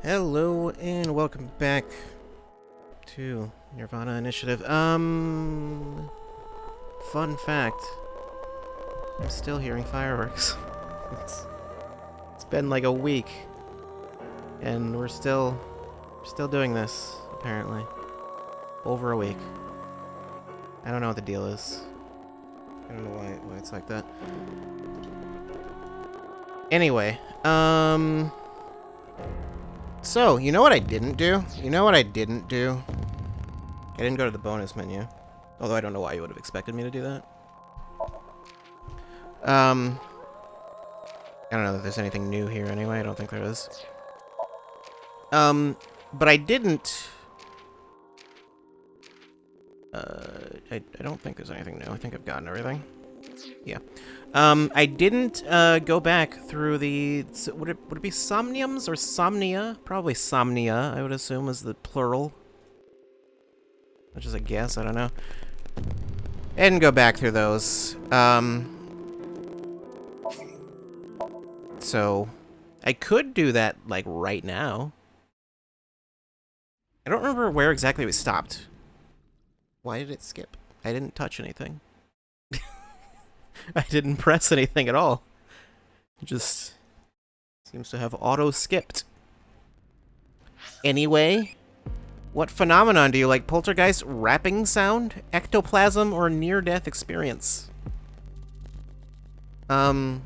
Hello and welcome back to Nirvana Initiative. Fun fact. I'm still hearing fireworks. it's been like a week. And we're still doing this, apparently. Over a week. I don't know what the deal is. I don't know why it's like that. Anyway, so, you know what I didn't do? I didn't go to the bonus menu. Although I don't know why you would have expected me to do that. I don't know that there's anything new here anyway. I don't think there is. But I didn't... I don't think there's anything new. I think I've gotten everything. Yeah. I didn't go back through the... Would it be Somniums or Somnia? Probably Somnia, I would assume, is the plural. Which is a guess, I don't know. I didn't go back through those. So, I could do that, like, right now. I don't remember where exactly we stopped. Why did it skip? I didn't touch anything. I didn't press anything at all. It just seems to have auto-skipped. Anyway, what phenomenon do you like? Poltergeist, rapping sound, ectoplasm, or near-death experience? Like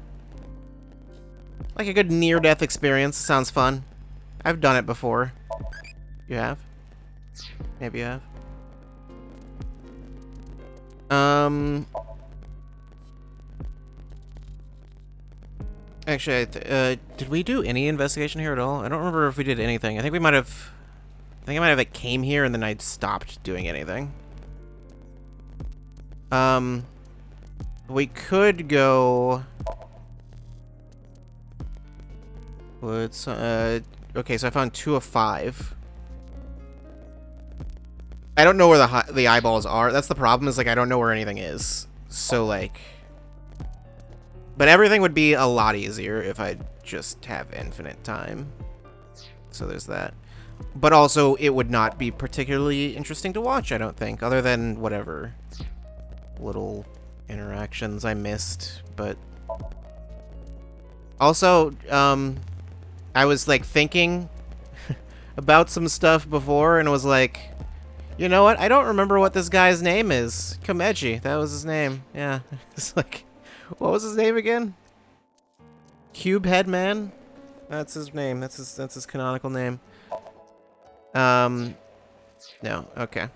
a good near-death experience. Sounds fun. I've done it before. You have? Maybe you have. Actually, did we do any investigation here at all? I don't remember if we did anything. I think I might have, like, came here and then I stopped doing anything. We could go... Let's, okay, so I found 2 of 5. I don't know where the eyeballs are. That's the problem, is, like, I don't know where anything is. So, like... But everything would be a lot easier if I just have infinite time. So there's that. But also, it would not be particularly interesting to watch, I don't think, other than whatever little interactions I missed. But also, I was, like, thinking about some stuff before and was like, you know what? I don't remember what this guy's name is. Komeji, that was his name. Yeah, it's like... What was his name again? Cube Head Man? That's his name. That's his canonical name. No. Okay.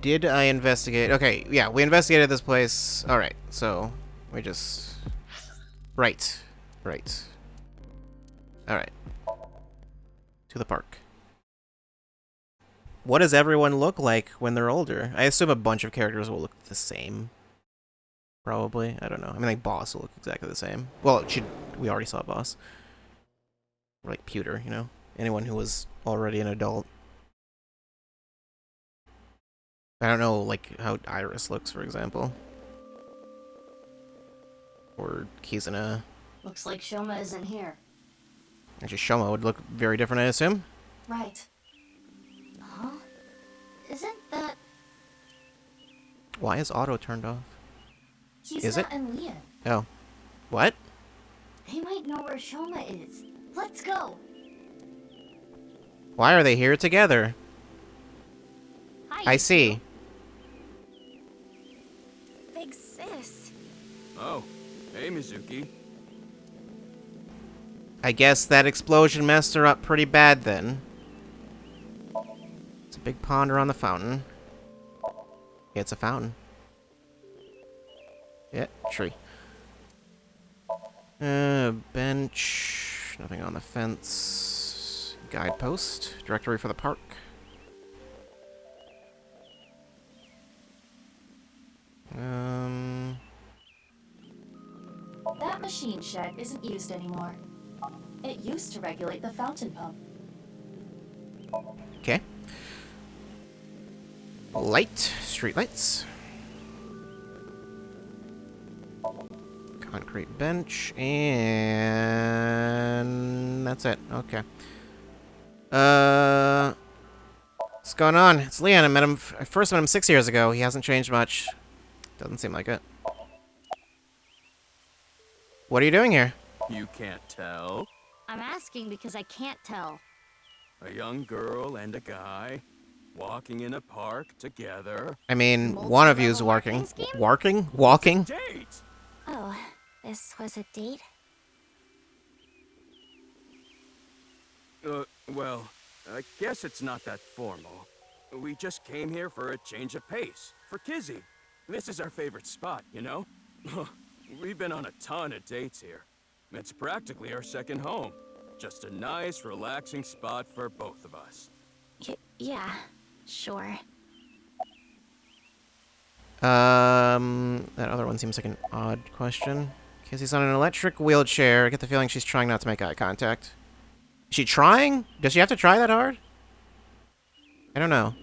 Did I investigate? Okay, yeah, we investigated this place. Alright, so we just... Right. Alright. To the park. What does everyone look like when they're older? I assume a bunch of characters will look the same. Probably. I don't know. I mean, like, Boss will look exactly the same. Well, we already saw Boss. Or, like, Pewter, you know? Anyone who was already an adult. I don't know, like, how Iris looks, for example. Or Kizuna. Looks like Shoma isn't here. Actually, Shoma would look very different, I assume. Right. Huh? Isn't that... Why is auto turned off? Is it? And Leon. Oh. What? They might know where Shoma is. Let's go. Why are they here together? Hi, I see. Big sis. Oh, hey, Mizuki. I guess that explosion messed her up pretty bad then. It's a big pond around the fountain. Yeah, it's a fountain. Yeah, tree. Bench. Nothing on the fence. Guidepost. Directory for the park. That machine shed isn't used anymore. It used to regulate the fountain pump. Okay. Light. Street lights. Concrete bench, and that's it. Okay. What's going on? It's Leon. I first met him 6 years ago. He hasn't changed much. Doesn't seem like it. What are you doing here? You can't tell? I'm asking because I can't tell. A young girl and a guy walking in a park together. I mean, one of you's walking. Walking? Date! Oh, this was a date? Well, I guess it's not that formal. We just came here for a change of pace, for Kizzy. This is our favorite spot, you know? We've been on a ton of dates here. It's practically our second home. Just a nice, relaxing spot for both of us. Yeah, sure. That other one seems like an odd question. Kizzy's on an electric wheelchair. I get the feeling she's trying not to make eye contact. Is she trying? Does she have to try that hard? I don't know.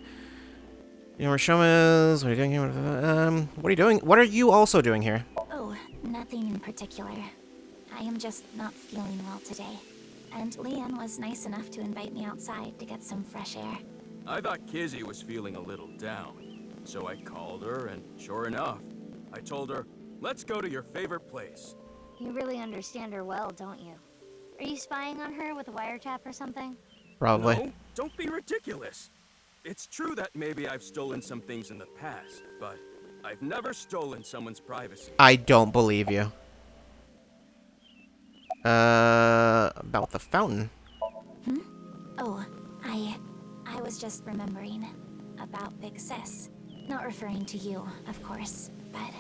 You know where Shoma is? What are you doing here? What are you doing? What are you also doing here? Oh, nothing in particular. I am just not feeling well today. And Leon was nice enough to invite me outside to get some fresh air. I thought Kizzy was feeling a little down. So I called her, and sure enough, I told her, let's go to your favorite place. You really understand her well, don't you? Are you spying on her with a wiretap or something? Probably. No, don't be ridiculous. It's true that maybe I've stolen some things in the past, but I've never stolen someone's privacy. I don't believe you. About the fountain. Oh, I was just remembering about Big Sis. Not referring to you, of course, but...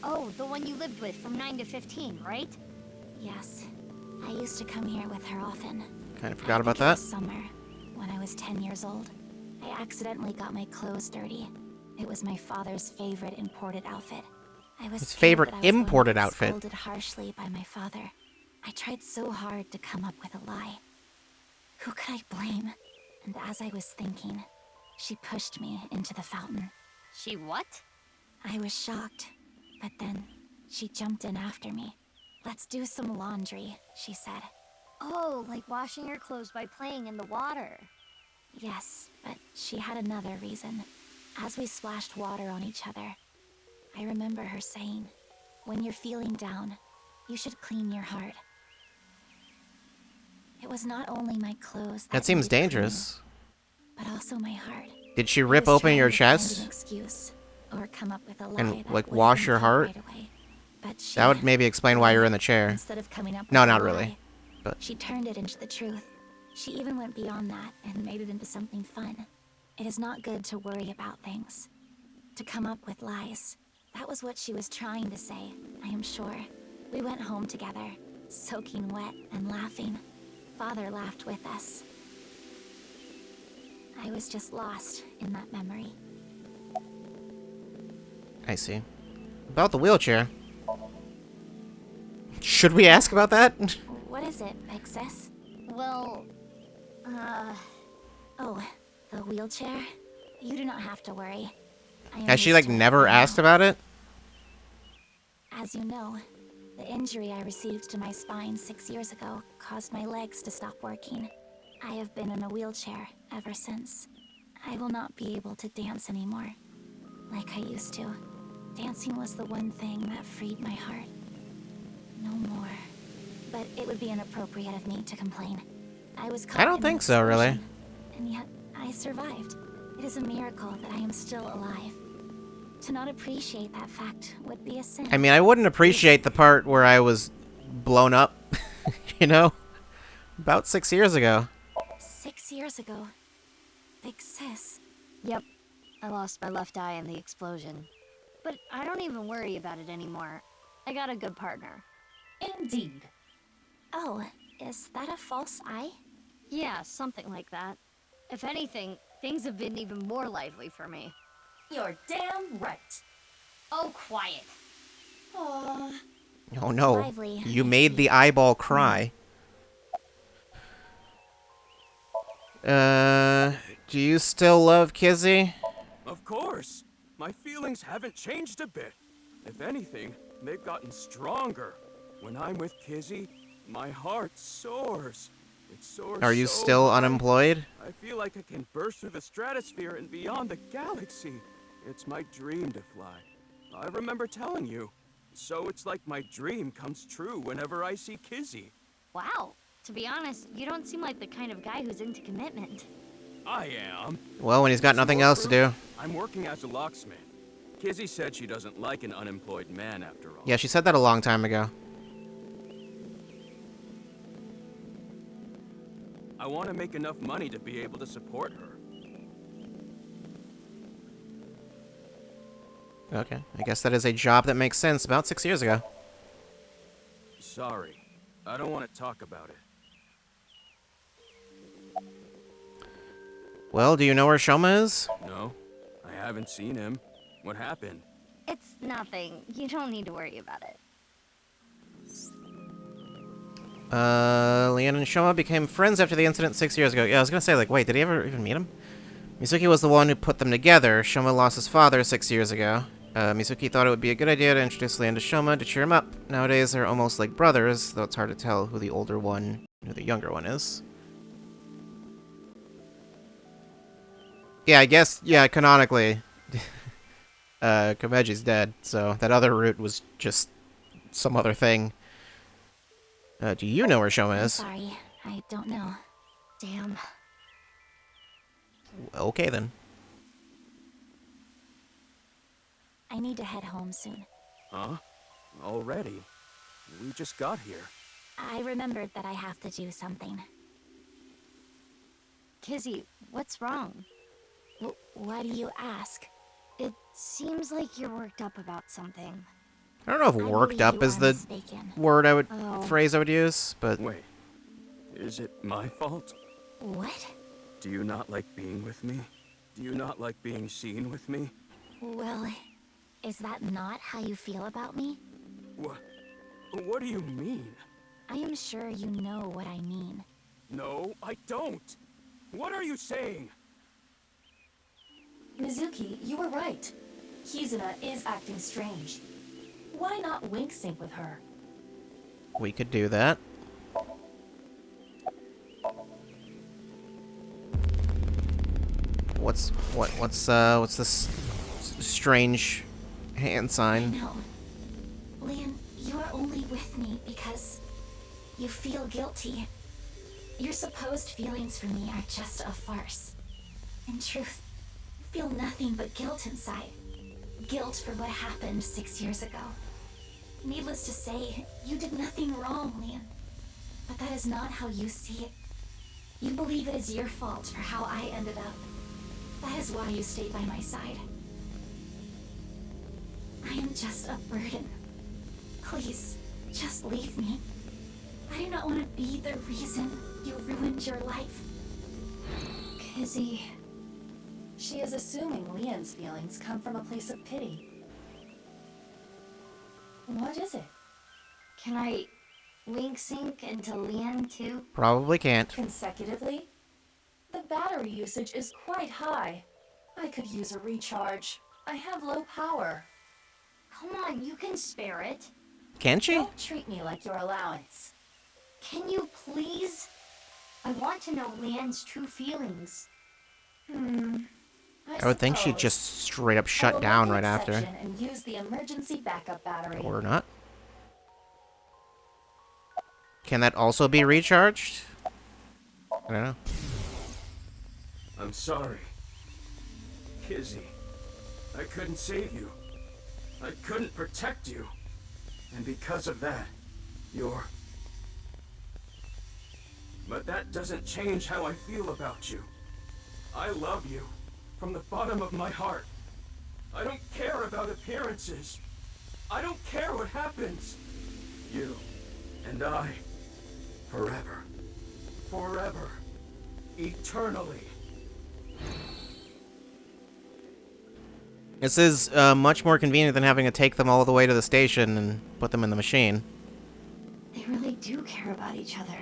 Oh, the one you lived with from 9 to 15, right? Yes. I used to come here with her often. Kind of forgot about I think it that. was summer, when I was 10 years old. I accidentally got my clothes dirty. It was my father's favorite imported outfit. I was His scared favorite that I was going to imported get outfit. Scolded harshly by my father. I tried so hard to come up with a lie. Who could I blame? And as I was thinking, she pushed me into the fountain. She what? I was shocked, but then she jumped in after me. Let's do some laundry, she said. Oh, like washing your clothes by playing in the water. Yes, but she had another reason. As we splashed water on each other, I remember her saying, when you're feeling down, you should clean your heart. It was not only my clothes That seems needed cleaning, dangerous. but also my heart. Did she I rip was open trying your to find an chest? excuse, or come up with a lie And, that like, would wash your indicate heart? right away. But she, That would maybe explain why you're in the chair. instead of coming up No, with a not lie, really, but- she turned it into the truth. She even went beyond that and made it into something fun. It is not good to worry about things, to come up with lies. That was what she was trying to say, I am sure. We went home together, soaking wet and laughing. Father laughed with us. I was just lost in that memory. I see. About the wheelchair. Should we ask about that? What is it, Big Sis? Well, Oh, the wheelchair? You do not have to worry. I am Has she, used like, to it never by asked now. about it? As you know, the injury I received to my spine 6 years ago caused my legs to stop working. I have been in a wheelchair ever since. I will not be able to dance anymore, like I used to. Dancing was the one thing that freed my heart. No more. But it would be inappropriate of me to complain. I was caught I don't in an think so, really. explosion, and yet I survived. It is a miracle that I am still alive. To not appreciate that fact would be a sin. I mean, I wouldn't appreciate the part where I was blown up, you know? About 6 years ago. 6 years ago. Big Sis. yep. I lost my left eye in the explosion. But I don't even worry about it anymore. I got a good partner. Indeed. Oh, is that a false eye? Yeah, something like that. If anything, things have been even more lively for me. You're damn right. Oh, quiet. Aww. Oh no. Lively, You I made see. the eyeball cry. Do you still love Kizzy? Of course. My feelings haven't changed a bit. If anything, they've gotten stronger. When I'm with Kizzy, my heart soars. It soars Are you so still high, unemployed? I feel like I can burst through the stratosphere and beyond the galaxy. It's my dream to fly. I remember telling you. So it's like my dream comes true whenever I see Kizzy. Wow. To be honest, you don't seem like the kind of guy who's into commitment. I am. Well, when he's got Some nothing more else to proof? do. I'm working as a locksmith. Kizzy said she doesn't like an unemployed man after all. Yeah, she said that a long time ago. I want to make enough money to be able to support her. Okay, I guess that is a job that makes sense about 6 years ago. Sorry. I don't want to talk about it. Well, do you know where Shoma is? No, I haven't seen him. What happened? It's nothing. You don't need to worry about it. Leon and Shoma became friends after the incident 6 years ago. Yeah, I was gonna say, like, wait, did he ever even meet him? Mizuki was the one who put them together. Shoma lost his father 6 years ago. Mizuki thought it would be a good idea to introduce Leon to Shoma to cheer him up. Nowadays, they're almost like brothers, though it's hard to tell who the older one and who the younger one is. Yeah, I guess, yeah, canonically, Komeji's dead, so that other route was just some other thing. Do you know where Shoma I'm is? sorry, I don't know. Damn. Okay, then. I need to head home soon. Huh? Already? We just got here. I remembered that I have to do something. Kizzy, what's wrong? Why do you ask? It seems like you're worked up about something. I don't know if I worked believe up you is are the mistaken. word I would Oh. phrase I would use, but Wait. Is it my fault? What? Do you not like being with me? Do you not like being seen with me? Well, is that not how you feel about me? What do you mean? I am sure you know what I mean. No, I don't. What are you saying? Mizuki, you were right. Kizuna is acting strange. Why not wink sync with her? we could do that. What's this strange hand sign? No. Leon, you are only with me because you feel guilty. Your supposed feelings for me are just a farce. In truth, I feel nothing but guilt inside. Guilt for what happened 6 years ago. Needless to say, you did nothing wrong, Leon. But that is not how you see it. You believe it is your fault for how I ended up. That is why you stayed by my side. I am just a burden. Please, just leave me. I do not want to be the reason you ruined your life. Kizzy. She is assuming Leon's feelings come from a place of pity. What is it? Can I wink sync into Leon too? Probably can't. Consecutively? The battery usage is quite high. I could use a recharge. I have low power. Come on, you can spare it. Can she? Don't treat me like your allowance. Can you please? I want to know Leon's true feelings. I would think she'd suppose. just straight up I shut will down let right the after. exception and use the emergency backup battery. Or not. Can that also be recharged? I don't know. I'm sorry. Kizzy. I couldn't save you. I couldn't protect you. And because of that, you're... But that doesn't change how I feel about you. I love you. From the bottom of my heart. I don't care about appearances. I don't care what happens. You and I. Forever. Forever. Eternally. This is much more convenient than having to take them all the way to the station and put them in the machine. They really do care about each other.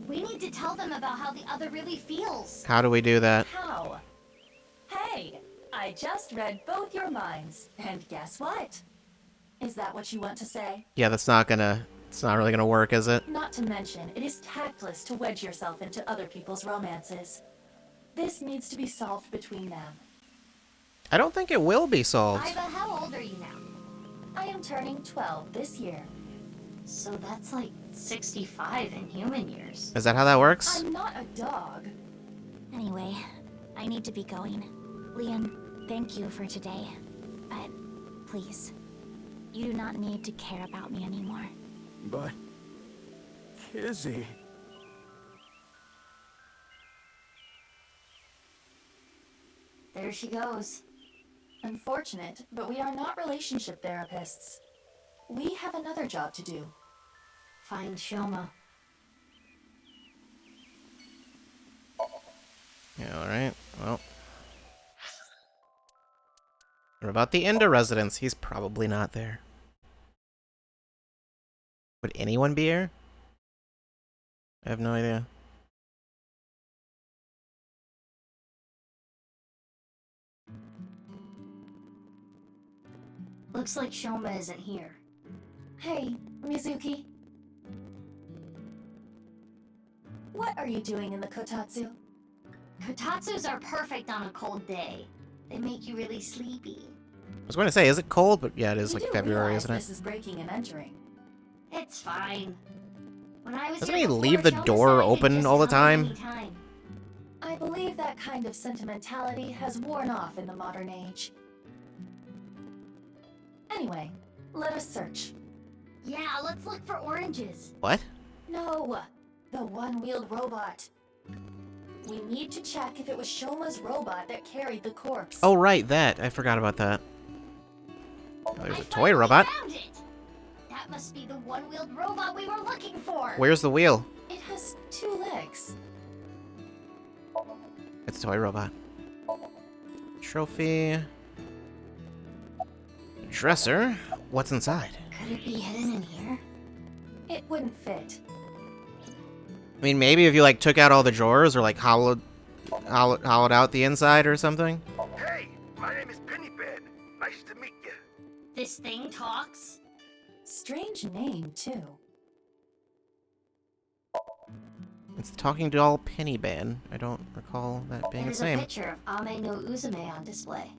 We need to tell them about how the other really feels. How do we do that? How? Hey, I just read both your minds. And guess what? Is that what you want to say? Yeah, that's not gonna It's not really gonna work, is it? Not to mention, it is tactless to wedge yourself into other people's romances. This needs to be solved between them. I don't think it will be solved. Iva, how old are you now? I am turning 12 this year. So that's like 65 in human years. Is that how that works? I'm not a dog. Anyway, I need to be going. Leon, thank you for today. But please, you do not need to care about me anymore. But... Kizzy... There she goes. Unfortunate, but we are not relationship therapists. We have another job to do. Find Shoma. Yeah, alright. Well. What about the Enda residence? He's probably not there. Would anyone be here? I have no idea. Looks like Shoma isn't here. Hey, Mizuki. What are you doing in the kotatsu? Kotatsus are perfect on a cold day. They make you really sleepy. I was going to say, is it cold? But yeah, it is You like do February, realize isn't it? this is breaking and entering. It's fine. When I was Doesn't here he before, leave the Shoma door said I could open just all the come time? anytime. I believe that kind of sentimentality has worn off in the modern age. Anyway, let us search. Yeah, let's look for oranges. What? No, the one-wheeled robot. We need to check if it was Shoma's robot that carried the corpse. Oh, right, that. I forgot about that. Oh, there's I a toy finally robot. found it. That must be the one-wheeled robot we were looking for. Where's the wheel? It has 2 legs. It's a toy robot. Trophy. Dresser. What's inside? Could it be hidden in here? It wouldn't fit. I mean, maybe if you like took out all the drawers or like hollowed out the inside or something. Hey, my name is Pennypen. Nice to meet you. This thing talks? Strange name, too. It's the talking doll Pennyban. I don't recall that being There's its a name. picture of Ame no Uzume on display.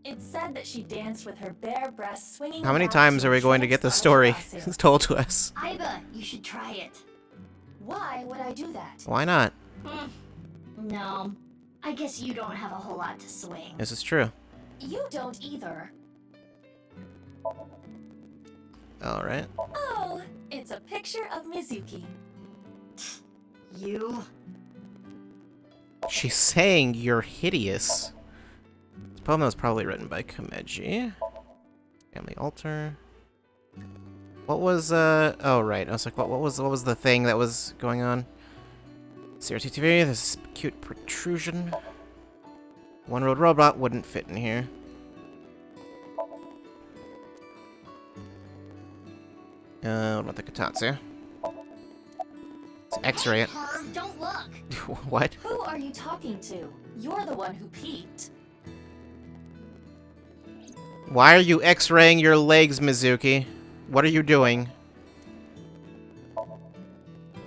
It said that she danced with her bare breasts swinging. How many around times are we going to get the trance story Amaterasu. told to us? Iba, you should try it. Why would I do that? Why not? No. I guess you don't have a whole lot to swing. This is true. You don't either. Alright. Oh, it's a picture of Mizuki. You? She's saying you're hideous. This poem was probably written by Komeji. Family altar. What was, oh, right. I was like, what was the thing that was going on? CRT-TV, this cute protrusion. One-road robot wouldn't fit in here. What about the Kotatsu? Let's X-ray it. Herb, don't look. What? Who are you talking to? You're the one who peeked. Why are you X-raying your legs, Mizuki? What are you doing?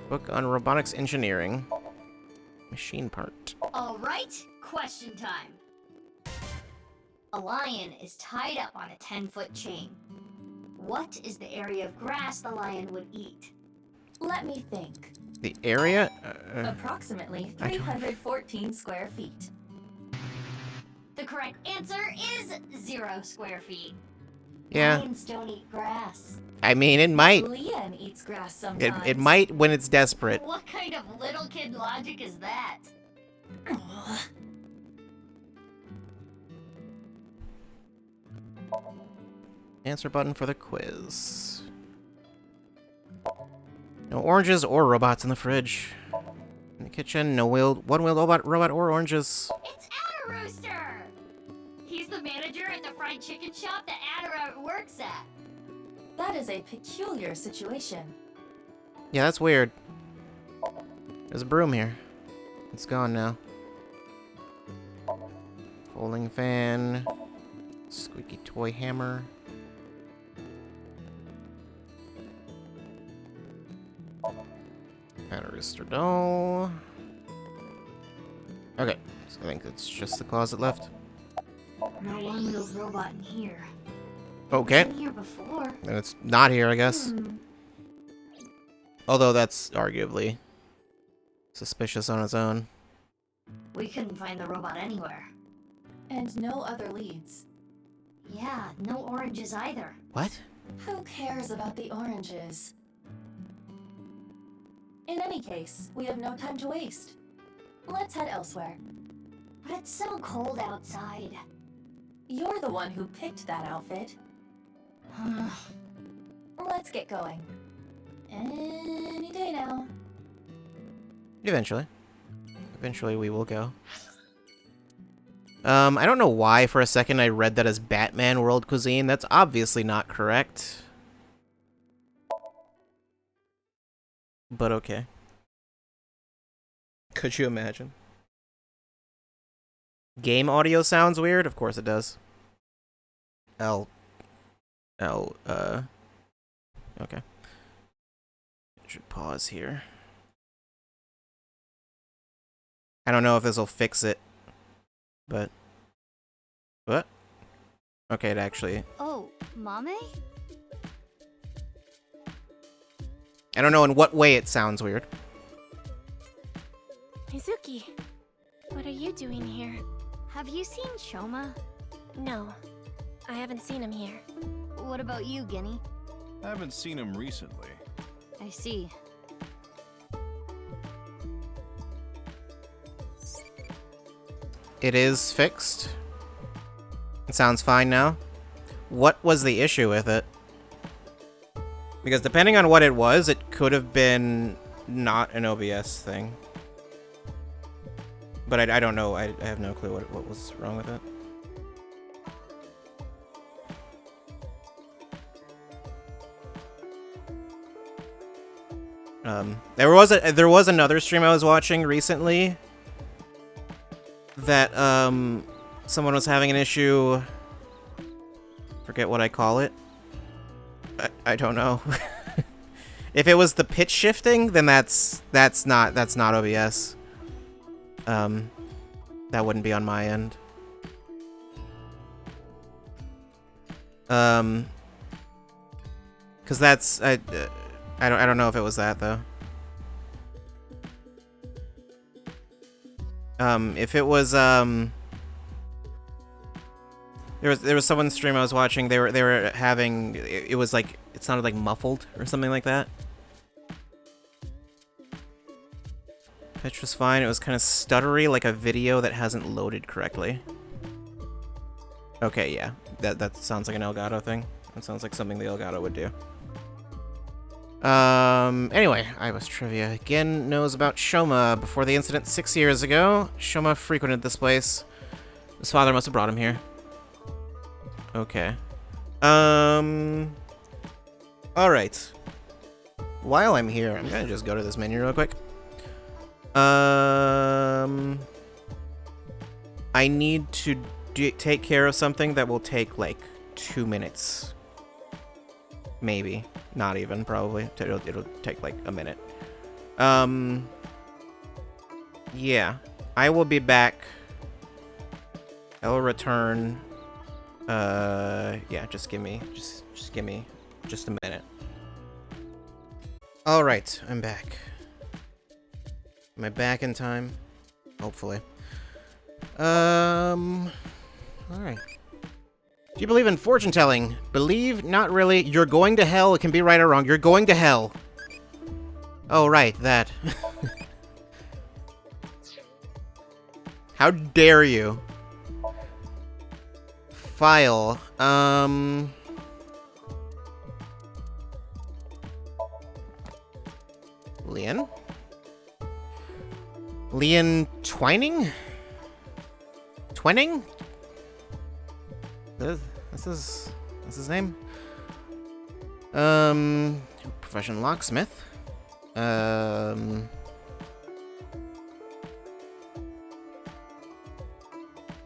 Book on robotics engineering. Machine part. All right, question time. A lion is tied up on a 10-foot chain. What is the area of grass the lion would eat? Let me think. The area? Approximately I don't- 314 square feet. The correct answer is 0 square feet. Yeah. Lions don't eat grass. I mean, it might. Leon eats grass sometimes. It might when it's desperate. What kind of little kid logic is that? Ugh. Answer button for the quiz. No oranges or robots in the fridge. In the kitchen, no one-wheeled robot or oranges. It's Rooster! He's the manager at the fried chicken shop that Adara works at. That is a peculiar situation. Yeah, that's weird. There's a broom here. It's gone now. Folding fan. Squeaky toy hammer. And a rooster doll. Okay, so I think it's just the closet left. No one-wheeled robot in here. Okay, Been here before. then it's not here, I guess. Although that's arguably suspicious on its own. We couldn't find the robot anywhere. And no other leads. Yeah, no oranges either. What? Who cares about the oranges? In any case, we have no time to waste. Let's head elsewhere. But it's so cold outside. You're the one who picked that outfit. Let's get going. Any day now. Eventually. Eventually we will go. I don't know why for a second I read that as Batman World Cuisine. That's obviously not correct. But okay. Could you imagine? Game audio sounds weird? Of course it does. Okay. Should pause here. I don't know if this will fix it, but... What? Okay, it actually... Oh, Mame? I don't know in what way it sounds weird. Mizuki, what are you doing here? Have you seen Shoma? No, I haven't seen him here. What about you, Guinea? I haven't seen him recently. I see. It is fixed. It sounds fine now. What was the issue with it? Because depending on what it was, it could have been not an OBS thing. But I don't know. I have no clue what was wrong with it. There was another stream I was watching recently that someone was having an issue. Forget what I call it. I don't know. If it was the pitch shifting, then that's not OBS. That wouldn't be on my end. Cause that's I don't know if it was that though. If it was there was someone's stream I was watching. They were having it was like it sounded like muffled or something like that. Pitch was fine. It was kind of stuttery, like a video that hasn't loaded correctly. Okay, yeah, that sounds like an Elgato thing. That sounds like something the Elgato would do. Anyway, Iwas trivia. Again knows about Shoma. Before the incident 6 years ago, Shoma frequented this place. His father must have brought him here. Okay. Alright. While I'm here, I'm gonna just go to this menu real quick. I need to take care of something that will take, like, 2 minutes. Maybe. Not even, probably. It'll take, like, a minute. Yeah. I will be back. I will return. Yeah, just give me just a minute. Alright, I'm back. Am I back in time? Hopefully. Alright. Do you believe in fortune telling? Believe? Not really. You're going to hell. It can be right or wrong. You're going to hell. Oh, right. That. How dare you? File. Leon Twining? Twining? This is his name? Professional locksmith. I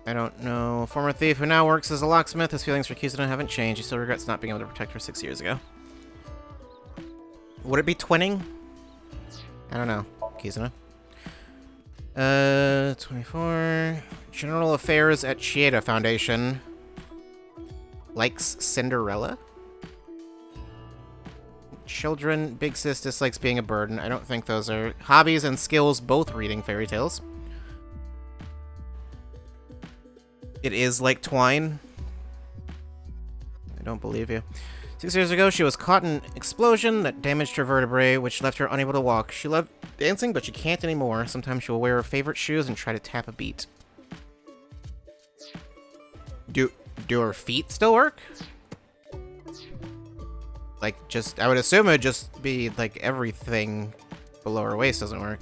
don't know. Former thief who now works as a locksmith. His feelings for Kizuna haven't changed. He still regrets not being able to protect her 6 years ago. Would it be twinning? I don't know. Kizuna. 24. General Affairs at Chieda Foundation. Likes Cinderella? Children, Big Sis dislikes being a burden. I don't think those are hobbies and skills, both reading fairy tales. It is like twine. I don't believe you. 6 years ago, she was caught in an explosion that damaged her vertebrae, which left her unable to walk. She loved dancing, but she can't anymore. Sometimes she'll wear her favorite shoes and try to tap a beat. Do her feet still work? Like, I would assume it would just be, like, everything below her waist doesn't work.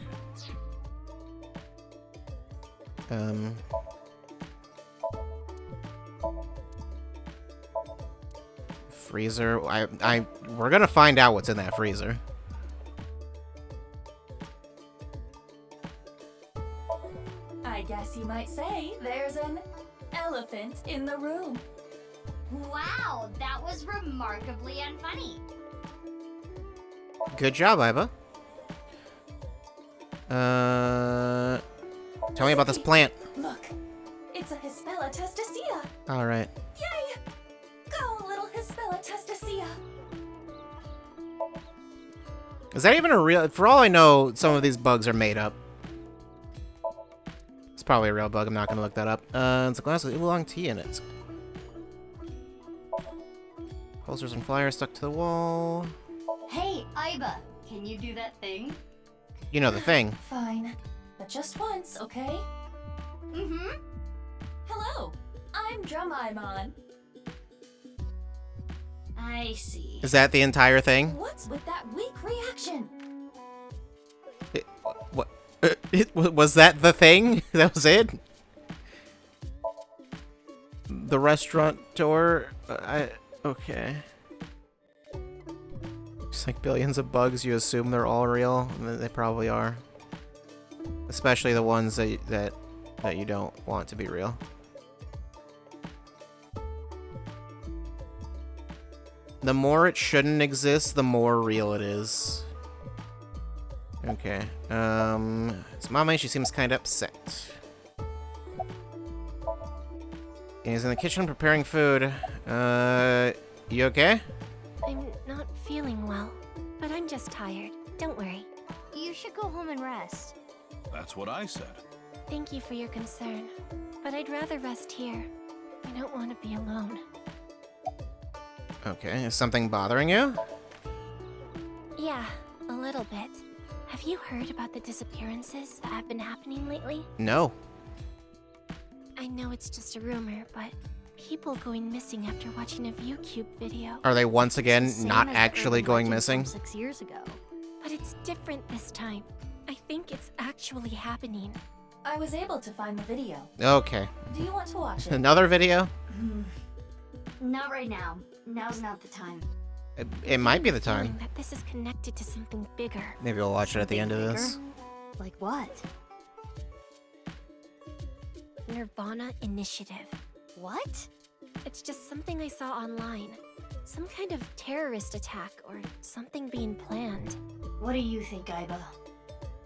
Freezer. We're gonna find out what's in that freezer. I guess you might say there's an elephant in the room. Wow, that was remarkably unfunny. Good job, Iba. Tell me about this plant. Look, it's a Hispella testacea. All right. Yay! Go, little Hispella testacea. Is that even a real? For all I know, some of these bugs are made up. It's probably a real bug. I'm not gonna look that up. It's a glass with oolong tea in it. Posters and flyers stuck to the wall. Hey, Iba, can you do that thing? You know the thing. Fine, but just once, okay? Mm-hmm. Hello, I'm Drumaimon. I see. Is that the entire thing? What's with that weak reaction? What? Was that the thing? That was it? The restaurateur? Okay. Just like billions of bugs, you assume they're all real, and they probably are. Especially the ones that you don't want to be real. The more it shouldn't exist, the more real it is. Okay. It's Mame. She seems kind of upset. He's in the kitchen preparing food. You okay? I'm not feeling well, but I'm just tired. Don't worry. You should go home and rest. That's what I said. Thank you for your concern, but I'd rather rest here. I don't want to be alone. Okay, is something bothering you? Yeah, a little bit. Have you heard about the disappearances that have been happening lately? No. I know it's just a rumor, but people going missing after watching a ViewCube video. Are they once again It's the same not as actually urban going legend missing? from 6 years ago. But it's different this time. I think it's actually happening. I was able to find the video. Okay. Do you want to watch it? Another video? Not right now. Now's not the time. It might be the Feeling time. that this is connected to something bigger. Maybe we'll watch it at the end of this. Like what? Nirvana Initiative. What? It's just something I saw online. Some kind of terrorist attack or something being planned. What do you think, Iba?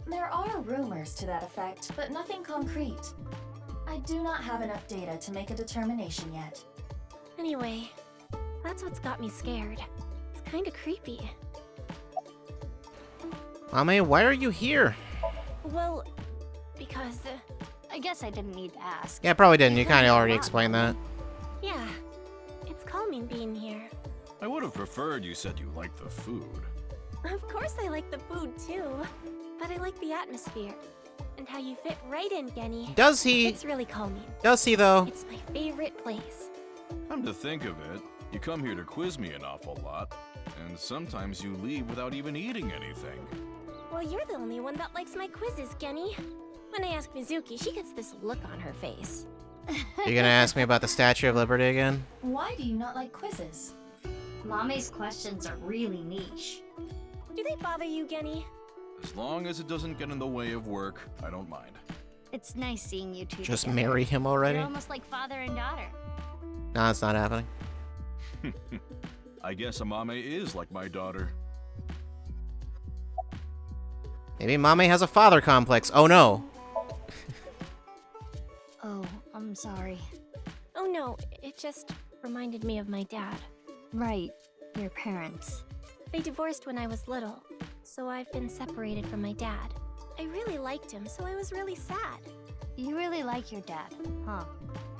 There are rumors to that effect, but nothing concrete. I do not have enough data to make a determination yet. Anyway, that's what's got me scared. It's kind of creepy. Mame, why are you here? Well, because, I guess I didn't need to ask. Yeah, probably didn't. You kind of already explained that. yeah, it's calming being here. I would have preferred you said you liked the food. Of course I like the food too, but I like the atmosphere and how you fit right in, Genny. Does he? It's really calming. Does he, though? It's my favorite place. Come to think of it, you come here to quiz me an awful lot, and sometimes you leave without even eating anything. Well, you're the only one that likes my quizzes, Genny. When I ask Mizuki, she gets this look on her face. You gonna ask me about the Statue of Liberty again? Why do you not like quizzes? Mommy's questions are really niche. Do they bother you, Genny? As long as it doesn't get in the way of work, I don't mind. It's nice seeing you two Just together. marry him already? You're almost like father and daughter. No, it's not happening. I guess Amame is like my daughter. Maybe Mame has a father complex. Oh no. Oh, I'm sorry. Oh no, it just reminded me of my dad. Right, your parents. They divorced when I was little, so I've been separated from my dad. I really liked him, so I was really sad. You really like your dad, huh?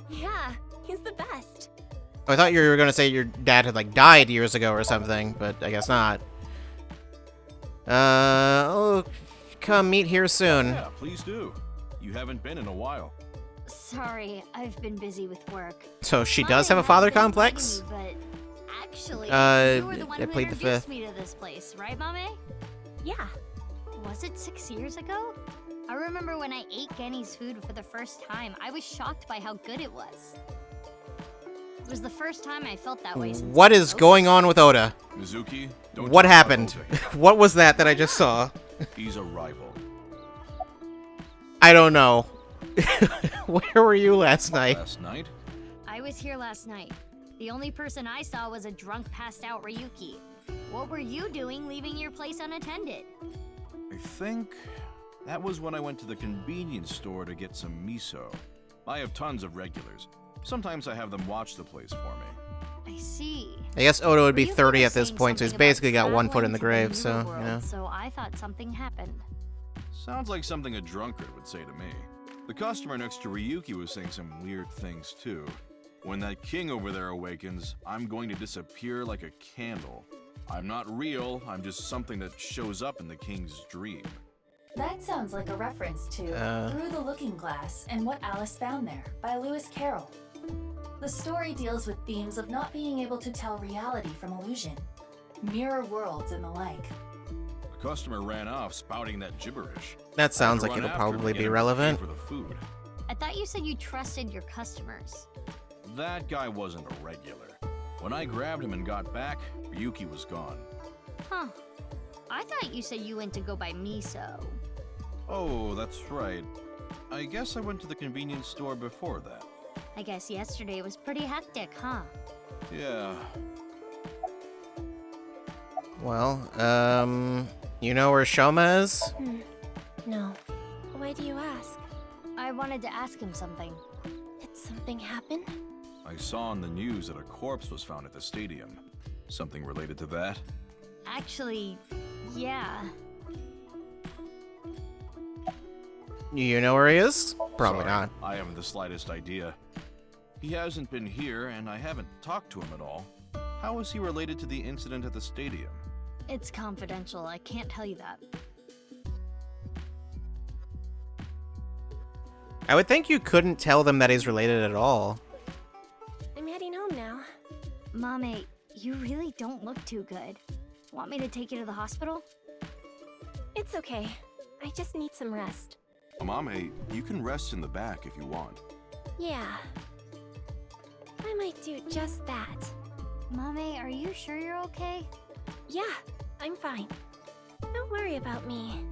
Yeah, he's the best. Oh, I thought you were gonna say your dad had, like, died years ago or something, but I guess not. Oh, come meet here soon. Yeah, please do. You haven't been in a while. Sorry, I've been busy with work. So she Mine does have a has father been complex? inviting me, but actually, you were the one I who plead the introduced fifth. me to this place, right, Mame? Yeah. Was it 6 years ago? I remember when I ate Genny's food for the first time, I was shocked by how good it was. It was the first time I felt that way since What I is was going on with Oda? Mizuki, don't What talk about happened? Oda here. What was that I just saw? He's a rival. I don't know. Where were you last night? Last night? I was here last night. The only person I saw was a drunk, passed-out Ryuki. What were you doing leaving your place unattended? I think that was when I went to the convenience store to get some miso. I have tons of regulars. Sometimes I have them watch the place for me. I see. I guess Oda would be Ryuki 30 was at this saying point, so he's something about basically got one foot in the traveling grave, to so, the you New know. World, so I thought something happened. Sounds like something a drunkard would say to me. The customer next to Ryuki was saying some weird things too. When that king over there awakens, I'm going to disappear like a candle. I'm not real, I'm just something that shows up in the king's dream. That sounds like a reference to Through the Looking Glass and What Alice Found There by Lewis Carroll. The story deals with themes of not being able to tell reality from illusion, mirror worlds and the like. The customer ran off spouting that gibberish. That sounds I had like to it'll run after him probably to be get him to pay relevant. for the food. I thought you said you trusted your customers. That guy wasn't a regular. When I grabbed him and got back, Ryuki was gone. Huh. I thought you said you went to go buy miso. Oh, that's right. I guess I went to the convenience store before that. I guess yesterday was pretty hectic, huh? Yeah. Well, you know where Shoma is? No. Why do you ask? I wanted to ask him something. Did something happen? I saw on the news that a corpse was found at the stadium. Something related to that? Actually, yeah. You know where he is? Probably Sorry, not. I haven't the slightest idea. He hasn't been here, and I haven't talked to him at all. How is he related to the incident at the stadium? It's confidential. I can't tell you that. I would think you couldn't tell them that he's related at all. I'm heading home now. Mame, you really don't look too good. Want me to take you to the hospital? It's okay. I just need some rest. Amame, you can rest in the back if you want. Yeah. I might do just that. Mame, are you sure you're okay? Yeah, I'm fine. Don't worry about me.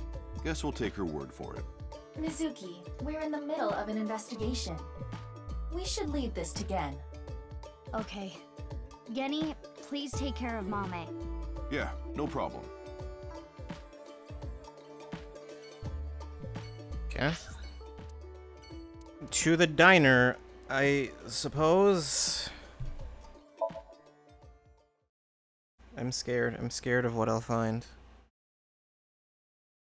Guess we'll take her word for it. Mizuki, we're in the middle of an investigation. We should leave this to Gen. Okay. Genny, please take care of Mame. Yeah, no problem. Okay. To the diner, I suppose. I'm scared. I'm scared of what I'll find.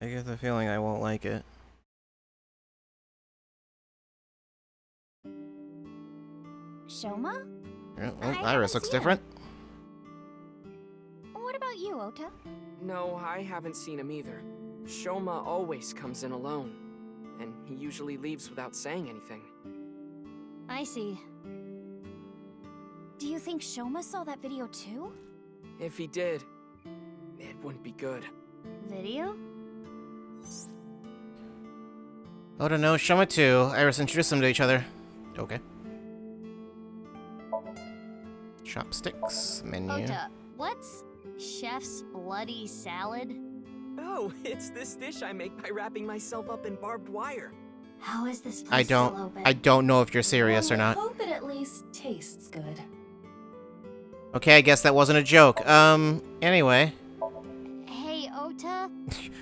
I get the feeling I won't like it. Shoma? Well, I Iris haven't looks seen different. What about you, Ota? No, I haven't seen him either. Shoma always comes in alone, and he usually leaves without saying anything. I see. Do you think Shoma saw that video too? If he did, it wouldn't be good. Video? Oda no, Shoma too. Iris introduced them to each other. Okay. Chopsticks, menu. Ota, what's chef's bloody salad? Oh, it's this dish I make by wrapping myself up in barbed wire. How is this place I still don't. open? I don't know if you're serious Well, or I not. hope it at least tastes good. Okay, I guess that wasn't a joke. Anyway. Hey, Ota, Ota?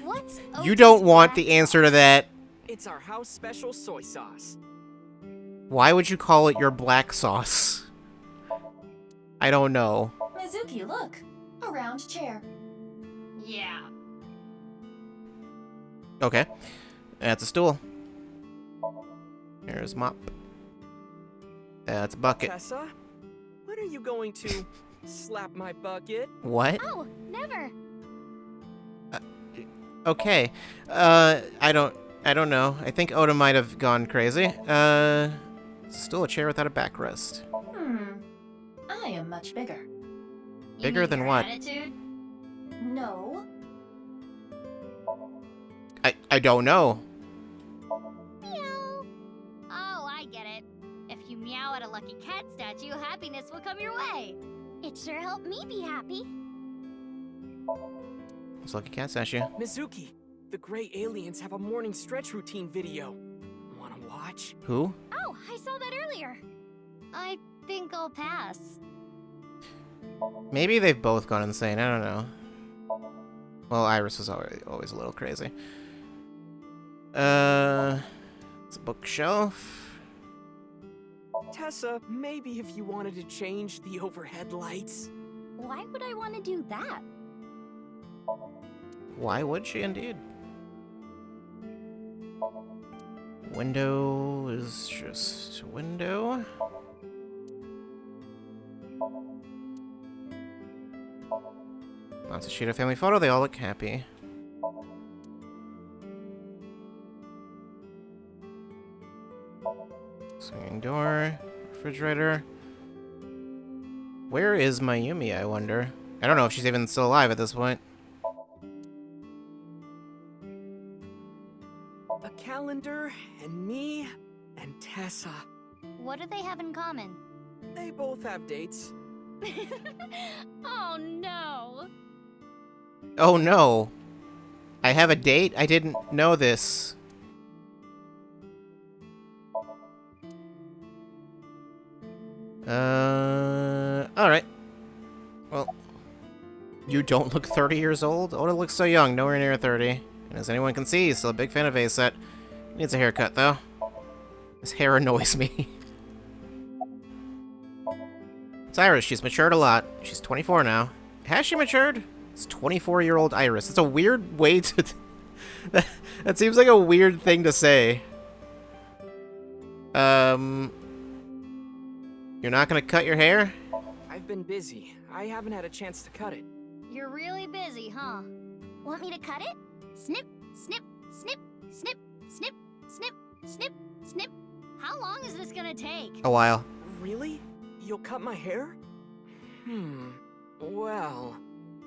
What's You Ota's don't want black the answer to that. It's our house special soy sauce. Why would you call it your black sauce? I don't know. Mizuki, look! A round chair. Yeah. Okay. That's a stool. Here's mop. That's a bucket. Tessa, when are you going to slap my bucket? What? Oh, never. Okay. I don't know. I think Oda might have gone crazy. Still a chair without a backrest. I am much bigger. You Bigger mean than your what? Attitude? No. I don't know. Meow. Oh, I get it. If you meow at a lucky cat statue, happiness will come your way. It sure helped me be happy. It's Lucky Cat statue. Mizuki, the gray aliens have a morning stretch routine video. Wanna watch? Who? Oh, I saw that earlier. I think I'll pass. Maybe they've both gone insane. I don't know. Well, Iris was always a little crazy. It's a bookshelf. Tessa, maybe if you wanted to change the overhead lights. Why would I want to do that? Why would she indeed? Window is just window. Matsushita family photo, they all look happy. Swinging door, refrigerator. Where is Mayumi, I wonder? I don't know if she's even still alive at this point. A calendar, and me, and Tessa. What do they have in common? They both have dates. Oh no. Oh no. I have a date? I didn't know this. Alright. Well, you don't look 30 years old? Oda looks so young, nowhere near 30. And as anyone can see, he's still a big fan of A-Set. Needs a haircut, though. His hair annoys me. It's Iris, she's matured a lot. She's 24 now. Has she matured? It's 24-year-old Iris. It's a weird way to... that seems like a weird thing to say. You're not gonna cut your hair? I've been busy. I haven't had a chance to cut it. You're really busy, huh? Want me to cut it? Snip, snip, snip, snip, snip, snip, snip, snip. How long is this gonna take? A while. Really? You'll cut my hair? Well,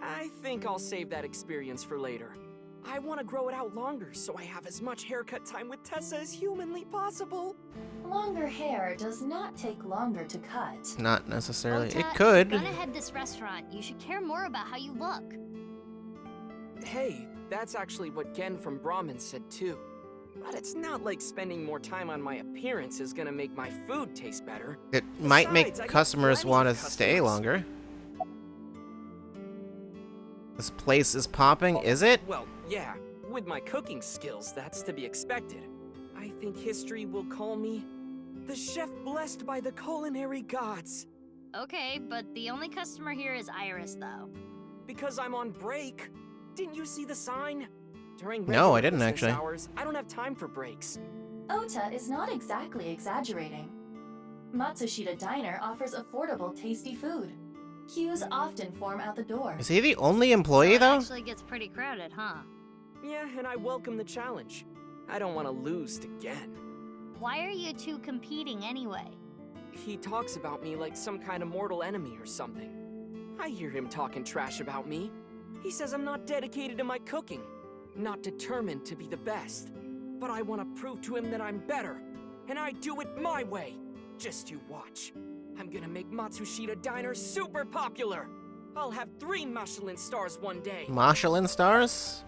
I think I'll save that experience for later. I want to grow it out longer so I have as much haircut time with Tessa as humanly possible. Longer hair does not take longer to cut. Not necessarily. Ota, It could. If you're gonna head this restaurant, you should care more about how you look. Hey, that's actually what Gen from Brahmin said too. But it's not like spending more time on my appearance is gonna make my food taste better. It might make Besides, I get customers plenty want to of stay customers. longer. This place is popping, is it? Well, yeah, with my cooking skills, that's to be expected. I think history will call me the chef blessed by the culinary gods. Okay, but the only customer here is Iris, though. Because I'm on break. Didn't you see the sign? During No, I regular didn't business actually. hours, I don't have time for breaks. Ota is not exactly exaggerating. Matsushita Diner offers affordable, tasty food. Queues often form out the door. Is he the only employee, So it though? actually gets pretty crowded, huh? Yeah, and I welcome the challenge. I don't want to lose to Gen. Why are you two competing anyway? He talks about me like some kind of mortal enemy or something. I hear him talking trash about me. He says I'm not dedicated to my cooking, not determined to be the best. But I want to prove to him that I'm better, and I do it my way. Just you watch. I'm gonna make Matsushita Diner super popular. I'll have 3 Michelin stars one day. Michelin stars?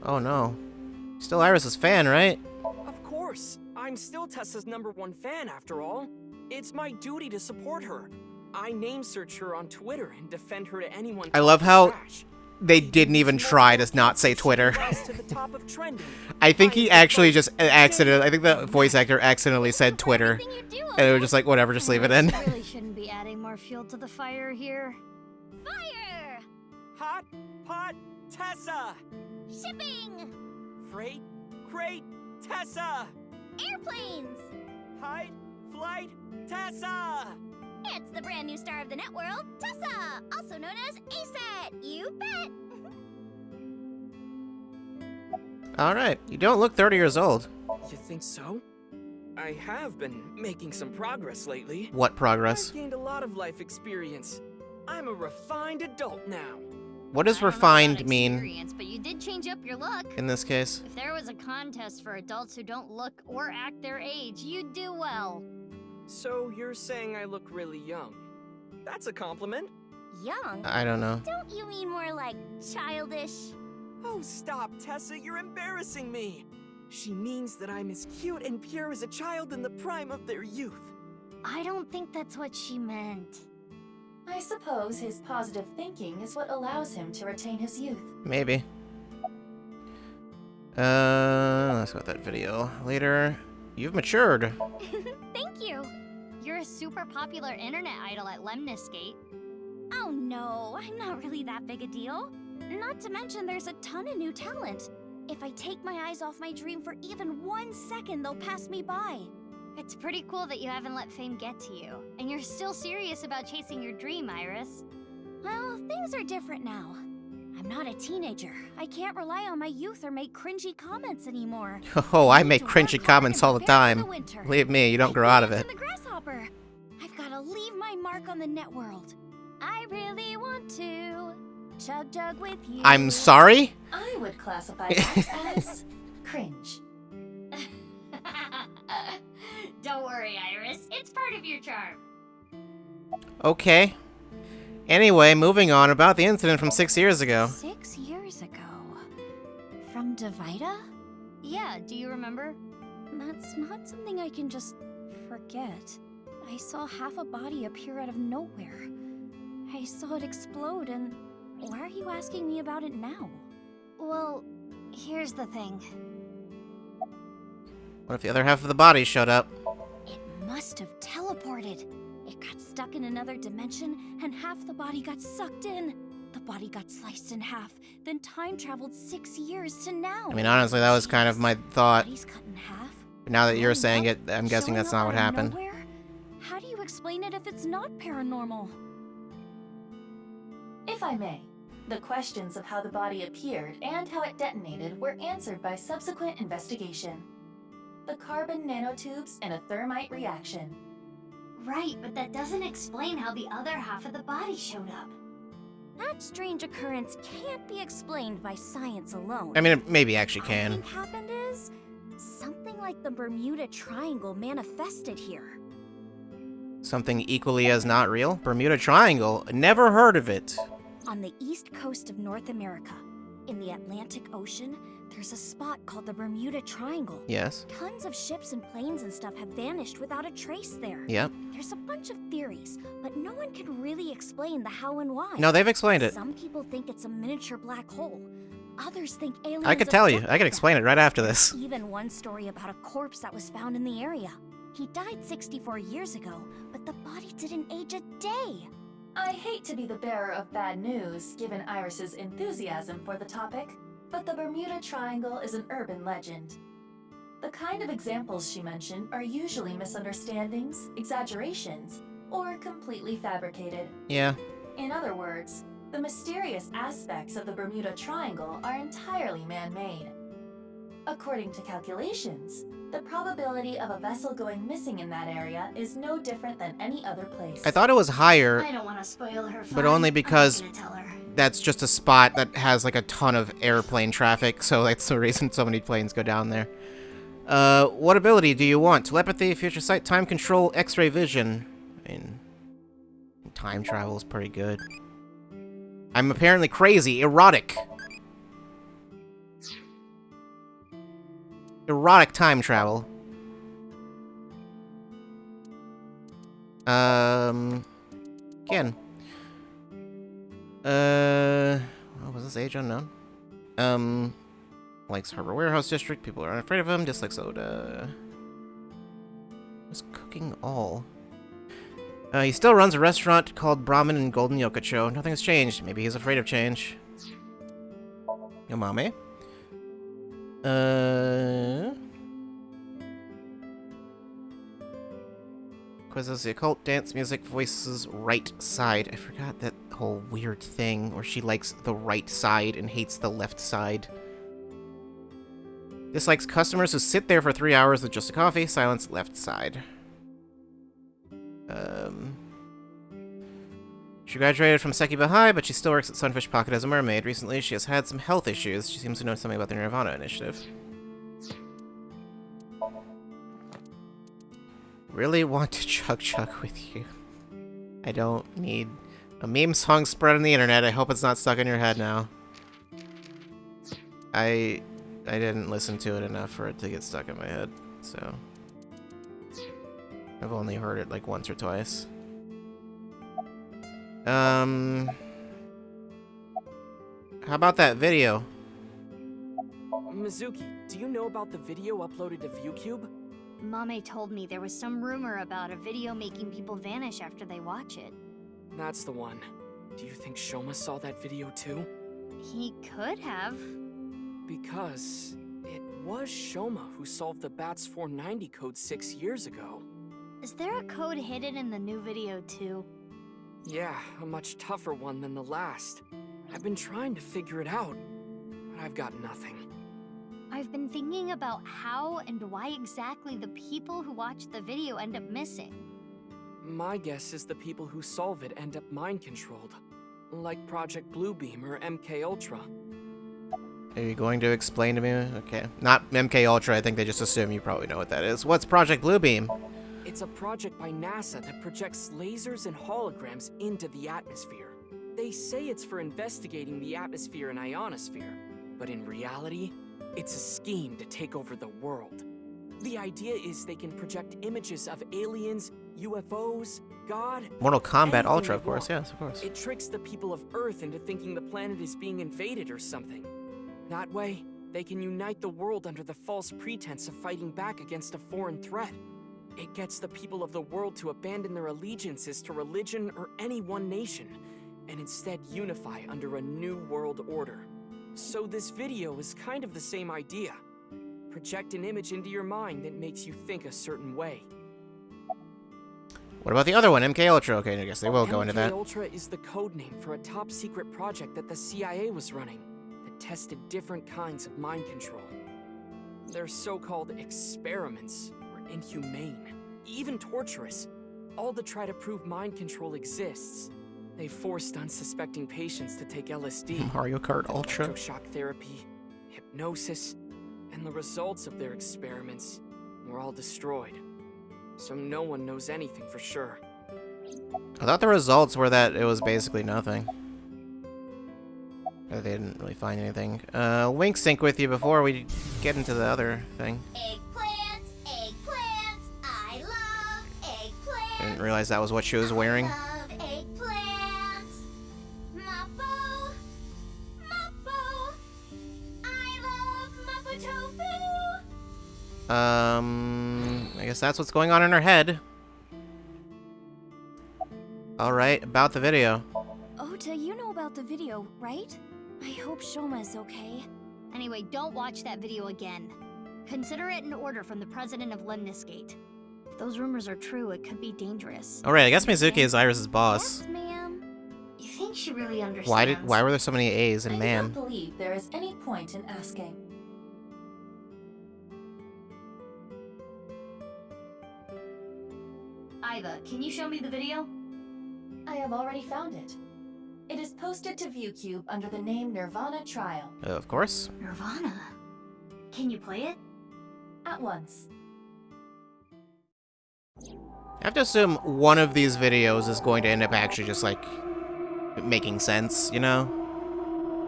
Oh no. Still Iris' fan, right? Of course. I'm still Tessa's #1 fan after all. It's my duty to support her. I name search her on Twitter and defend her to anyone I love talking how trash. they didn't even try to not say Twitter. To the top of trending. I think he actually just accidentally, I think the voice actor accidentally said Twitter. And they were just like, whatever, just leave it in. Really shouldn't be adding more fuel to the fire here. Fire! Hot pot Tessa. Shipping! Freight crate Tessa. Airplanes! Height flight Tessa. It's the brand new star of the net world, Tessa, also known as ASAT. You bet. Alright, you don't look 30 years old. You think so? I have been making some progress lately. What progress? I've gained a lot of life experience. I'm a refined adult now. What does I don't know refined about mean experience, but you did change up your look. in this case? If there was a contest for adults who don't look or act their age, you'd do well. So you're saying I look really young? That's a compliment. Young? I don't know. Don't you mean more like childish? Oh, stop, Tessa, you're embarrassing me. She means that I'm as cute and pure as a child in the prime of their youth. I don't think that's what she meant. I suppose his positive thinking is what allows him to retain his youth. Maybe. Let's go with that video later. You've matured. Thank you. You're a super popular internet idol at Lemniscate. Oh no, I'm not really that big a deal. Not to mention there's a ton of new talent. If I take my eyes off my dream for even 1 second, they'll pass me by. It's pretty cool that you haven't let fame get to you, and you're still serious about chasing your dream, Iris. Well, things are different now. I'm not a teenager. I can't rely on my youth or make cringy comments anymore. Oh, I make cringy comments all the time. Believe me, you don't grow out of it. The grasshopper. I've got to leave my mark on the net world. I really want to chug with you. I'm sorry? I would classify that as cringe. Don't worry, Iris. It's part of your charm. Okay. Anyway, moving on about the incident from 6 years ago. 6 years ago. From Divida? Yeah, do you remember? That's not something I can just forget. I saw half a body appear out of nowhere. I saw it explode, and why are you asking me about it now? Well, here's the thing. What if the other half of the body showed up? It must have teleported. It got stuck in another dimension, and half the body got sucked in. The body got sliced in half, then time traveled 6 years to now. I mean, honestly, that was kind of my thought. Body's cut in half. Now that you're blowing saying up, it, I'm guessing that's showing not up what out of happened. nowhere? How do you explain it if it's not paranormal? If I may, the questions of how the body appeared and how it detonated were answered by subsequent investigation. The carbon nanotubes and a thermite reaction. Right, but that doesn't explain how the other half of the body showed up. That strange occurrence can't be explained by science alone. I mean, it maybe actually What I can. think happened is something like the Bermuda Triangle manifested here. Something equally as not real? Bermuda Triangle? Never heard of it. On the east coast of North America, in the Atlantic Ocean, there's a spot called the Bermuda Triangle. Yes. Tons of ships and planes and stuff have vanished without a trace there. Yep. There's a bunch of theories, but no one can really explain the how and why. No, they've explained it. Some people think it's a miniature black hole. Others think aliens I could tell you. I abducted could explain it them. right after this. Even one story about a corpse that was found in the area. He died 64 years ago, but the body didn't age a day. I hate to be the bearer of bad news, given Iris's enthusiasm for the topic, but the Bermuda Triangle is an urban legend. The kind of examples she mentioned are usually misunderstandings, exaggerations, or completely fabricated. Yeah. In other words, the mysterious aspects of the Bermuda Triangle are entirely man-made. According to calculations, the probability of a vessel going missing in that area is no different than any other place. I thought it was higher, I don't want to spoil her fun. but only because I'm not gonna tell her. that's just a spot that has like a ton of airplane traffic, so that's the reason so many planes go down there. What ability do you want? Telepathy, future sight, time control, X-ray vision. I mean, time travel is pretty good. I'm apparently crazy. Erotic. Erotic time travel. Again. What Was this age unknown? Likes Harbor Warehouse District. People are unafraid of him. Dislikes soda. Was cooking all. He still runs a restaurant called Brahmin and Golden Yokocho. Nothing's changed. Maybe he's afraid of change. Yomame. Quizzes the occult, dance, music, voices, right side. I forgot that whole weird thing where she likes the right side and hates the left side. Dislikes customers who sit there for 3 hours with just a coffee. Silence, left side. She graduated from Sekiba High, but she still works at Sunfish Pocket as a mermaid. Recently, she has had some health issues. She seems to know something about the Nirvana initiative. Really want to chug with you. I don't need a meme song spread on the internet. I hope it's not stuck in your head now. I didn't listen to it enough for it to get stuck in my head, so I've only heard it like once or twice. How about that video? Mizuki, do you know about the video uploaded to ViewCube? Mame told me there was some rumor about a video making people vanish after they watch it. That's the one. Do you think Shoma saw that video too? He could have. Because it was Shoma who solved the BATS 490 code 6 years ago. Is there a code hidden in the new video too? Yeah, a much tougher one than the last. I've been trying to figure it out, but I've got nothing. I've been thinking about how and why exactly the people who watch the video end up missing. My guess is the people who solve it end up mind-controlled. Like Project Bluebeam or MK Ultra. Are you going to explain to me? Okay. Not MK Ultra, I think they just assume you probably know what that is. What's Project Bluebeam? It's a project by NASA that projects lasers and holograms into the atmosphere. They say it's for investigating the atmosphere and ionosphere, but in reality, it's a scheme to take over the world. The idea is they can project images of aliens, UFOs, God... Mortal Kombat anything Ultra, they of course, want. yes, of course. It tricks the people of Earth into thinking the planet is being invaded or something. That way, they can unite the world under the false pretense of fighting back against a foreign threat. It gets the people of the world to abandon their allegiances to religion or any one nation, and instead unify under a new world order. So this video is kind of the same idea. Project an image into your mind that makes you think a certain way. What about the other one, MK Ultra? Okay, I guess they will go into that. MK Ultra is the code name for a top secret project that the CIA was running that tested different kinds of mind control. Their so-called experiments were inhumane, even torturous, all to try to prove mind control exists. They forced unsuspecting patients to take LSD, Mario Kart Ultra, electroshock therapy, hypnosis, and the results of their experiments were all destroyed. So no one knows anything for sure. I thought the results were that it was basically nothing. They didn't really find anything. Wink sync with you before we get into the other thing. Eggplant, eggplant, I love eggplant. I didn't realize that was what she was wearing. I love eggplant. Mappo, Mappo, I love Mappo tofu. I guess that's what's going on in her head. Alright, about the video. Ota, you know about the video, right? I hope Shoma's okay. Anyway, don't watch that video again. Consider it an order from the president of Lemniscate. If those rumors are true, it could be dangerous. Alright, I guess Mizuki is Iris's boss. Yes, ma'am. You think she really understands? Why were there so many A's in I do man? not believe there is any point in asking. Iva, can you show me the video? I have already found it. It is posted to ViewCube under the name Nirvana Trial. Of course. Nirvana. Can you play it? At once. I have to assume one of these videos is going to end up actually just like making sense, you know?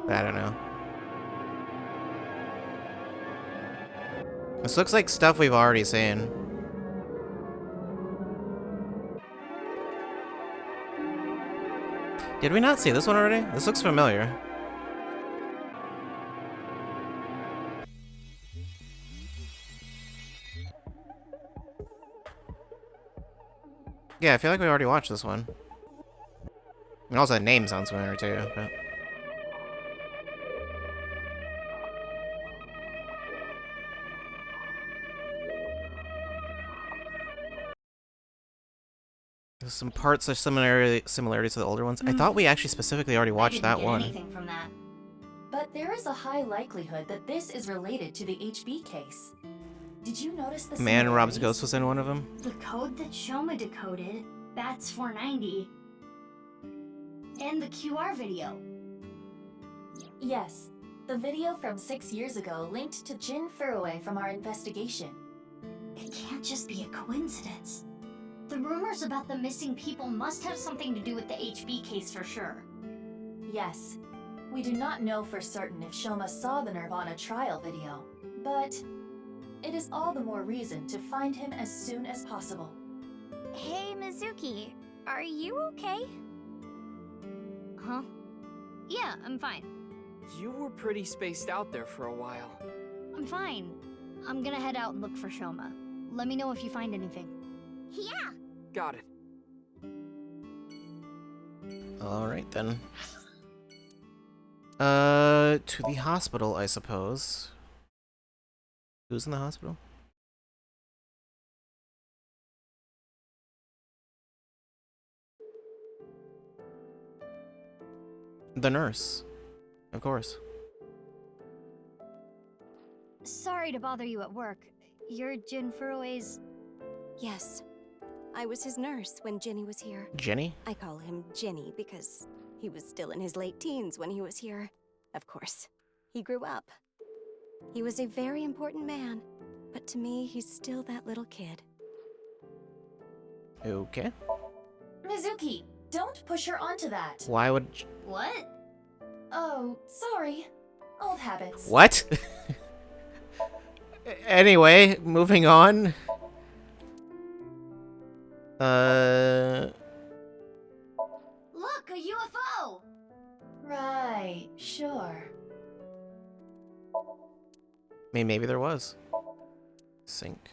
But I don't know. This looks like stuff we've already seen. Did we not see this one already? This looks familiar. Yeah, I feel like we already watched this one. I mean, also the name sounds familiar too, but... There's some parts of similarities to the older ones. I thought we actually specifically already watched that one. Anything from that. But there is a high likelihood that this is related to the HB case. Did you notice the Man Rob's similarities? Ghost was in one of them. The code that Shoma decoded, Bats 490, and the QR video. Yes, the video from 6 years ago linked to Jin Furue from our investigation. It can't just be a coincidence. The rumors about the missing people must have something to do with the HB case for sure. Yes, we do not know for certain if Shoma saw the Nirvana trial video, but it is all the more reason to find him as soon as possible. Hey, Mizuki, are you okay? Huh? Yeah, I'm fine. You were pretty spaced out there for a while. I'm fine. I'm gonna head out and look for Shoma. Let me know if you find anything. Yeah! Got it. Alright then. To the hospital, I suppose. Who's in the hospital? The nurse. Of course. Sorry to bother you at work. You're Jin Furue's... Yes. I was his nurse when Jenny was here. Jenny? I call him Jenny because he was still in his late teens when he was here. Of course, he grew up. He was a very important man, but to me, he's still that little kid. Okay. Mizuki, don't push her onto that. Why would... What? Oh, sorry. Old habits. What? Anyway, moving on. Look, a UFO! Right, sure. I mean, maybe there was. Sink.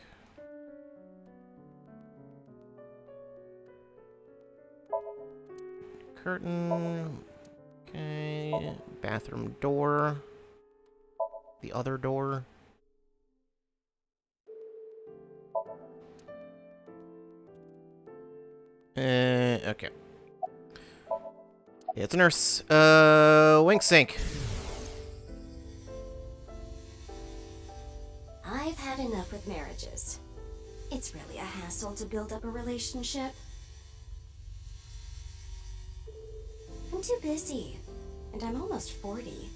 Curtain. Okay. Bathroom door. The other door. Okay. It's a nurse. Wink sink. I've had enough with marriages. It's really a hassle to build up a relationship. I'm too busy, and I'm almost 40.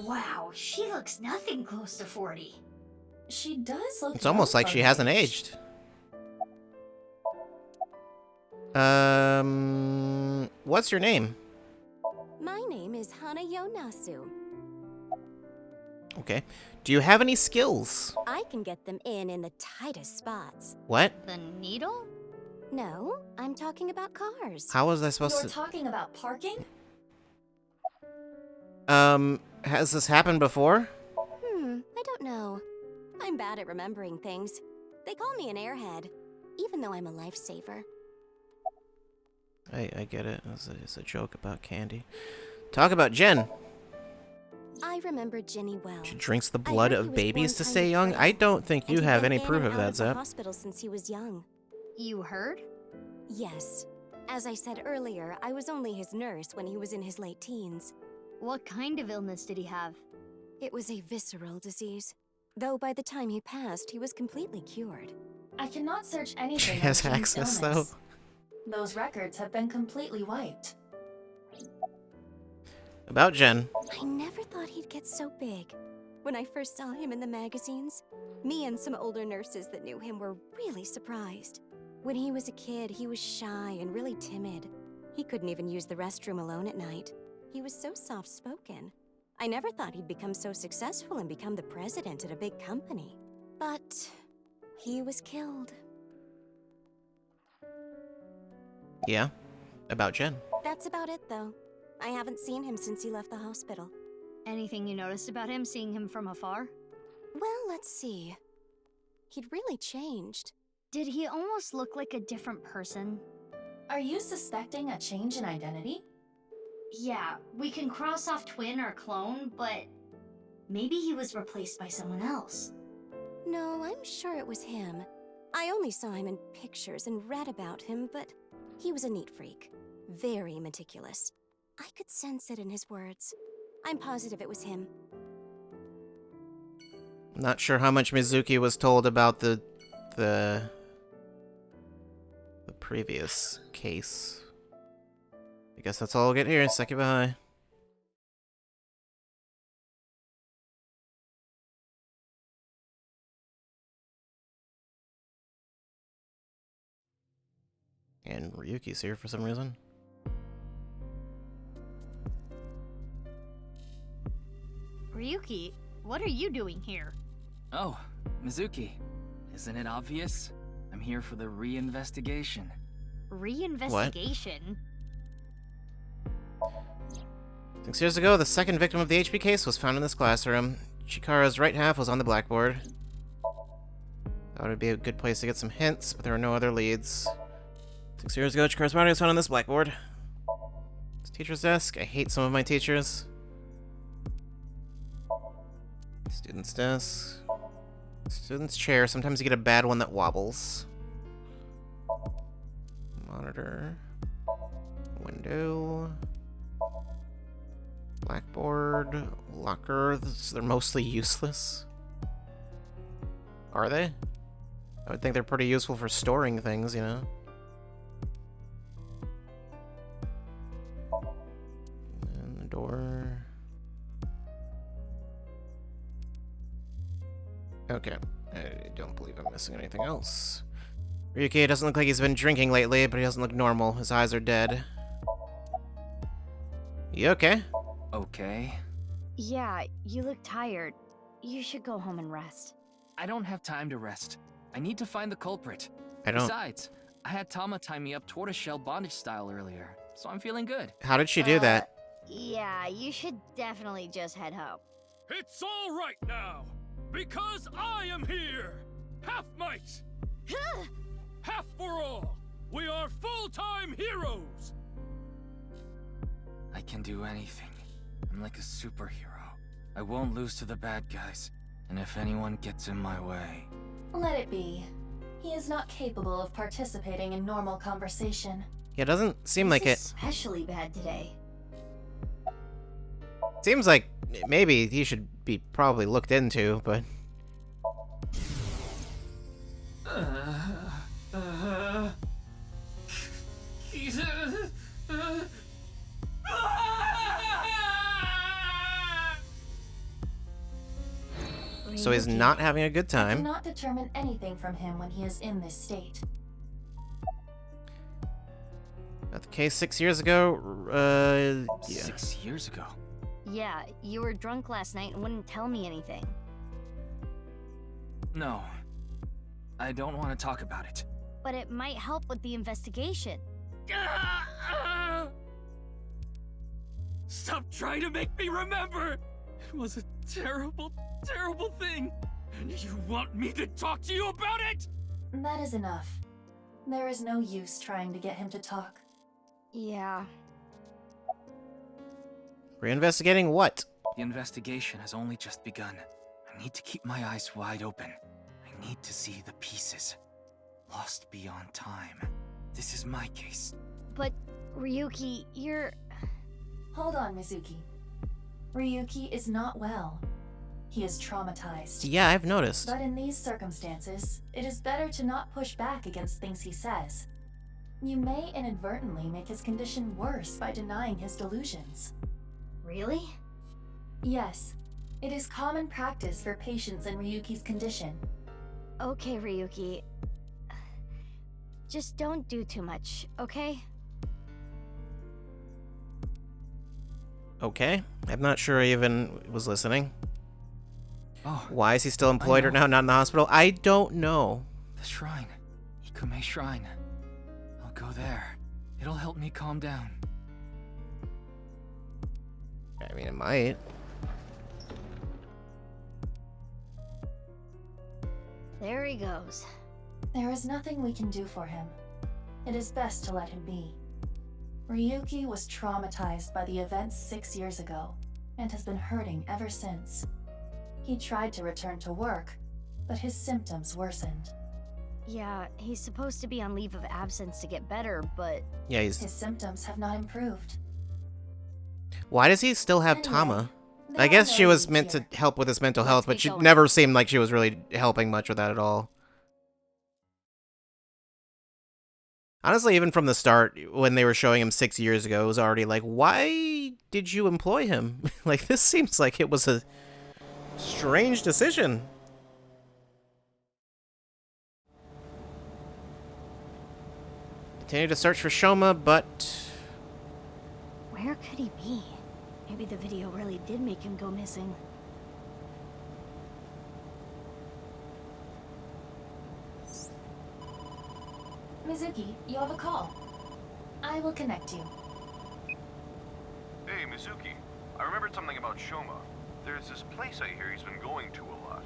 Wow, she looks nothing close to 40. She does look It's almost young like for she her hasn't age. aged. What's your name? My name is Hana Yonasu. Okay. Do you have any skills? I can get them in the tightest spots. What? The needle? No, I'm talking about cars. How was I supposed You're talking about parking? Has this happened before? I don't know. I'm bad at remembering things. They call me an airhead, even though I'm a lifesaver. I get it. It's a joke about candy. Talk about Jen. I remember Jenny well. She drinks the I blood heard he of was babies born to kind stay of young. frail, I don't think you and he'd have been any in proof and of out that, the Zep. hospital since he was young. You heard? Yes. As I said earlier, I was only his nurse when he was in his late teens. What kind of illness did he have? It was a visceral disease. Though by the time he passed, he was completely cured. I cannot search anything She on has Jin's access, though. illness. Those records have been completely wiped. About Jen. I never thought he'd get so big. When I first saw him in the magazines, me and some older nurses that knew him were really surprised. When he was a kid, he was shy and really timid. He couldn't even use the restroom alone at night. He was so soft-spoken. I never thought he'd become so successful and become the president at a big company. But he was killed. Yeah. About Jen. That's about it, though. I haven't seen him since he left the hospital. Anything you noticed about him, seeing him from afar? Well, let's see. He'd really changed. Did he almost look like a different person? Are you suspecting a change in identity? Yeah, we can cross off twin or clone, but maybe he was replaced by someone else. No, I'm sure it was him. I only saw him in pictures and read about him, but he was a neat freak. Very meticulous. I could sense it in his words. I'm positive it was him. Not sure how much Mizuki was told about the previous case. I guess that's all I'll get here. Sekibahai. And Ryuki's here for some reason. Ryuki, what are you doing here? Oh, Mizuki. Isn't it obvious? I'm here for the reinvestigation. Reinvestigation? 6 years ago, the second victim of the HP case was found in this classroom. Chikara's right half was on the blackboard. That would be a good place to get some hints, but there are no other leads. 6 years ago, Chikara's body was found on this blackboard. This teacher's desk. I hate some of my teachers. Student's desk. Student's chair. Sometimes you get a bad one that wobbles. Monitor. Window. Blackboard. Locker. They're mostly useless. Are they? I would think they're pretty useful for storing things, you know? And the door. Okay. I don't believe I'm missing anything else. Ryuki doesn't look like he's been drinking lately, but he doesn't look normal. His eyes are dead. You okay? Okay. Yeah, you look tired. You should go home and rest. I don't have time to rest. I need to find the culprit. I don't. Besides, I had Tama tie me up tortoiseshell bondage style earlier, so I'm feeling good. How did she do that? Yeah, you should definitely just head home. It's all right now, because I am here. Half might, half for all. We are full-time heroes. I can do anything. I'm like a superhero. I won't lose to the bad guys, and if anyone gets in my way... Let it be. He is not capable of participating in normal conversation. Yeah, it doesn't seem like it. Especially bad today. Seems like maybe he should be probably looked into, but... So he's not having a good I time. cannot determine anything from him when he is in this state. About the case 6 years ago, yeah. 6 years ago? Yeah, you were drunk last night and wouldn't tell me anything. No. I don't want to talk about it. But it might help with the investigation. Stop trying to make me remember! It was a terrible, terrible thing! And you want me to talk to you about it?! That is enough. There is no use trying to get him to talk. Yeah. Reinvestigating what? The investigation has only just begun. I need to keep my eyes wide open. I need to see the pieces. Lost beyond time. This is my case. But, Ryuki, you're... Hold on, Mizuki. Ryuki is not well. He is traumatized. Yeah, I've noticed. But in these circumstances, it is better to not push back against things he says. You may inadvertently make his condition worse by denying his delusions. Really? Yes. It is common practice for patients in Ryuki's condition. Okay, Ryuki. Just don't do too much, okay? Okay. I'm not sure I even was listening. Oh. Why is he still employed or now not in the hospital? I don't know. The shrine. Ikume Shrine. I'll go there. It'll help me calm down. I mean, it might. There he goes. There is nothing we can do for him. It is best to let him be. Ryuki was traumatized by the events 6 years ago, and has been hurting ever since. He tried to return to work, but his symptoms worsened. Yeah, he's supposed to be on leave of absence to get better, but... Yeah, his symptoms have not improved. Why does he still have Anyway, Tama? there I guess are she no was needs meant here. to help with his mental health, but get she going. never seemed like she was really helping much with that at all. Honestly, even from the start, when they were showing him 6 years ago, it was already like, why did you employ him? Like, this seems like it was a strange decision. Continue to search for Shoma, but... Where could he be? Maybe the video really did make him go missing. Mizuki, you have a call. I will connect you. Hey, Mizuki. I remembered something about Shoma. There's this place I hear he's been going to a lot.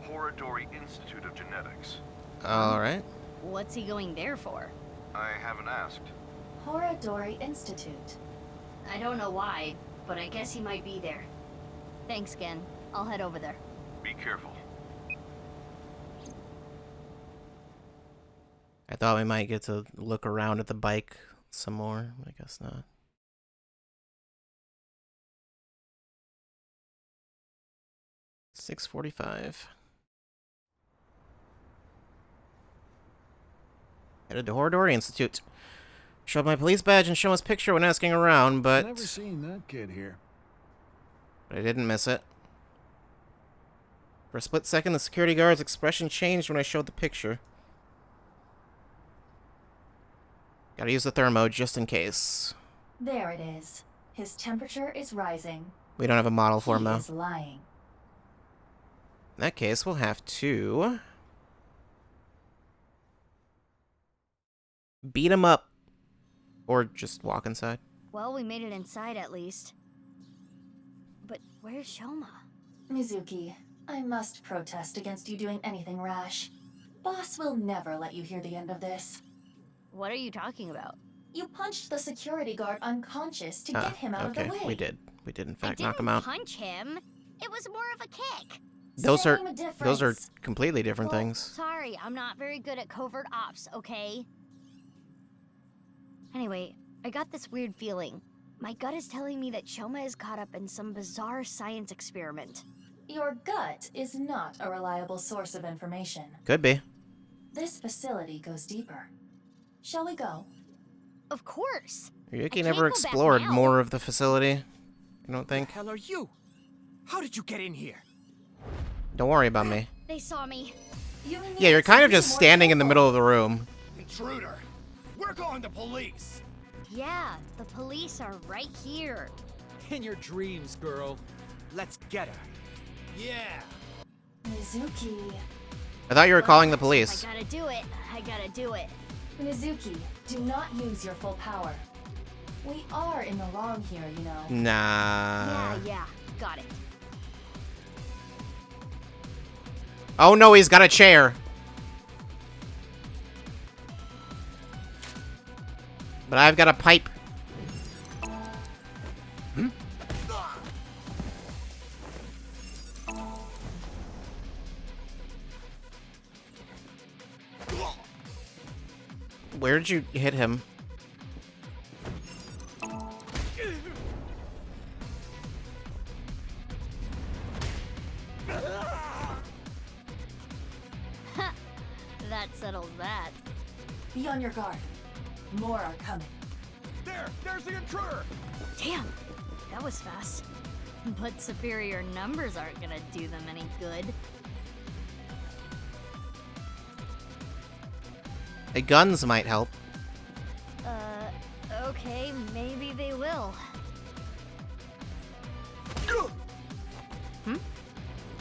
Horadori Institute of Genetics. Alright. What's he going there for? I haven't asked. Horadori Institute. I don't know why, but I guess he might be there. Thanks, Gen. I'll head over there. Be careful. I thought we might get to look around at the bike some more. I guess not. $6:45. Headed to Horadori Institute. Showed my police badge and show his picture when asking around, but... Never seen that kid here. But I didn't miss it. For a split second, the security guard's expression changed when I showed the picture. Gotta use the thermo just in case. There it is. His temperature is rising. We don't have a model for him, He though. is lying. In that case, we'll have to... beat him up. Or just walk inside. Well, we made it inside at least. But where's Shoma? Mizuki, I must protest against you doing anything rash. Boss will never let you hear the end of this. What are you talking about? You punched the security guard unconscious to get him out of the way. We did. We did, in I fact, knock didn't him out. punch him. It was more of a kick. Those Same are difference. completely different Well, things. Sorry, I'm not very good at covert ops, okay? Anyway, I got this weird feeling. My gut is telling me that Shoma is caught up in some bizarre science experiment. Your gut is not a reliable source of information. Could be. This facility goes deeper. Shall we go? Of course. Ryuki never explored more of the facility. I don't think. Who the hell are you? How did you get in here? Don't worry about me. They saw me. Yeah, you're kind of just standing in the middle of the room. Intruder! We're calling the police! Yeah, the police are right here. In your dreams, girl. Let's get her. Yeah! Mizuki. I thought you were calling the police. I gotta do it. I gotta do it. Mizuki, do not use your full power. We are in the wrong here, you know. Nah. Yeah, got it. Oh no, he's got a chair. But I've got a pipe. Where'd you hit him? That settles that. Be on your guard. More are coming. There's the intruder! Damn, that was fast. But superior numbers aren't gonna do them any good. The guns might help. Okay, maybe they will.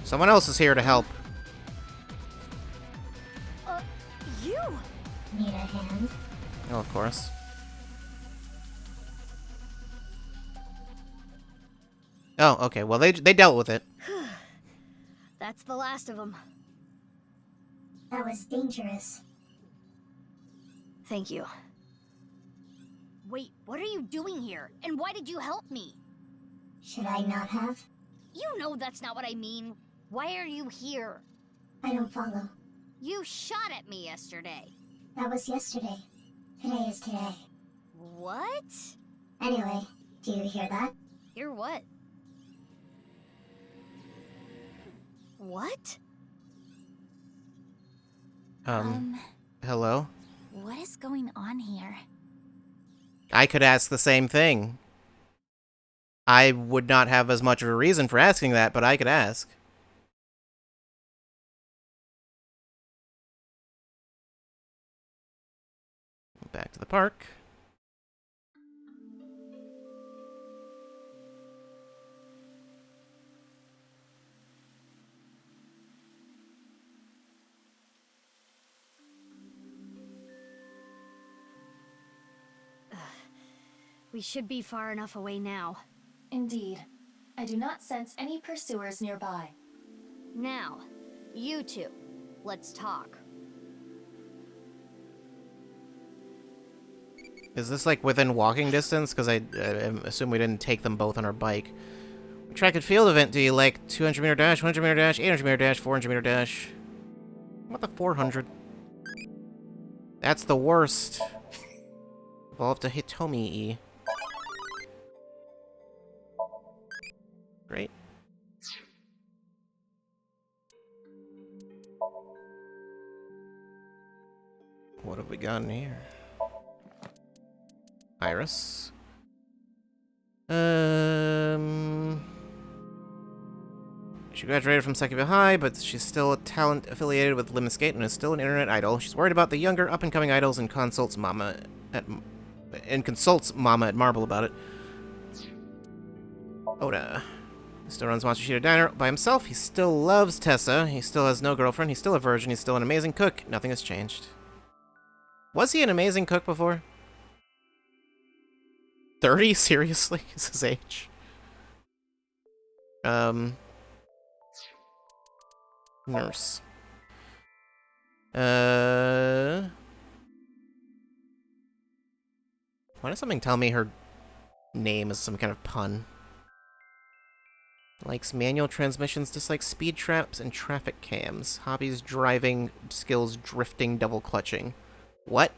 Someone else is here to help. You! Need a hand? Oh, of course. Oh, okay. Well, they dealt with it. That's the last of them. That was dangerous. Thank you. Wait, what are you doing here? And why did you help me? Should I not have? You know that's not what I mean. Why are you here? I don't follow. You shot at me yesterday. That was yesterday. Today is today. What? Anyway, do you hear that? Hear what? What? Hello? What is going on here? I could ask the same thing. I would not have as much of a reason for asking that, but I could ask. Back to the park. We should be far enough away now. Indeed. I do not sense any pursuers nearby. Now, you two, let's talk. Is this like within walking distance? Because I assume we didn't take them both on our bike. Track and field event, do you like 200 meter dash, 100 meter dash, 800 meter dash, 400 meter dash? What the 400? That's the worst. Evolve to Hitomi-E. Great. What have we got in here? Iris. She graduated from Sekiba High, but she's still a talent affiliated with Lemniscate and is still an internet idol. She's worried about the younger, up-and-coming idols and consults Mama at Marble about it. Oda. He still runs Matsushita Diner by himself. He still loves Tessa. He still has no girlfriend. He's still a virgin. He's still an amazing cook. Nothing has changed. Was he an amazing cook before? 30? Seriously? Is his age? Nurse. Why does something tell me her name is some kind of pun? Likes manual transmissions, dislikes speed traps and traffic cams. Hobbies, driving, skills, drifting, double clutching. What?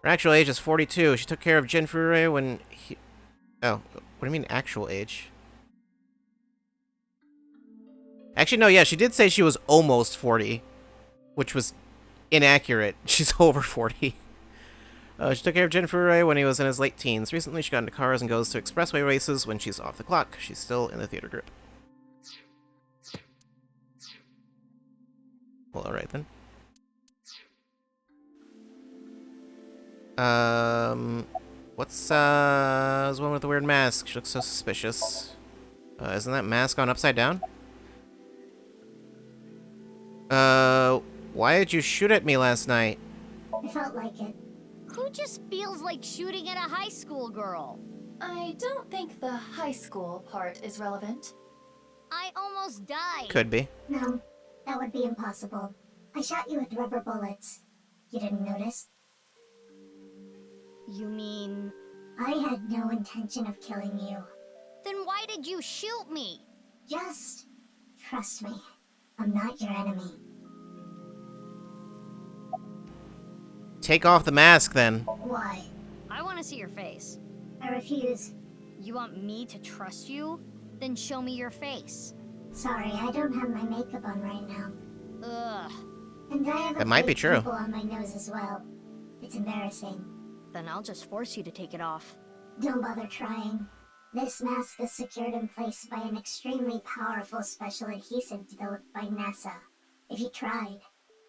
Her actual age is 42. She took care of Jin Furue when he... Oh, what do you mean actual age? Actually, no, yeah, she did say she was almost 40, which was inaccurate. She's over 40. She took care of Jin Furue when he was in his late teens. Recently, she got into cars and goes to expressway races when she's off the clock. She's still in the theater group. Well, alright then. What's this one with the weird mask? She looks so suspicious. Isn't that mask on upside down? Why did you shoot at me last night? I felt like it. Who just feels like shooting at a high school girl? I don't think the high school part is relevant. I almost died. Could be. No, that would be impossible. I shot you with rubber bullets. You didn't notice? You mean... I had no intention of killing you. Then why did you shoot me? Just trust me. I'm not your enemy. Take off the mask, then. Why? I want to see your face. I refuse. You want me to trust you? Then show me your face. Sorry, I don't have my makeup on right now. Ugh. And I have That might be fake true. pimple on my nose as well. It's embarrassing. Then I'll just force you to take it off. Don't bother trying. This mask is secured in place by an extremely powerful special adhesive developed by NASA. If you tried,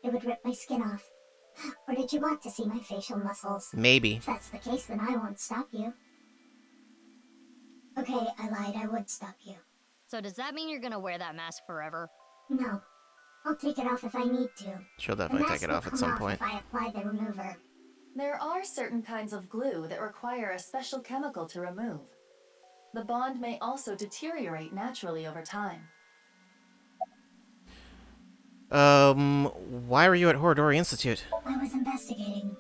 it would rip my skin off. Or did you want to see my facial muscles? Maybe. If that's the case, then I won't stop you. Okay, I lied. I would stop you. So does that mean you're gonna wear that mask forever? No. I'll take it off if I need to. She'll The definitely mask take it will off at come some off point. if I apply the remover. There are certain kinds of glue that require a special chemical to remove. The bond may also deteriorate naturally over time. Why were you at Horodori Institute? I was investigating.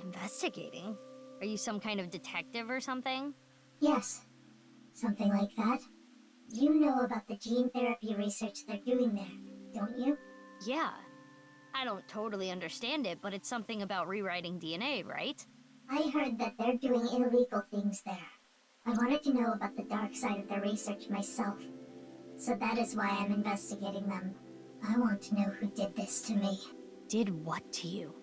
Investigating? Are you some kind of detective or something? Yes, something like that. You know about the gene therapy research they're doing there, don't you? Yeah. I don't totally understand it, but it's something about rewriting DNA, right? I heard that they're doing illegal things there. I wanted to know about the dark side of their research myself, so that is why I'm investigating them. I want to know who did this to me. Did what to you?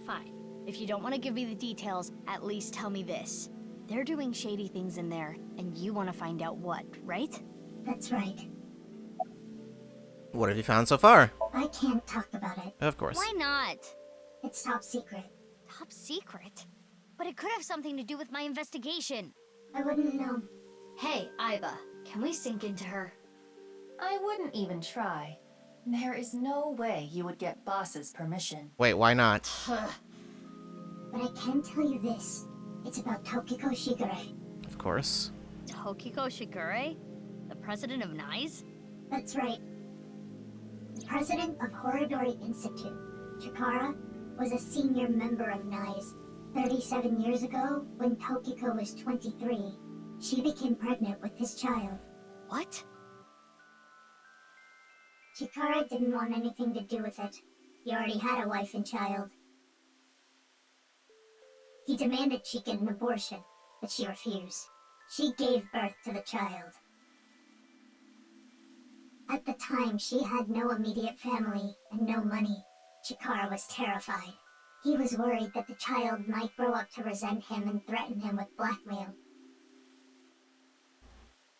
Fine. If you don't want to give me the details, at least tell me this. They're doing shady things in there, and you want to find out what, right? That's right. What have you found so far? I can't talk about it. Of course. Why not? It's top secret. Top secret? But it could have something to do with my investigation. I wouldn't know. Hey, Iba, can we sink into her? I wouldn't even try. There is no way you would get Boss's permission. Wait, why not? But I can tell you this. It's about Tokiko Shigure. Of course. Tokiko Shigure? The president of NICE? That's right. The president of Horodori Institute, Chikara, was a senior member of NICE. 37 years ago, when Tokiko was 23, she became pregnant with his child. What? Chikara didn't want anything to do with it. He already had a wife and child. He demanded she get an abortion, but she refused. She gave birth to the child. At the time, she had no immediate family and no money. Chikara was terrified. He was worried that the child might grow up to resent him and threaten him with blackmail.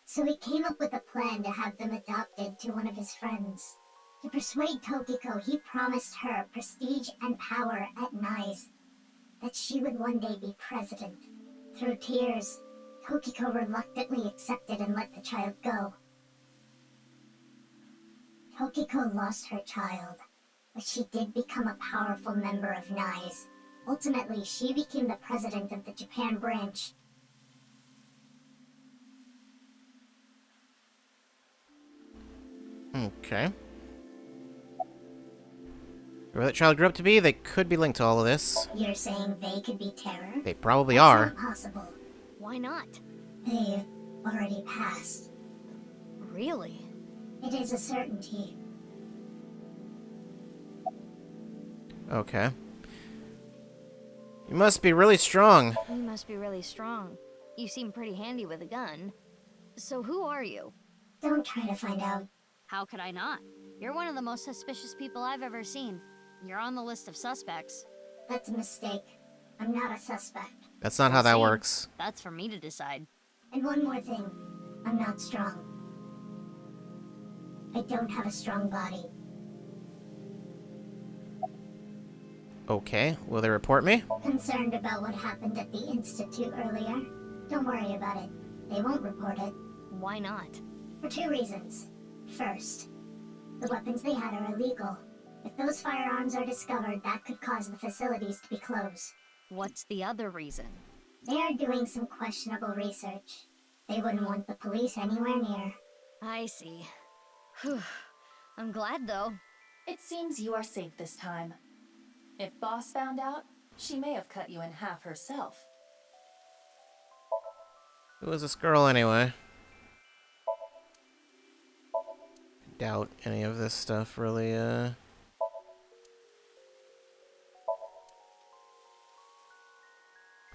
So he came up with a plan to have them adopted to one of his friends. To persuade Tokiko, he promised her prestige and power at NICE, that she would one day be president. Through tears, Tokiko reluctantly accepted and let the child go. Tokiko lost her child, but she did become a powerful member of NICE. Ultimately, she became the president of the Japan branch. Okay. Whoever that child grew up to be, they could be linked to all of this. You're saying they could be terror? They probably That's are. not possible. Why not? They've already passed. Really? It is a certainty. Okay. You must be really strong. You must be really strong. You seem pretty handy with a gun. So who are you? Don't try to find out. How could I not? You're one of the most suspicious people I've ever seen. You're on the list of suspects. That's a mistake. I'm not a suspect. That's not how that works. That's for me to decide. And one more thing. I'm not strong. I don't have a strong body. Okay, will they report me? Concerned about what happened at the Institute earlier? Don't worry about it. They won't report it. Why not? For two reasons. First, the weapons they had are illegal. If those firearms are discovered, that could cause the facilities to be closed. What's the other reason? They are doing some questionable research. They wouldn't want the police anywhere near. I see. Whew. I'm glad, though. It seems you are safe this time. If Boss found out, she may have cut you in half herself. Who is this girl anyway? Doubt any of this stuff really,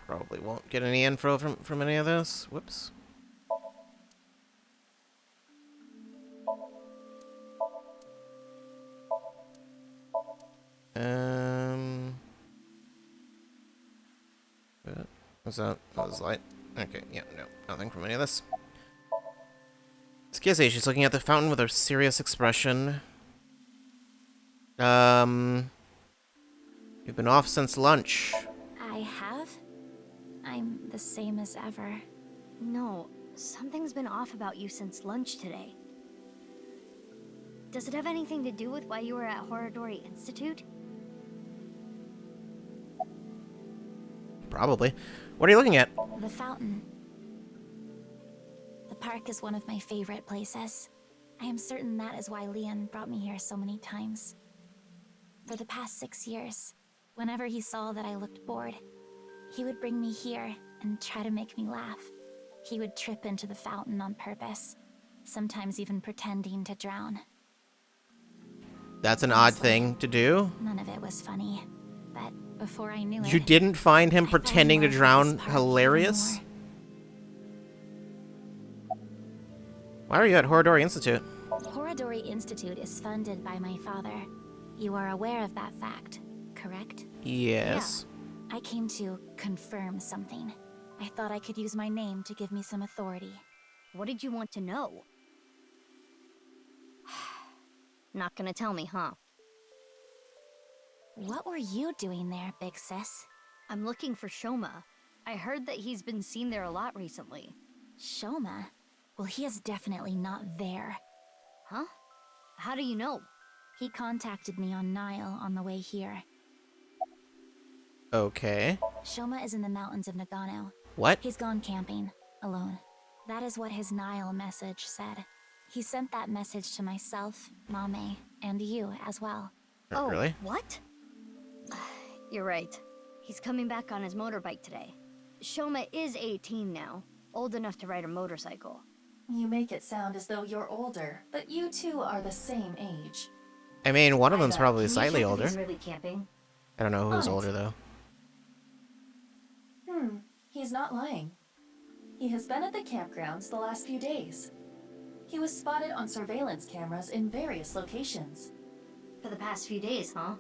Probably won't get any info from any of this. Whoops. What's that? Oh, this light. Okay, yeah, no, nothing from any of this. It's Kizzy. She's looking at the fountain with a serious expression. You've been off since lunch. I have? I'm the same as ever. No, something's been off about you since lunch today. Does it have anything to do with why you were at Horodori Institute? Probably. What are you looking at? The fountain. The park is one of my favorite places. I am certain that is why Leon brought me here so many times. For the past 6 years, Whenever he saw that I looked bored, he would bring me here and try to make me laugh. He would trip into the fountain on purpose, sometimes even pretending to drown. That's an odd thing to do. None of it was funny, but before I knew it... You didn't find him pretending to drown hilarious? Why are you at Horadori Institute? Horadori Institute is funded by my father. You are aware of that fact, correct? Yes. Yeah. I came to confirm something. I thought I could use my name to give me some authority. What did you want to know? Not gonna tell me, huh? What were you doing there, big sis? I'm looking for Shoma. I heard that he's been seen there a lot recently. Shoma? Well, he is definitely not there. Huh? How do you know? He contacted me on Nile on the way here. Okay. Shoma is in the mountains of Nagano. What? He's gone camping, alone. That is what his Nile message said. He sent that message to myself, Mame, and you as well. Oh, really? What? You're right. He's coming back on his motorbike today. Shoma is 18 now, old enough to ride a motorcycle. You make it sound as though you're older, but you two are the same age. I mean, one of them's probably Can you slightly check if older. he's really camping? I don't know who's On it. older, though. He's not lying. He has been at the campgrounds the last few days. He was spotted on surveillance cameras in various locations. For the past few days, huh?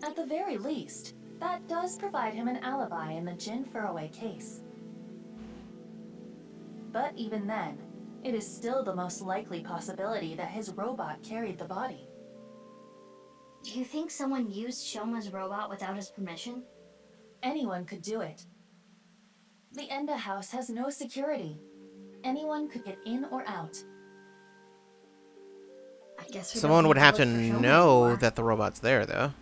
At the very least, that does provide him an alibi in the Jin Furroway case. But even then, it is still the most likely possibility that his robot carried the body. Do you think someone used Shoma's robot without his permission? Anyone could do it. The Enda house has no security. Anyone could get in or out. I guess we Someone don't would need have to look for Shoma know anymore. that the robot's there, though.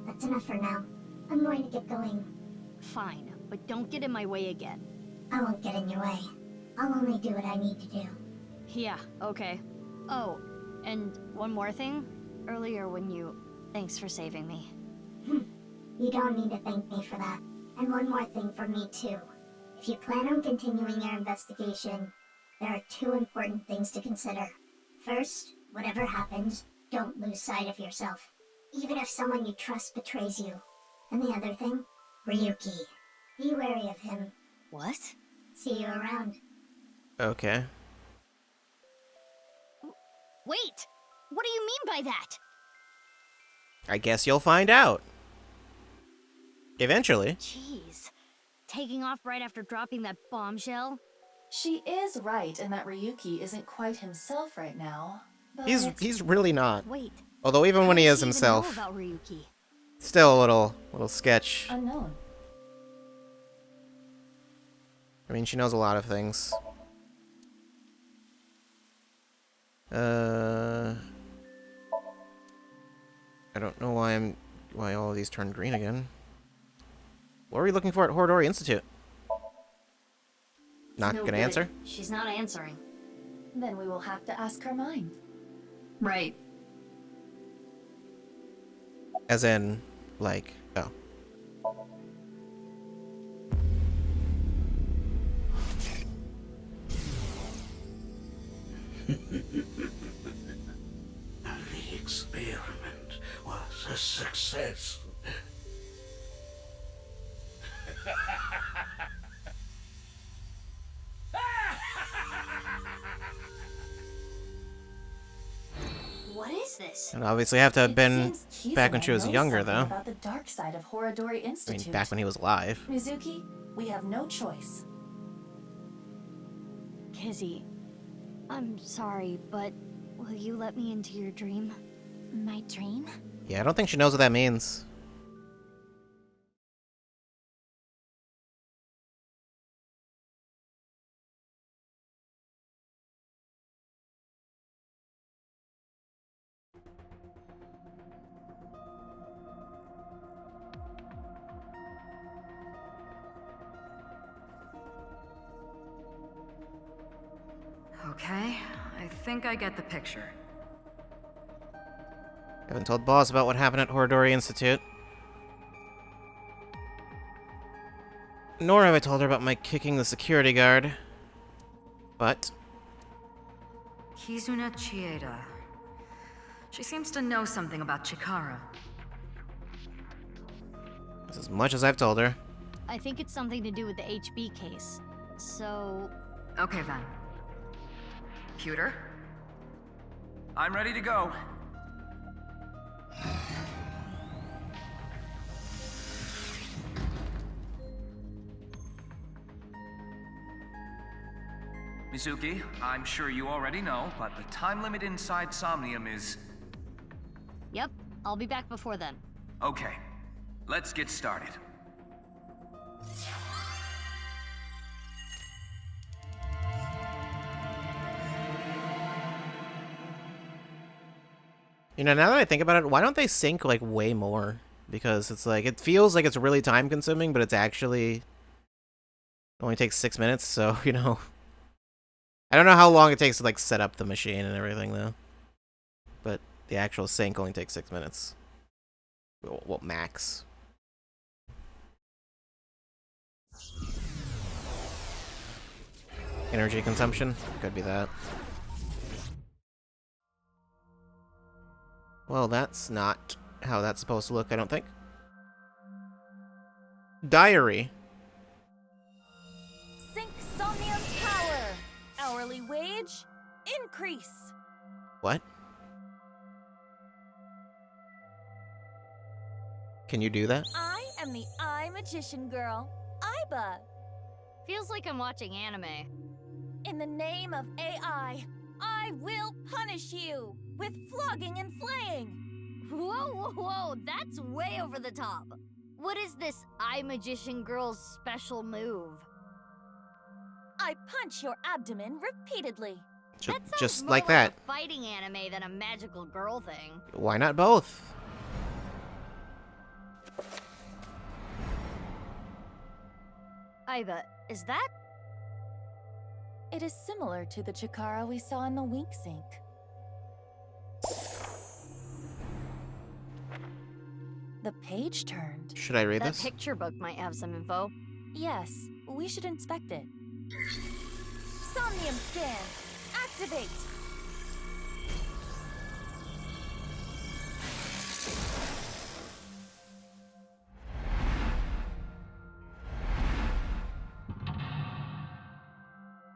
That's enough for now. I'm going to get going. Fine, but don't get in my way again. I won't get in your way. I'll only do what I need to do. Yeah, okay. Oh, and one more thing. Earlier when you... Thanks for saving me. You don't need to thank me for that. And one more thing from me, too. If you plan on continuing your investigation, there are two important things to consider. First, whatever happens, don't lose sight of yourself. Even if someone you trust betrays you. And the other thing, Ryuki. Be wary of him. What? See you around. Okay. Wait! What do you mean by that? I guess you'll find out. Eventually. Jeez. Taking off right after dropping that bombshell? She is right in that Ryuki isn't quite himself right now. But He's really not. Wait. Although even when he is How does she himself, even know about Ryuki? still a little sketch. unknown. I mean, she knows a lot of things. I don't know why all of these turned green again. What are we looking for at Horadori Institute? Not No gonna good. answer? She's not answering. Then we will have to ask her mind. Right. As in, like, oh. The experiment was a success. What is this? And obviously have to have It been seems back when she was Kizuna knows younger, something though. About the dark side of Horadori I Institute. mean, back when he was alive. Mizuki, we have no choice. Kizzy, I'm sorry, but will you let me into your dream? My dream? Yeah, I don't think she knows what that means. Okay, I think I get the picture. Haven't told boss about what happened at Horadori Institute. Nor have I told her about my kicking the security guard. But... Kizuna Chieda. She seems to know something about Chikara. That's as much as I've told her. I think it's something to do with the HB case. So... Okay then. Pewter? I'm ready to go. Mizuki, I'm sure you already know, but the time limit inside Somnium is... Yep, I'll be back before then. Okay, let's get started. You know, now that I think about it, why don't they sync, like, way more? Because it's like, it feels like it's really time-consuming, but it's actually... only takes 6 minutes, so, you know... I don't know how long it takes to, like, set up the machine and everything, though. But the actual sync only takes 6 minutes. Well, max. Energy consumption? Could be that. Well, that's not how that's supposed to look, I don't think. Diary. Sync Somnium power. Hourly wage increase. What? Can you do that? I am the Eye Magician Girl, Aiba. Feels like I'm watching anime. In the name of AI, I will punish you with flogging and flaying. Whoa, whoa, whoa, that's way over the top. What is this Eye Magician Girl's special move? I punch your abdomen repeatedly. Just More like that. A fighting anime than a magical girl thing. Why not both? Aiba, is that? It is similar to the Chikara we saw in the Wink Sink. The page turned. Should I read this? That picture book might have some info. Yes, we should inspect it. Somnium scan! Activate!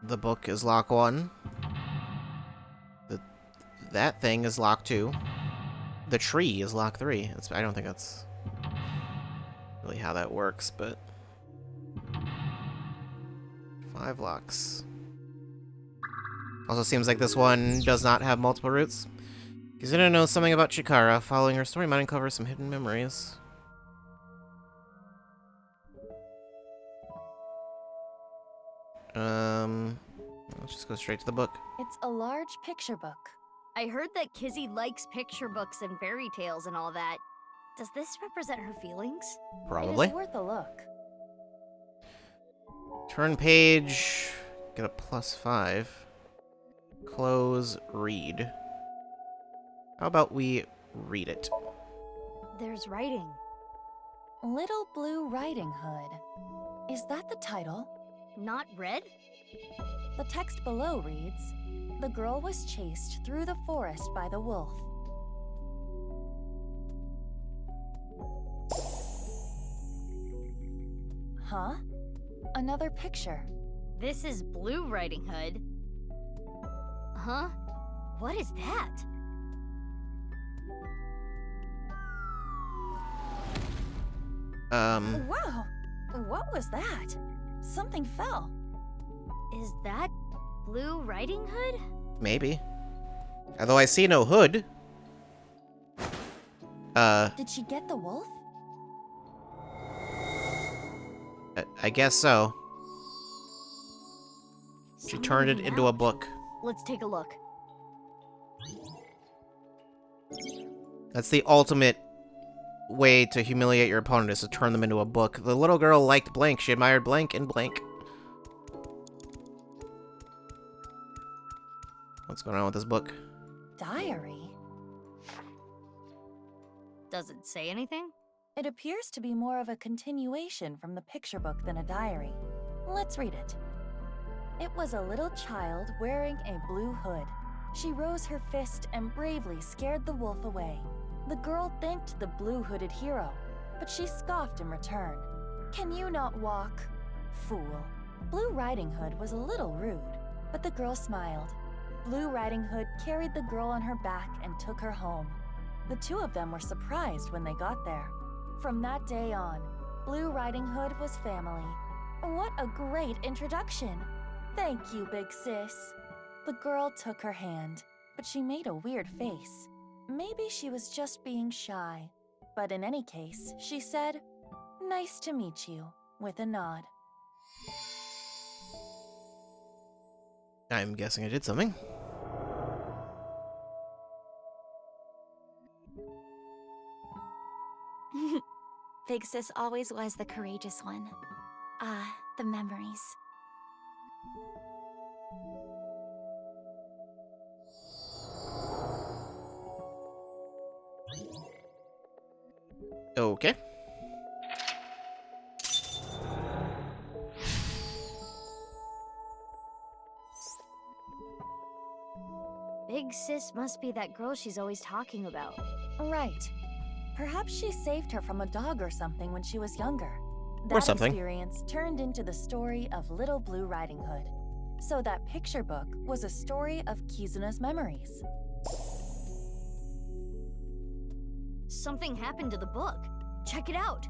The book is lock 1. That thing is lock 2. The tree is lock 3. I don't think that's really how that works, but... 5 locks. Also seems like this one does not have multiple routes. Kizuna knows something about Chikara. Following her story might uncover some hidden memories. Let's just go straight to the book. It's a large picture book. I heard that Kizzy likes picture books and fairy tales and all that. Does this represent her feelings? Probably. It is worth a look. Turn page. Get a +5. Close, read. How about we read it? There's writing. Little Blue Riding Hood. Is that the title? Not red? The text below reads, "The girl was chased through the forest by the wolf." Huh? Another picture. This is Blue Riding Hood. Huh? What is that? Wow! What was that? Something fell. Is that Blue Riding Hood? Maybe. Although I see no hood. Did she get the wolf? I guess so. She turned it into a book. Let's take a look. That's the ultimate way to humiliate your opponent, is to turn them into a book. The little girl liked blank. She admired blank and blank. What's going on with this book? Diary? Does it say anything? It appears to be more of a continuation from the picture book than a diary. Let's read it. It was a little child wearing a blue hood. She rose her fist and bravely scared the wolf away. The girl thanked the blue-hooded hero, but she scoffed in return. "Can you not walk? Fool." Blue Riding Hood was a little rude, but the girl smiled. Blue Riding Hood carried the girl on her back and took her home. The two of them were surprised when they got there. From that day on, Blue Riding Hood was family. What a great introduction! Thank you, big sis. The girl took her hand, but she made a weird face. Maybe she was just being shy. But in any case, she said, "Nice to meet you," with a nod. I'm guessing I did something. Big Sis always was the courageous one. Ah, the memories. Okay. Big Sis must be that girl she's always talking about. Right. Perhaps she saved her from a dog or something when she was younger. Or something. That experience turned into the story of Little Blue Riding Hood. So that picture book was a story of Kizuna's memories. Something happened to the book. Check it out.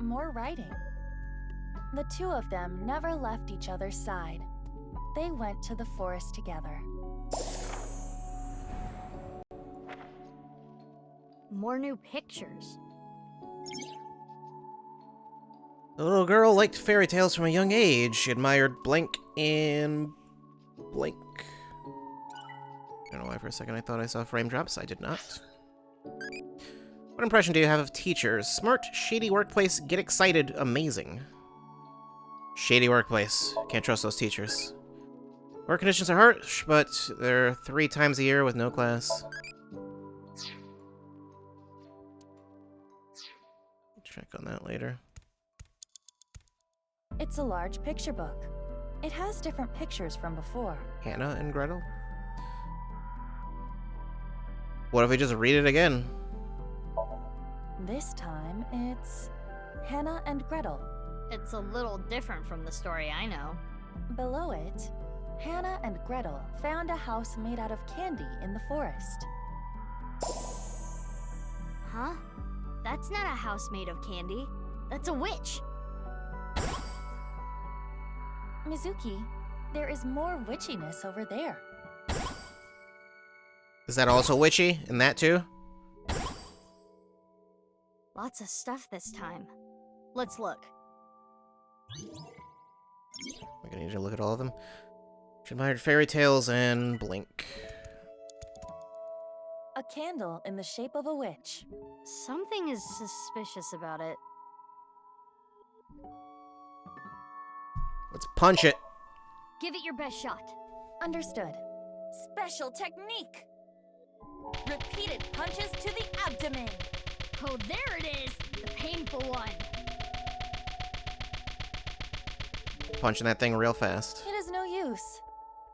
More writing. The two of them never left each other's side. They went to the forest together. More new pictures. The little girl liked fairy tales from a young age. She admired blank and blank. I don't know why for a second I thought I saw frame drops. I did not. What impression do you have of teachers? Smart, shady workplace, get excited, amazing. Shady workplace. Can't trust those teachers. Work conditions are harsh, but they're 3 times a year with no class. Check on that later. It's a large picture book. It has different pictures from before. Hannah and Gretel? What if we just read it again? This time, it's Hannah and Gretel. It's a little different from the story I know. Below it, Hannah and Gretel found a house made out of candy in the forest. Huh? That's not a house made of candy. That's a witch. Mizuki, there is more witchiness over there. Is that also witchy? In that too? Lots of stuff this time. Let's look. We're gonna need to look at all of them. She admired fairy tales and blink. A candle in the shape of a witch. Something is suspicious about it. Let's punch it. Give it your best shot. Understood. Special technique! Repeated punches to the abdomen. Oh, there it is! The painful one. Punching that thing real fast. It is no use.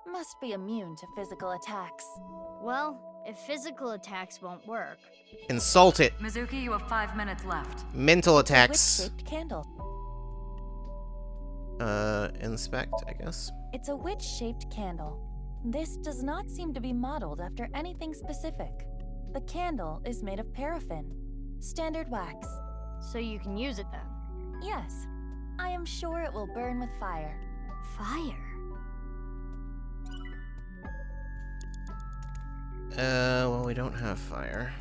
Must be immune to physical attacks. Well, if physical attacks won't work... Insult it. Mizuki, you have 5 minutes left. Mental attacks. Witch-shaped candle. Inspect, I guess. It's a witch-shaped candle. This does not seem to be modeled after anything specific. The candle is made of paraffin. Standard wax. So you can use it then? Yes. I am sure it will burn with fire. Fire? Well, we don't have fire.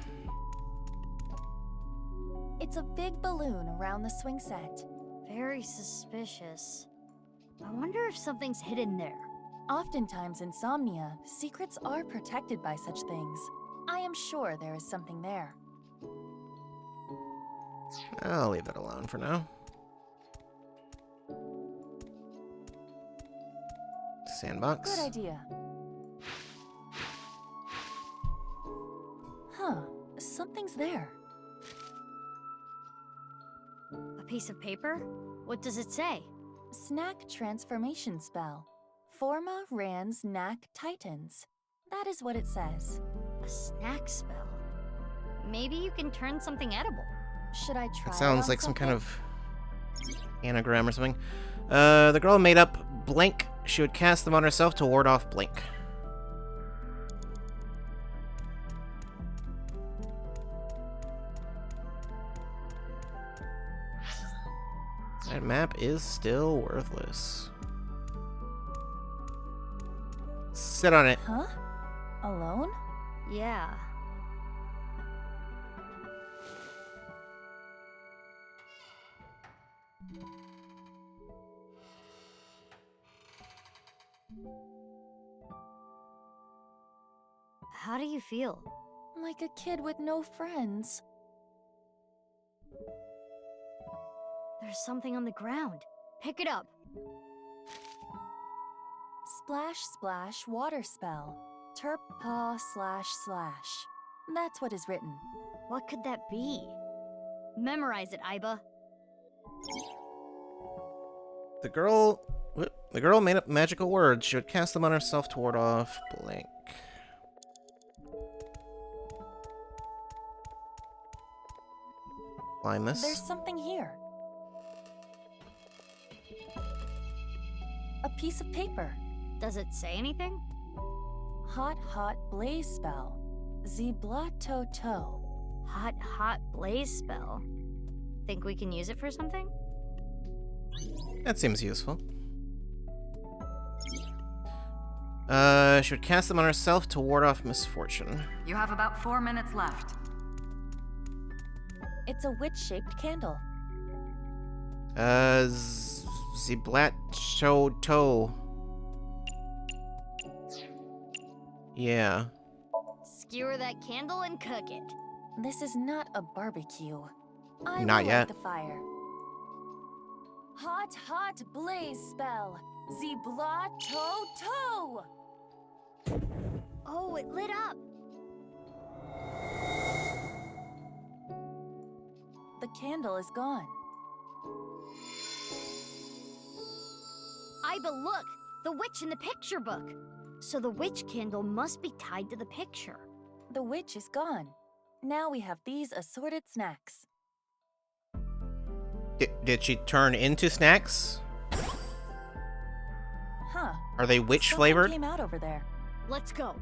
It's a big balloon around the swing set. Very suspicious. I wonder if something's hidden there. Oftentimes in Somnia, secrets are protected by such things. I am sure there is something there. I'll leave it alone for now. Sandbox. Good idea. What's there? A piece of paper? What does it say? Snack transformation spell. Forma Rans Knack Titans. That is what it says. A snack spell? Maybe you can turn something edible. Should I try It sounds on like some something? kind of anagram or something. The girl made up blank. She would cast them on herself to ward off blink. That map is still worthless. Sit on it. Huh? Alone? Yeah. How do you feel? Like a kid with no friends. There's something on the ground. Pick it up. Splash Splash Water Spell. Terp Paw //. That's what is written. What could that be? Memorize it, Iba. The girl made up magical words. She would cast them on herself to ward off blank. Climb this. There's something here. A piece of paper. Does it say anything? Hot Blaze Spell. Ziblato Toe. Hot blaze spell. Think we can use it for something? That seems useful. She would cast them on herself to ward off misfortune. You have about 4 minutes left. It's a witch-shaped candle. Ziblato Toe. Yeah. Skewer that candle and cook it. This is not a barbecue. I Not will yet. light the fire. Hot Blaze Spell. Ziblato Toe. Oh, it lit up. The candle is gone. Iba, look! The witch in the picture book! So the witch candle must be tied to the picture. The witch is gone. Now we have these assorted snacks. Did she turn into snacks? Huh. Are they witch Something flavored? came out over there. Let's go.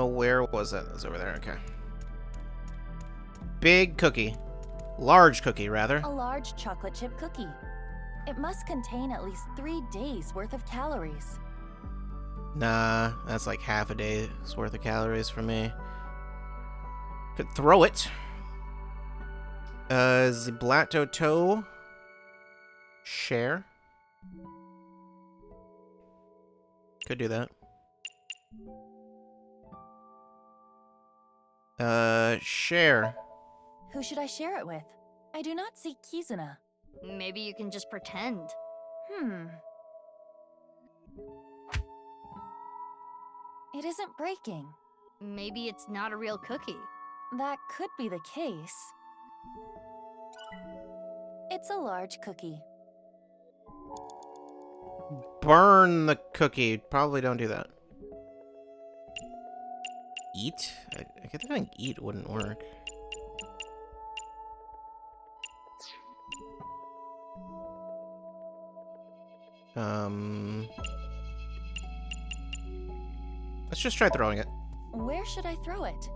Where was it? It was over there, okay. Big cookie. Large cookie, rather. A large chocolate chip cookie. It must contain at least 3 days worth of calories. Nah, that's like half a day's worth of calories for me. Could throw it. Ziblato Toe. Share. Could do that. Share. Who should I share it with? I do not see Kizuna. Maybe you can just pretend. It isn't breaking. Maybe it's not a real cookie. That could be the case. It's a large cookie. Burn the cookie. Probably don't do that. Eat? I get the feeling eat wouldn't work. Let's just try throwing it. Where should I throw it?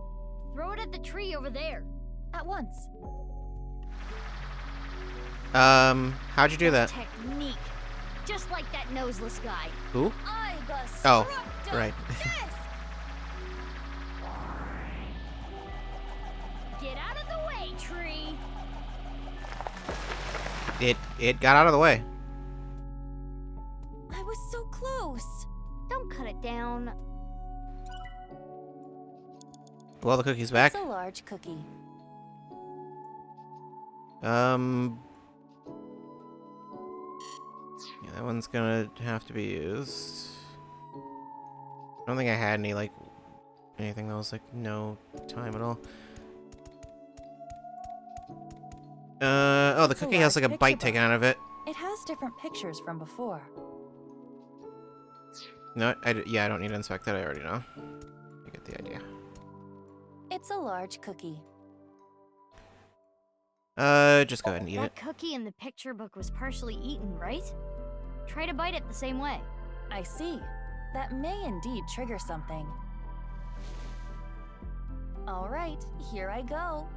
Throw it at the tree over there. At once. How'd you do that? Technique. Just like that noseless guy. Who? Iba Oh, Structa right. Disc! Get out of the way, tree! It got out of the way. I was so close. Don't cut it down. Well, the cookie's back. It's a large cookie. Yeah, that one's gonna have to be used. I don't think I had any, like, anything that was, like, no time at all. Oh, the It's a cookie has, like, a large bite picture taken out of it. It has different pictures from before. No, yeah, I don't need to inspect that, I already know. You get the idea. It's a large cookie. Just go ahead and eat it. That cookie in the picture book was partially eaten, right? Try to bite it the same way. I see. That may indeed trigger something. All right, here I go.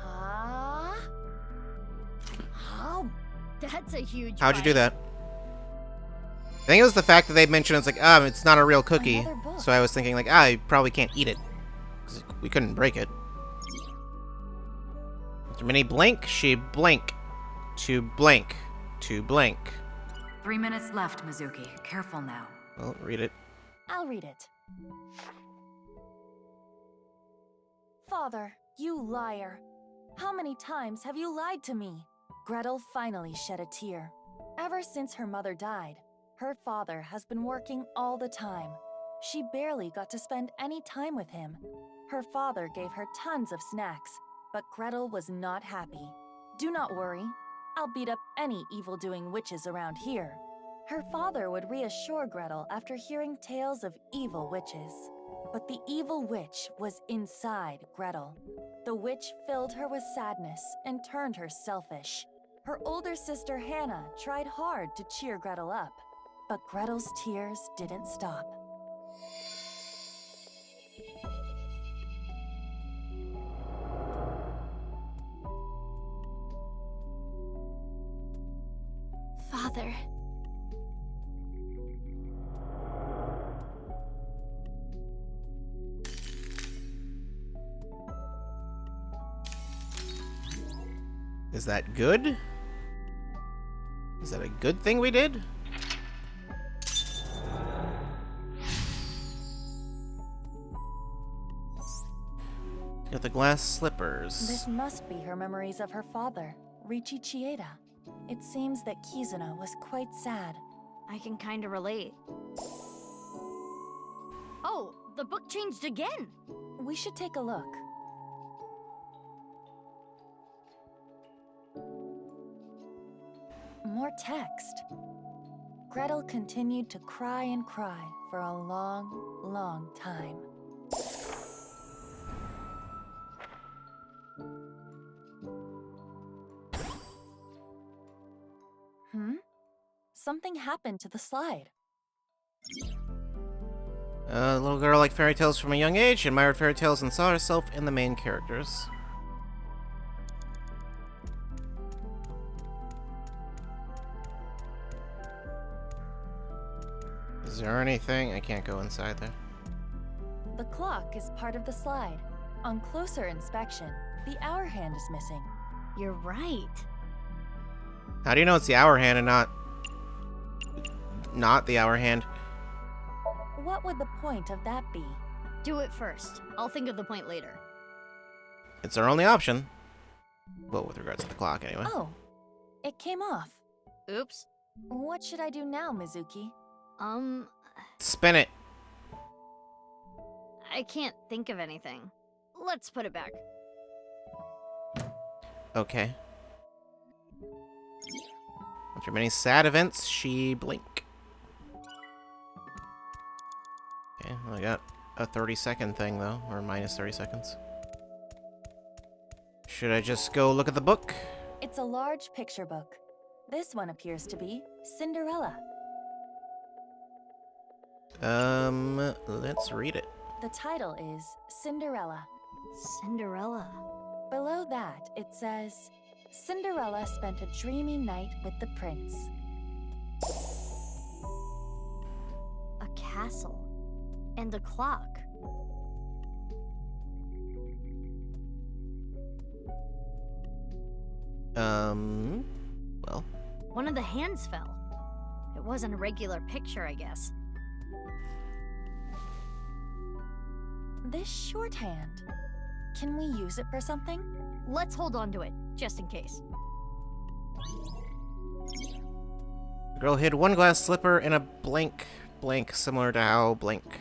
Ah. How? That's a huge How'd you do bite. that? I think it was the fact that they mentioned it's like, it's not a real cookie. Another book. So I was thinking like, you probably can't eat it. 'Cause we couldn't break it. After Minnie blink, she blink. To blink. To blink. 3 minutes left, Mizuki. Careful now. Well, read it. I'll read it. Father, you liar. How many times have you lied to me? Gretel finally shed a tear. Ever since her mother died, her father has been working all the time. She barely got to spend any time with him. Her father gave her tons of snacks, but Gretel was not happy. Do not worry. I'll beat up any evil-doing witches around here. Her father would reassure Gretel after hearing tales of evil witches. But the evil witch was inside Gretel. The witch filled her with sadness and turned her selfish. Her older sister Hannah tried hard to cheer Gretel up, but Gretel's tears didn't stop. Father. Is that good? Is that a good thing we did? Got the glass slippers. This must be her memories of her father, Richi Chieda. It seems that Kizuna was quite sad. I can kinda relate. Oh, the book changed again! We should take a look. More text. Gretel continued to cry and cry for a long, long time. Something happened to the slide. A little girl liked fairy tales from a young age. She admired fairy tales and saw herself in the main characters. Is there anything? I can't go inside there. The clock is part of the slide. On closer inspection, the hour hand is missing. You're right. How do you know it's the hour hand and not the hour hand? What would the point of that be? Do it first. I'll think of the point later. It's our only option. Well, with regards to the clock, anyway. Oh, it came off. Oops. What should I do now, Mizuki? Spin it. I can't think of anything. Let's put it back. Okay. After many sad events, she blink. Okay, well, I got a 30-second thing, though, or minus 30 seconds. Should I just go look at the book? It's a large picture book. This one appears to be Cinderella. Let's read it. The title is Cinderella. Cinderella. Below that, it says, Cinderella spent a dreamy night with the prince. A castle. And a clock. Well. One of the hands fell. It wasn't a regular picture, I guess. This shorthand. Can we use it for something? Let's hold on to it, just in case. The girl hid one glass slipper in a blank blank, similar to how blank.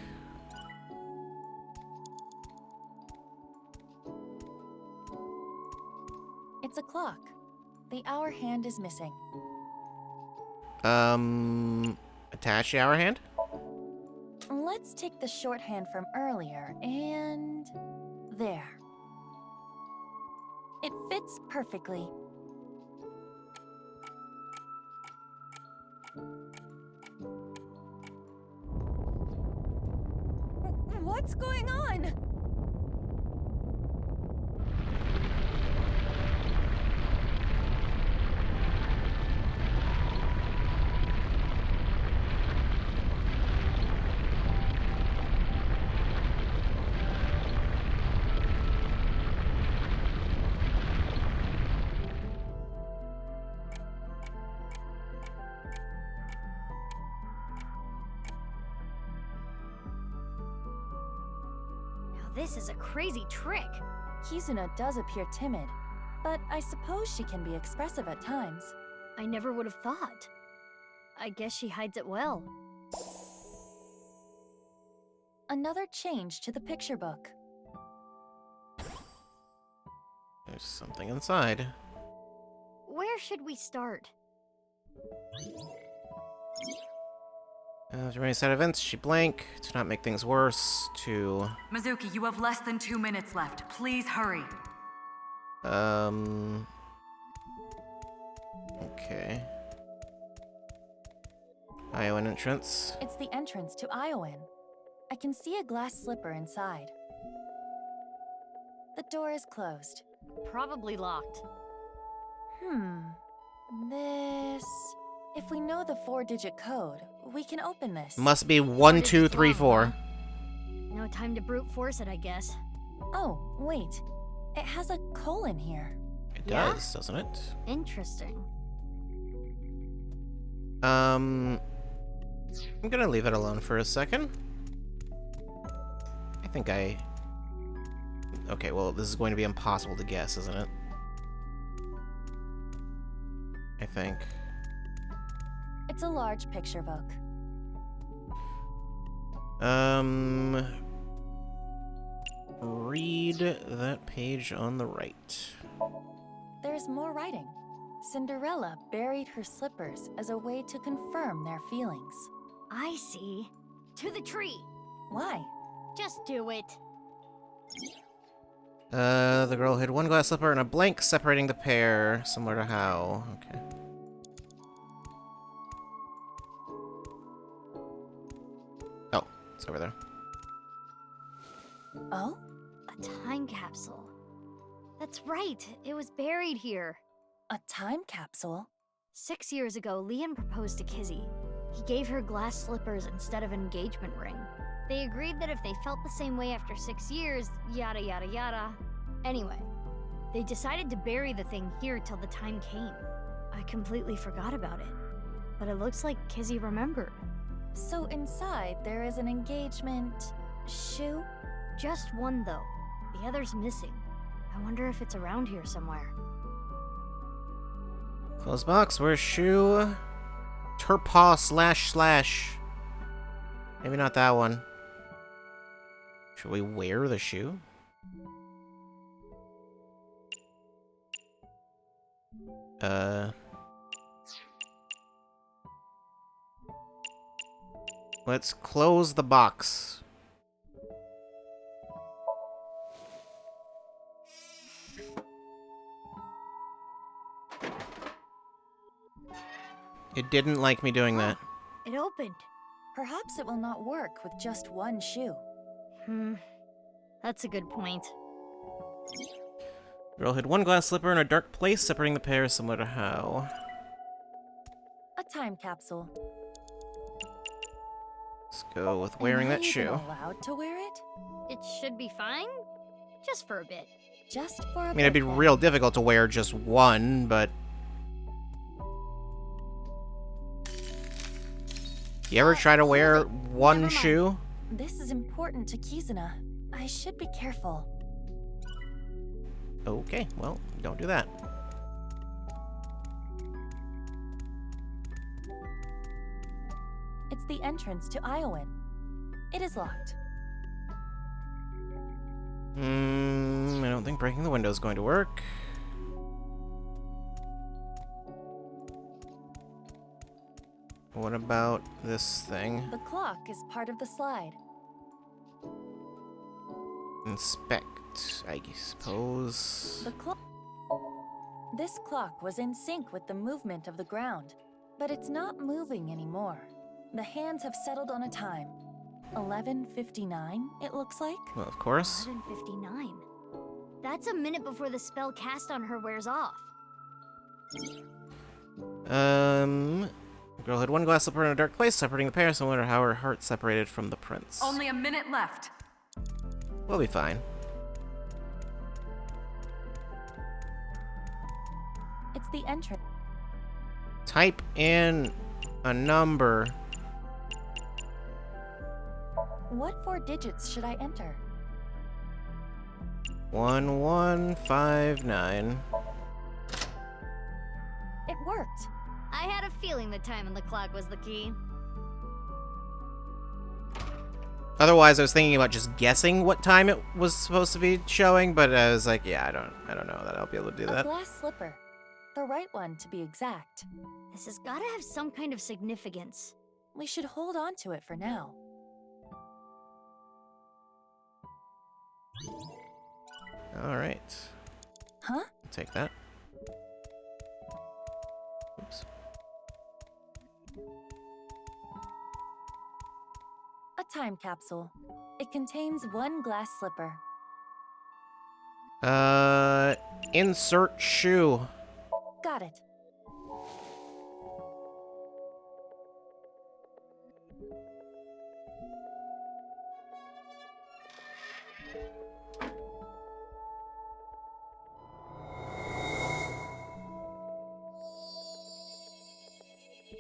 It's a clock. The hour hand is missing. Attach the hour hand? Let's take the shorthand from earlier and... there. It fits perfectly. What's going on? This is a crazy trick. Kizuna does appear timid, but I suppose she can be expressive at times. I never would have thought. I guess she hides it well. Another change to the picture book. There's something inside. Where should we start? After any side events, she blank. To not make things worse, to... Mizuki, you have less than 2 minutes left. Please hurry. Okay. Iowan entrance. It's the entrance to Iowan. I can see a glass slipper inside. The door is closed. Probably locked. This... If we know the 4-digit code, we can open this. Must be 1, 2, 3, 4. No time to brute force it, I guess. Oh, wait. It has a colon here. It does, doesn't it? Interesting. I'm gonna leave it alone for a second. I think I... Okay, well, this is going to be impossible to guess, isn't it? I think. It's a large picture book. Read that page on the right. There's more writing. Cinderella buried her slippers as a way to confirm their feelings. I see. To the tree. Why? Just do it. The girl hid one glass slipper and a blank separating the pair, similar to how. Okay. Oh, it's over there. Oh? A time capsule. That's right. It was buried here. A time capsule? 6 years ago, Liam proposed to Kizzy. He gave her glass slippers instead of an engagement ring. They agreed that if they felt the same way after 6 years, yada yada yada. Anyway, they decided to bury the thing here till the time came. I completely forgot about it. But it looks like Kizzy remembered. So inside there is an engagement... shoe? Just one, though. The other's missing. I wonder if it's around here somewhere. Close box, where's shoe? Turpaw / Maybe not that one. Should we wear the shoe? Let's close the box. It didn't like me doing that. It opened. Perhaps it will not work with just one shoe. That's a good point. Girl hid one glass slipper in a dark place, separating the pair, similar to how. A time capsule. Let's go with wearing that shoe. Am I even allowed to wear it? It should be fine. Just for a bit. Just for a bit. I mean, it'd be real difficult to wear just one, but... You ever try to wear one shoe? This is important to Kizuna. I should be careful. Okay, well, don't do that. It It's the entrance to Iowan. It is locked. I don't think breaking the window is going to work. What about this thing? The clock is part of the slide. Inspect, I suppose. This clock was in sync with the movement of the ground, but it's not moving anymore. The hands have settled on a time. 11:59, it looks like. Well, of course. 11:59. That's a minute before the spell cast on her wears off. The girl had one glass slipper in a dark place, separating the pair, so I wonder how her heart separated from the prince. Only a minute left. We'll be fine. It's the entrance. Type in a number. What 4 digits should I enter? 1159. It worked. I had a feeling the time on the clock was the key. Otherwise, I was thinking about just guessing what time it was supposed to be showing, but I was like, yeah, I don't know that I'll be able to do that. A glass slipper. The right one, to be exact. This has gotta have some kind of significance. We should hold on to it for now. All right. Huh? Take that. Oops. A time capsule. It contains 1 glass slipper. Insert shoe. Got it.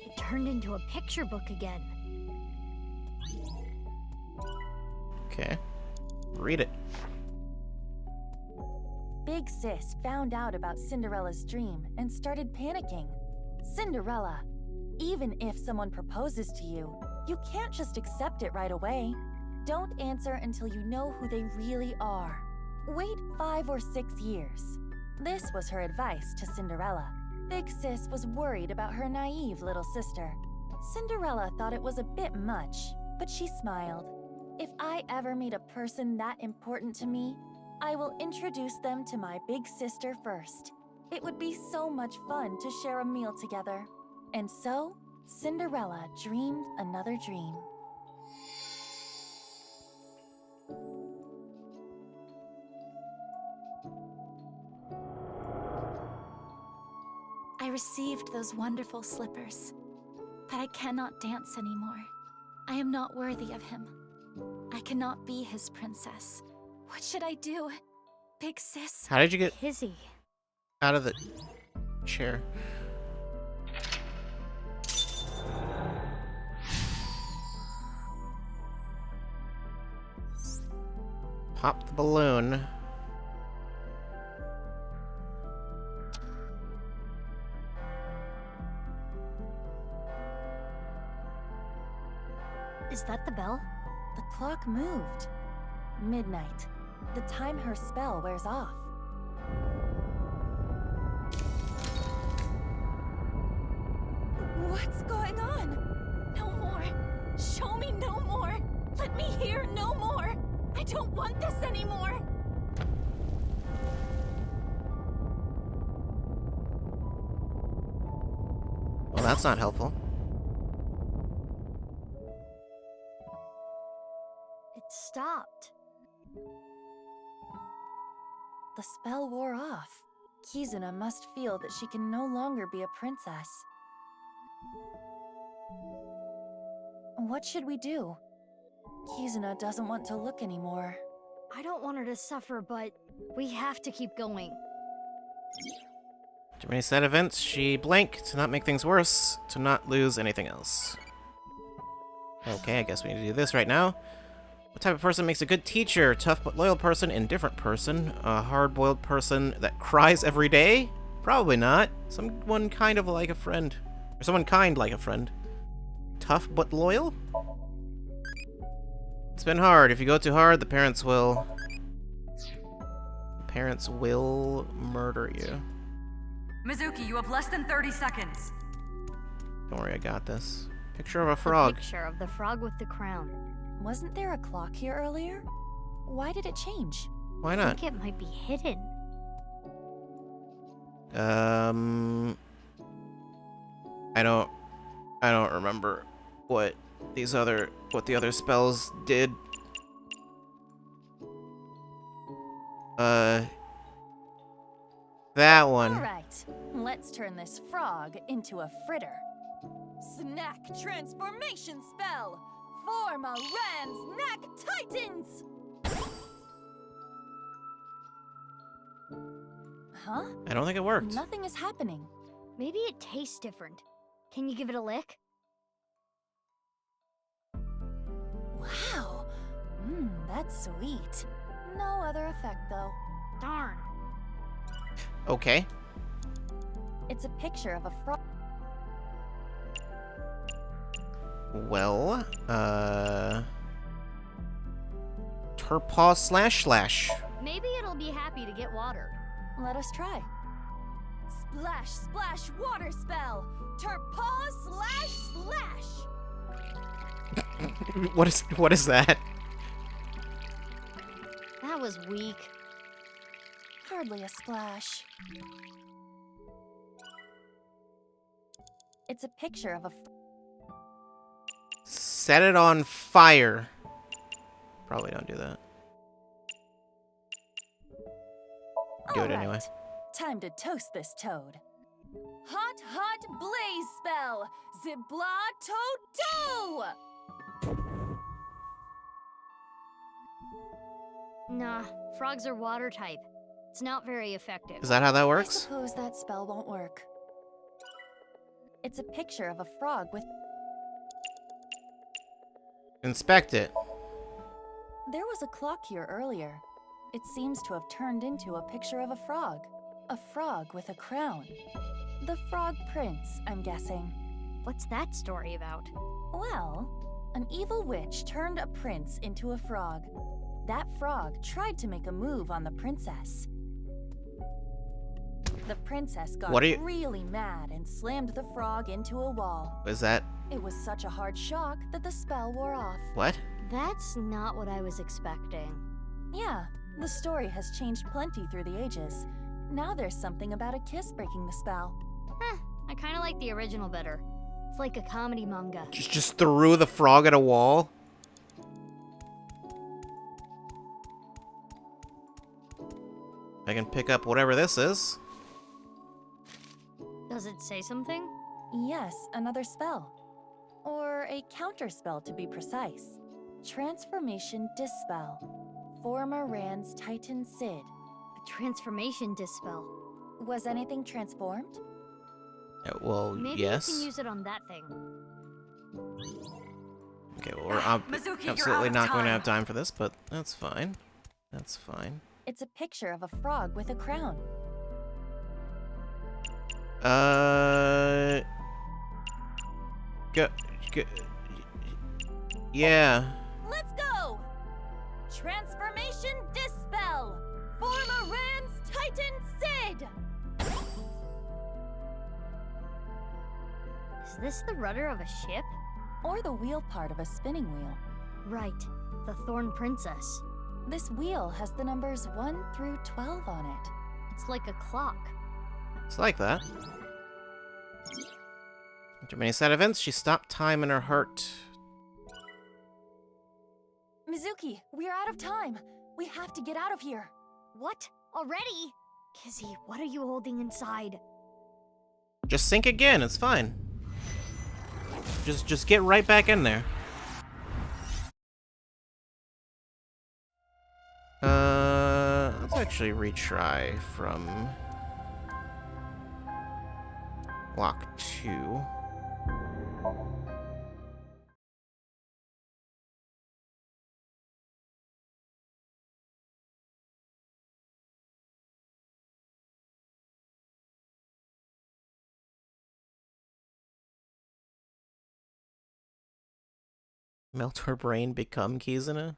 It turned into a picture book again. Okay. Read it. Big Sis found out about Cinderella's dream and started panicking. Cinderella, even if someone proposes to you, you can't just accept it right away. Don't answer until you know who they really are. Wait 5 or 6 years. This was her advice to Cinderella. Big Sis was worried about her naive little sister. Cinderella thought it was a bit much, but she smiled. If I ever meet a person that important to me, I will introduce them to my big sister first. It would be so much fun to share a meal together. And so, Cinderella dreamed another dream. I received those wonderful slippers, but I cannot dance anymore. I am not worthy of him. I cannot be his princess. What should I do? Big Sis? How did you get Kizzy out of the chair? Pop the balloon. Is that the bell? The clock moved. Midnight. The time her spell wears off. What's going on? No more. Show me no more. Let me hear no more. I don't want this anymore. Well, that's not helpful. It stopped. The spell wore off. Kizuna must feel that she can no longer be a princess. What should we do? Kizuna doesn't want to look anymore. I don't want her to suffer, but we have to keep going. Too many sad events. She blanked to not make things worse, to not lose anything else. Okay, I guess we need to do this right now. What type of person makes a good teacher? Tough but loyal person, indifferent person, a hard-boiled person that cries every day? Probably not. Someone kind of like a friend. Or someone kind like a friend. tough but loyal? It's been hard. If you go too hard, the parents will... murder you. Mizuki, you have less than 30 seconds. Don't worry, I got this. Picture of a frog. The picture of the frog with the crown. Wasn't there a clock here earlier? Why did it change? Why I not? think it might be hidden. I don't remember what the other spells did. That one. Alright, let's turn this frog into a fritter. Snack transformation spell! Form a Rand's Neck Titans! Huh? I don't think it worked. Nothing is happening. Maybe it tastes different. Can you give it a lick? Wow! That's sweet. No other effect, though. Darn. Okay. It's a picture of a frog. Well, Turpaw slash. Maybe it'll be happy to get water. Let us try. Splash, splash, water spell! Turpaw slash! What is that? That was weak. Hardly a splash. It's a picture of a... Set it on fire. Probably don't do that. Do it anyway. Time to toast this toad. Hot blaze spell! Zibla Todo! Nah, frogs are water type. It's not very effective. Is that how that I works? suppose that spell won't work. It's a picture of a frog with... Inspect it. There was a clock here earlier. It seems to have turned into a picture of a frog. A frog with a crown. The Frog Prince, I'm guessing. What's that story about? Well, an evil witch turned a prince into a frog. That frog tried to make a move on the princess. The princess got really mad and slammed the frog into a wall. Is that... It was such a hard shock that the spell wore off. What? That's not what I was expecting. Yeah, the story has changed plenty through the ages. Now there's something about a kiss breaking the spell. I kinda like the original better. It's like a comedy manga. Just threw the frog at a wall? I can pick up whatever this is. Does it say something? Yes, another spell. Or a counter spell to be precise. Transformation Dispel. Former Rand's Titan Sid. A transformation dispel. Was anything transformed? Well, Maybe yes. you can use it on that thing. Okay, well, we're Mizuki, absolutely not going to have time for this, but that's fine. That's fine. It's a picture of a frog with a crown. Yeah. Let's go! Transformation Dispel! Former Rand's Titan Sid! Is this the rudder of a ship? Or the wheel part of a spinning wheel. Right, the Thorn Princess. This wheel has the numbers 1 through 12 on it. It's like a clock. It's like that. After many sad events, she stopped time in her heart. Mizuki, we're out of time. We have to get out of here. What? Already? Kizzy, what are you holding inside? Just sink again, it's fine. Just get right back in there. Let's actually retry from Block 2. Melt her brain, become Kizuna?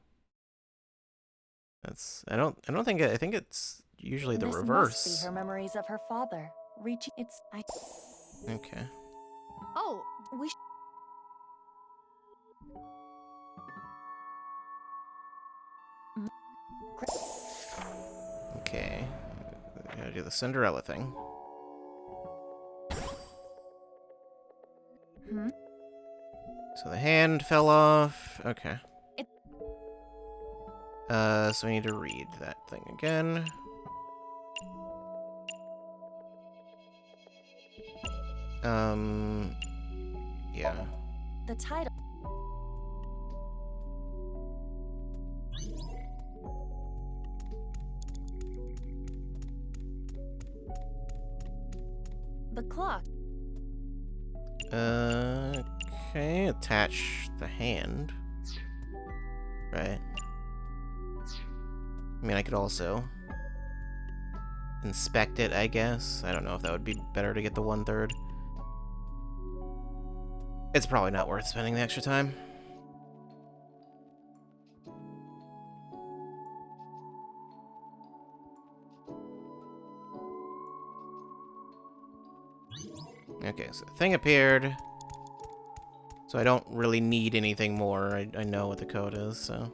That's I think it's usually the This reverse. must be her memories of her father. Reaching its Okay. Oh, we Okay. Gotta do the Cinderella thing. So the hand fell off. Okay. So we need to read that thing again. Yeah. The title. The clock. Okay, attach the hand. Right. I mean, I could also inspect it, I guess. I don't know if that would be better to get the 1/3. It's probably not worth spending the extra time. Okay, so the thing appeared. So I don't really need anything more. I know what the code is, so.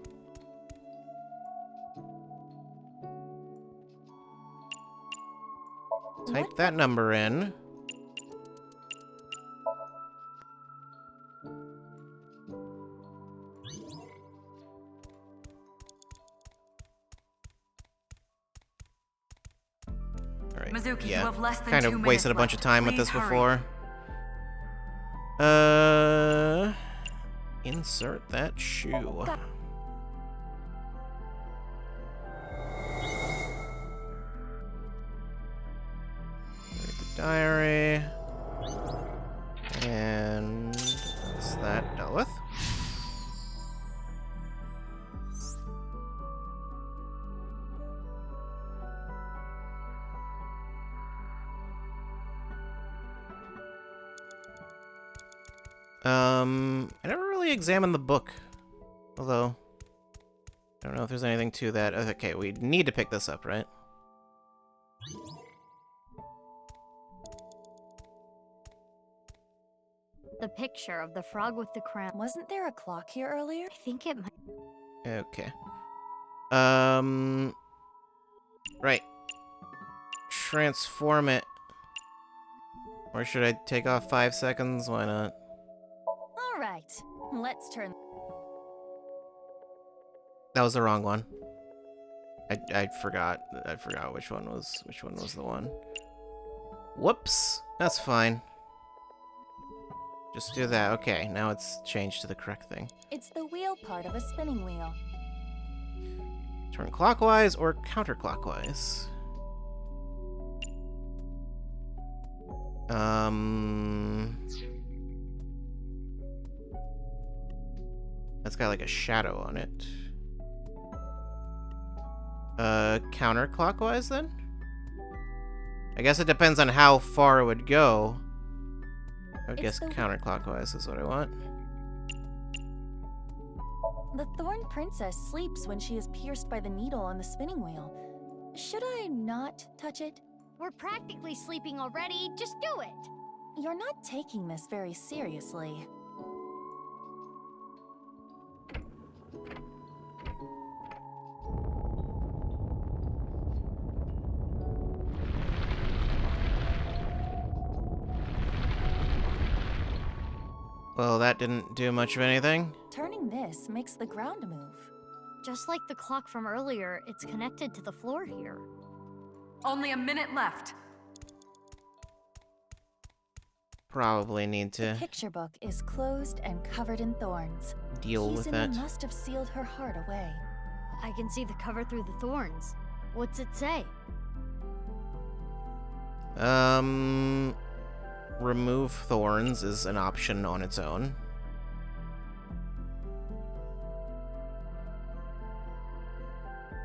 Type that number in. Alright, Mizuki, you yeah. have less than Kind 2 of wasted a bunch minutes of time with left. this Please before. Insert that shoe. Read the diary. And what's that dealt with? I never really examined the book. Although, I don't know if there's anything to that. Okay, we need to pick this up, right? The picture of the frog with the crown. Wasn't there a clock here earlier? I think it might. Okay. Right. Transform it. Or should I take off 5 seconds? Why not? All right, let's turn. That was the wrong one. I forgot. I forgot which one was the one. Whoops. That's fine. Just do that. Okay, now it's changed to the correct thing. It's the wheel part of a spinning wheel. Turn clockwise or counterclockwise? That's got like a shadow on it. Counterclockwise then? I guess it depends on how far it would go. I would guess counterclockwise is what I want. The Thorn Princess sleeps when she is pierced by the needle on the spinning wheel. Should I not touch it? We're practically sleeping already. Just do it. You're not taking this very seriously. Well, that didn't do much of anything. Turning this makes the ground move. Just like the clock from earlier, it's connected to the floor here. Only a minute left. Probably need to The picture book is closed and covered in thorns. deal with that. Kizuna must have sealed her heart away. I can see the cover through the thorns. What's it say? Remove thorns is an option on its own.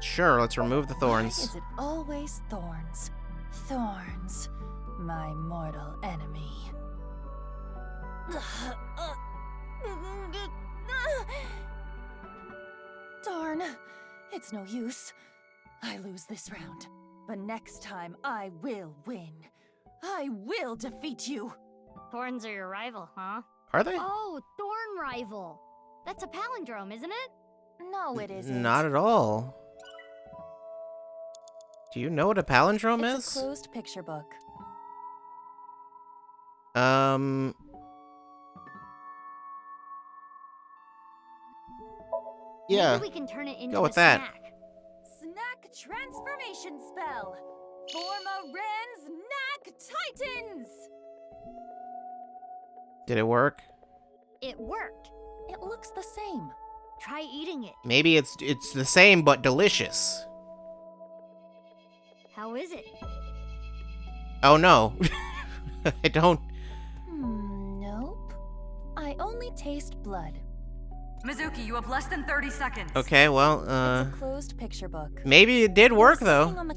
Sure, let's remove the thorns. Why is it always thorns? Thorns, my mortal enemy. It's no use. I lose this round. But next time, I will win. I will defeat you. Thorns are your rival, huh? Are they? Oh, Thorn rival. That's a palindrome, isn't it? No, it isn't. Not at all. Do you know what a palindrome is? It's a closed picture book. Yeah. Maybe we can turn it into Go with a that. snack. Snack transformation spell. Form a Ren Snack Titans. Did it work? It worked. It looks the same. Try eating it. Maybe it's the same but delicious. How is it? Oh no. I don't. Nope. I only taste blood. Mizuki, you have less than 30 seconds. Okay, well, It's a closed picture book. maybe it did work You're sitting though. on the-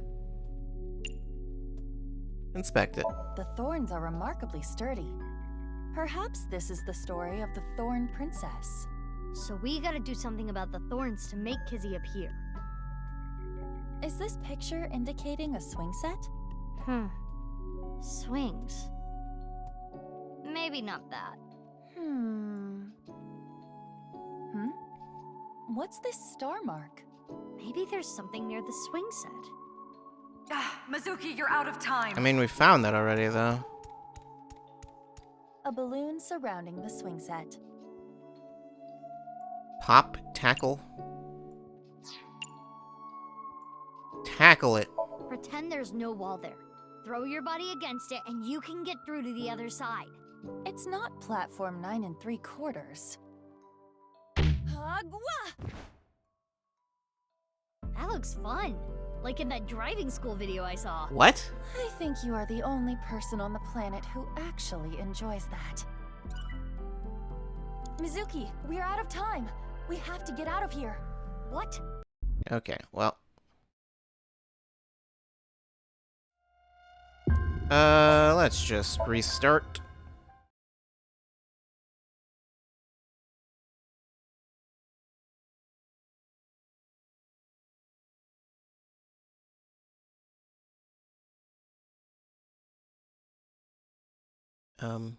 Inspect it. The thorns are remarkably sturdy. Perhaps this is the story of the Thorn Princess. So we gotta do something about the thorns to make Kizzy appear. Is this picture indicating a swing set? Swings. Maybe not that. What's this star mark? Maybe there's something near the swing set. Mizuki, you're out of time. I mean, we found that already though. A balloon surrounding the swing set. Pop, tackle. Tackle it. Pretend there's no wall there. Throw your body against it and you can get through to the other side. It's not platform 9 3/4. Agua! That looks fun. Like in that driving school video I saw. What? I think you are the only person on the planet who actually enjoys that. Mizuki, we're out of time. We have to get out of here. What? Okay, well. Let's just restart. I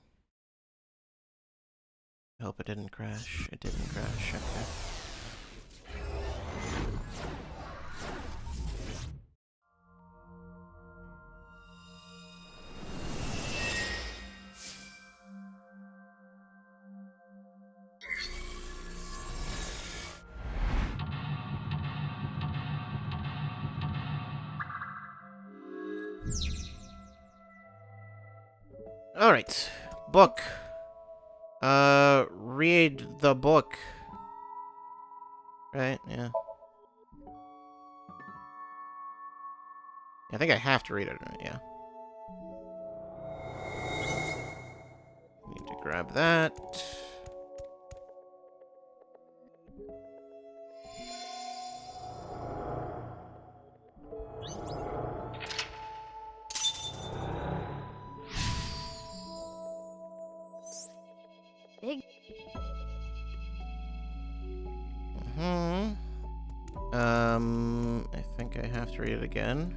hope it didn't crash. It didn't crash, okay. Alright. Book. Read the book. Right? Yeah. I think I have to read it, yeah. Need to grab that. Big. I think I have to read it again.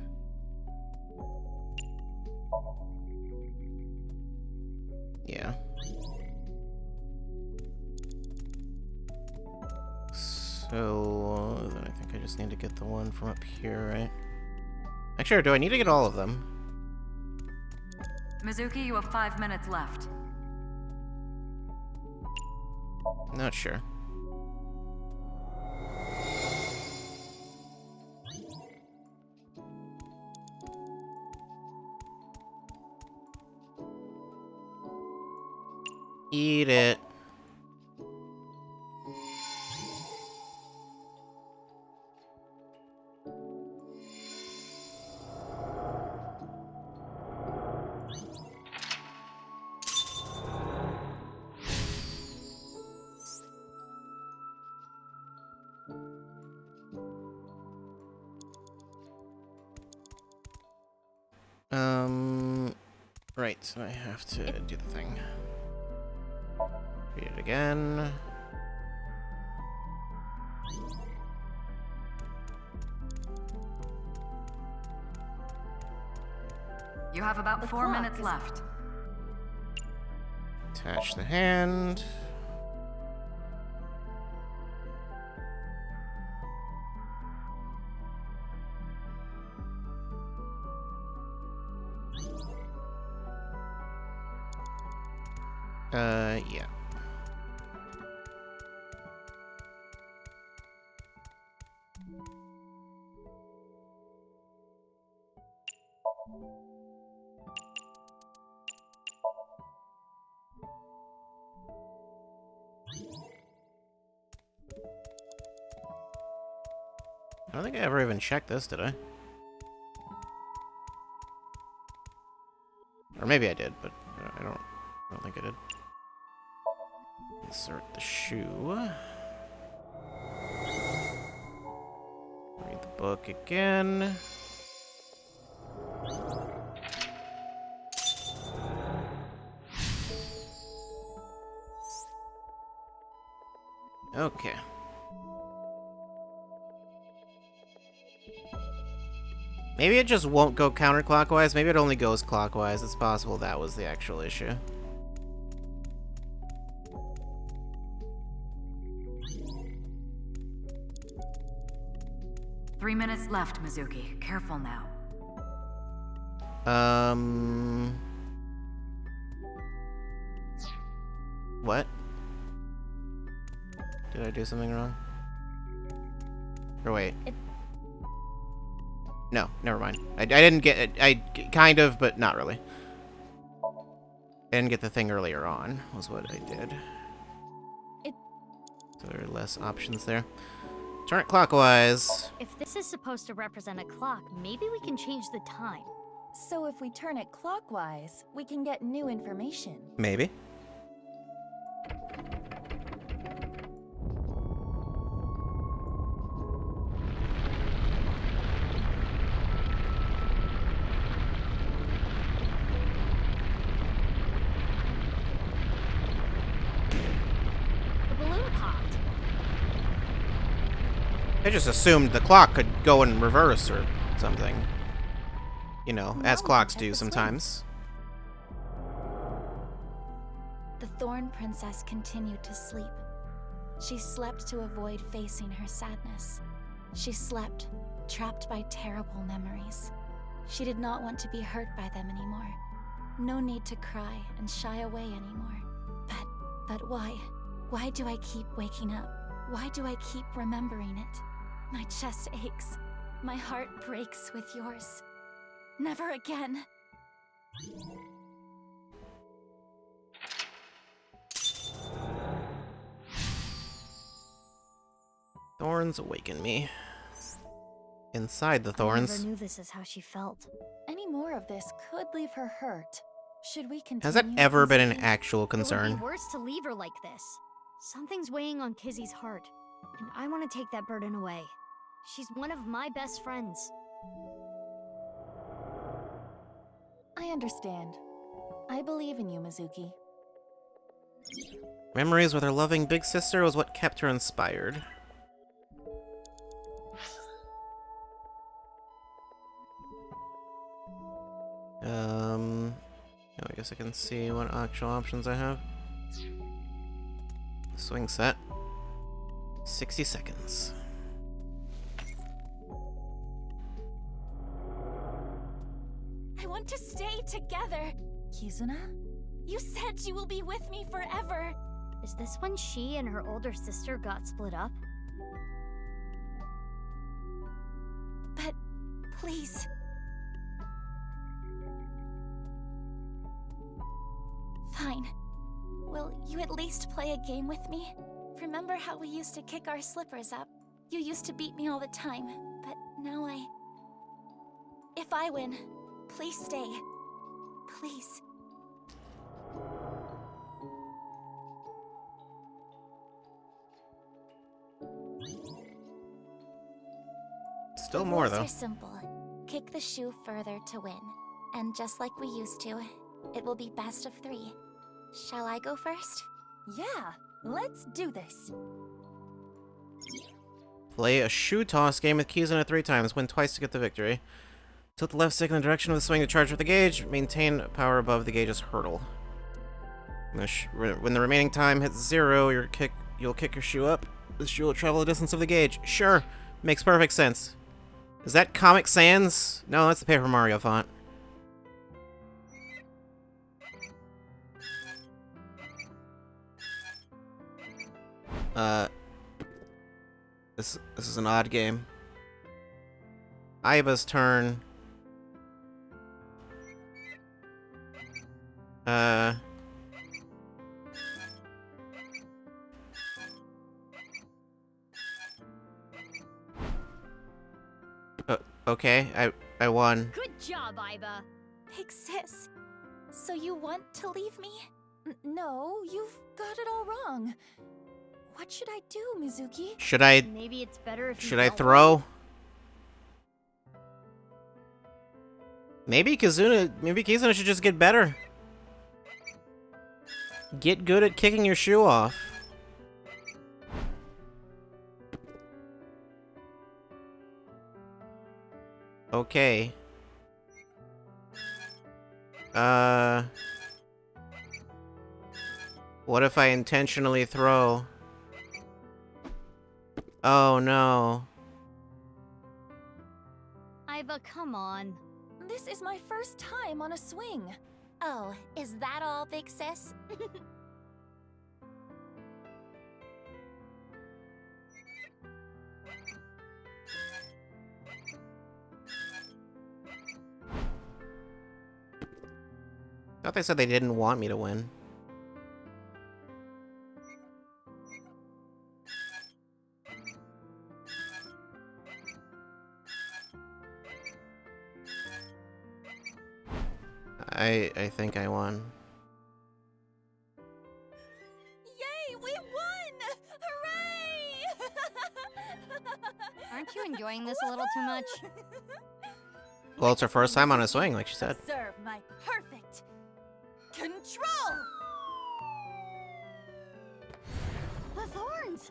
Yeah. So then I think I just need to get the one from up here, right? Actually, or do I need to get all of them? Mizuki, you have 5 minutes left. Not sure. Eat it. Right, so I have to do the thing. Read it again. You have about 4 minutes left. Attach the hand. Yeah. I don't think I ever even checked this, did I? Or maybe I did, but I don't think I did. Insert the shoe. Read the book again. Okay. Maybe it just won't go counterclockwise. Maybe it only goes clockwise. It's possible that was the actual issue. Three minutes left, Mizuki. Careful now. What? Did I do something wrong? Or wait. No, never mind. I didn't get it. I kind of, but not really. I didn't get the thing earlier on, was what I did. So there are less options there. Turn it clockwise. If this is supposed to represent a clock, maybe we can change the time. So if we turn it clockwise, we can get new information. Maybe. The balloon popped. I just assumed the clock could go in reverse or something. You know, as clocks do sometimes. The Thorn Princess continued to sleep. She slept to avoid facing her sadness. She slept, trapped by terrible memories. She did not want to be hurt by them anymore. No need to cry and shy away anymore. But why? Why do I keep waking up? Why do I keep remembering it? My chest aches. My heart breaks with yours. Never again. Thorns awaken me. Inside the thorns. I never knew this is how she felt. Any more of this could leave her hurt. Should we continue? Has that ever been an actual It would concern? be worse to leave her like this. Something's weighing on Kizzy's heart, and I want to take that burden away. She's one of my best friends. I understand. I believe in you, Mizuki. Memories with her loving big sister was what kept her inspired. I guess I can see what actual options I have. Swing set. 60 seconds. I want to stay together. Kizuna? You said you will be with me forever. Is this when she and her older sister got split up? But please. Fine. Will you at least play a game with me? Remember how we used to kick our slippers up? You used to beat me all the time, but now If I win, please stay. Please. Still more, though. The rules are simple. Kick the shoe further to win. And just like we used to, it will be best of 3. Shall I go first? Yeah, let's do this. Play a shoe toss game with Kizuna 3 times. Win twice to get the victory. Tilt the left stick in the direction of the swing to charge with the gauge. Maintain power above the gauge's hurdle. When the remaining time hits 0, you'll kick your shoe up. The shoe will travel the distance of the gauge. Sure, makes perfect sense. Is that Comic Sans? No, that's the Paper Mario font. This is an odd game. Aiba's turn. Okay, I won. Good job, Aiba. Big sis, so you want to leave me? No, you've got it all wrong. What should I do, Mizuki? Maybe it's better if Should I throw? Maybe Kizuna should just get better. Get good at kicking your shoe off. Okay. What if I intentionally throw? Oh no. Aiba, come on. This is my first time on a swing. Oh, is that all, big sis? Thought they said they didn't want me to win. I think I won. Yay, we won! Hooray! Aren't you enjoying this a little too much? Well, it's her first time on a swing, like she said. Observe my perfect control! The thorns!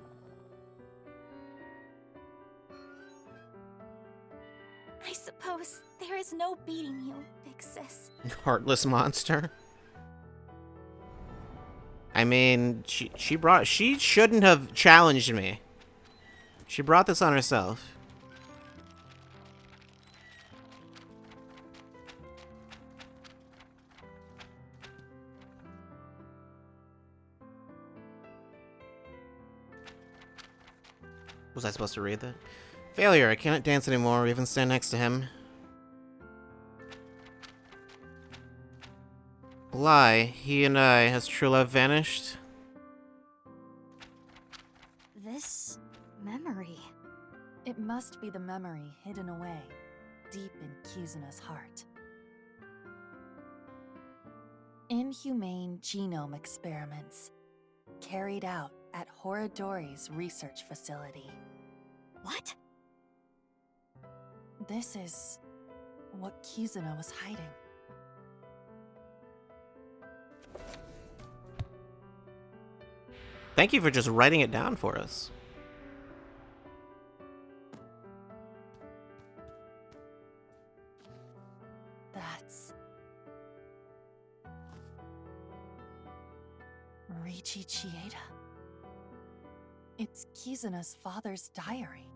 I suppose there is no beating you, big sis. Heartless monster. I mean, she shouldn't have challenged me. She brought this on herself. Was I supposed to read that? Failure. I cannot dance anymore or even stand next to him. Lie. He and I. Has true love vanished? This memory. It must be the memory hidden away, deep in Kizuna's heart. Inhumane genome experiments, carried out at Horadori's research facility. What? This is what Kizuna was hiding. Thank you for just writing it down for us. That's Riichi Chieda. It's Kizuna's father's diary.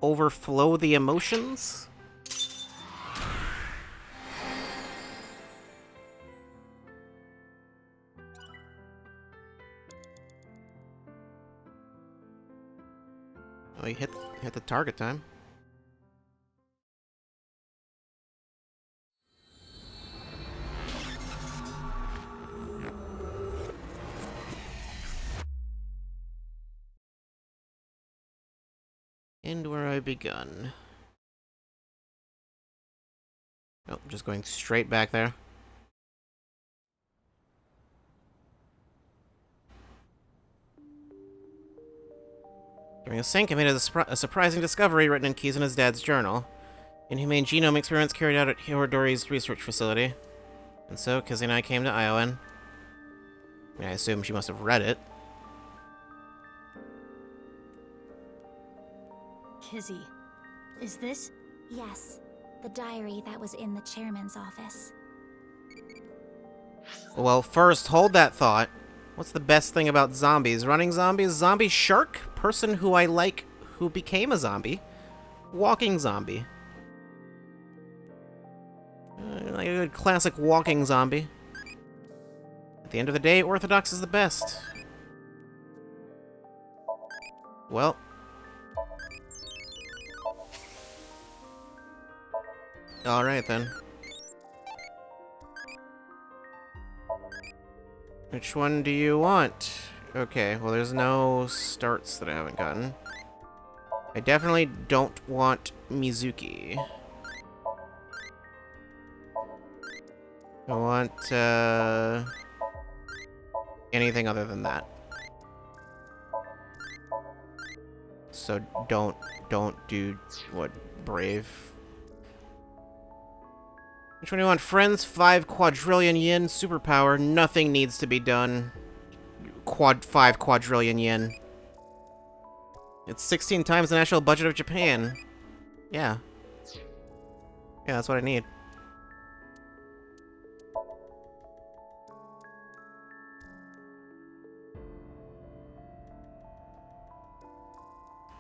Overflow the emotions? Oh, you hit the target time. And where I begun. Oh, just going straight back there. During a sync, I made a surprising discovery written in Kizuna's dad's journal. Inhumane genome experiments carried out at Horadori's research facility. And so, Kizuna and I came to Iowan. I mean, I assume she must have read it. Kizzy. Is this? Yes, the diary that was in the chairman's office. Well, first, hold that thought. What's the best thing about zombies? Running zombies? Zombie shark? Person who I like who became a zombie. Walking zombie. Like a good classic walking zombie. At the end of the day, Orthodox is the best. Well. Alright then. Which one do you want? Okay, well there's no starts that I haven't gotten. I definitely don't want Mizuki. I want, anything other than that. So don't do, what, Brave? Which one do you want? Friends, 5 quadrillion yen, superpower, nothing needs to be done. 5 quadrillion yen. It's 16 times the national budget of Japan. Yeah. Yeah, that's what I need.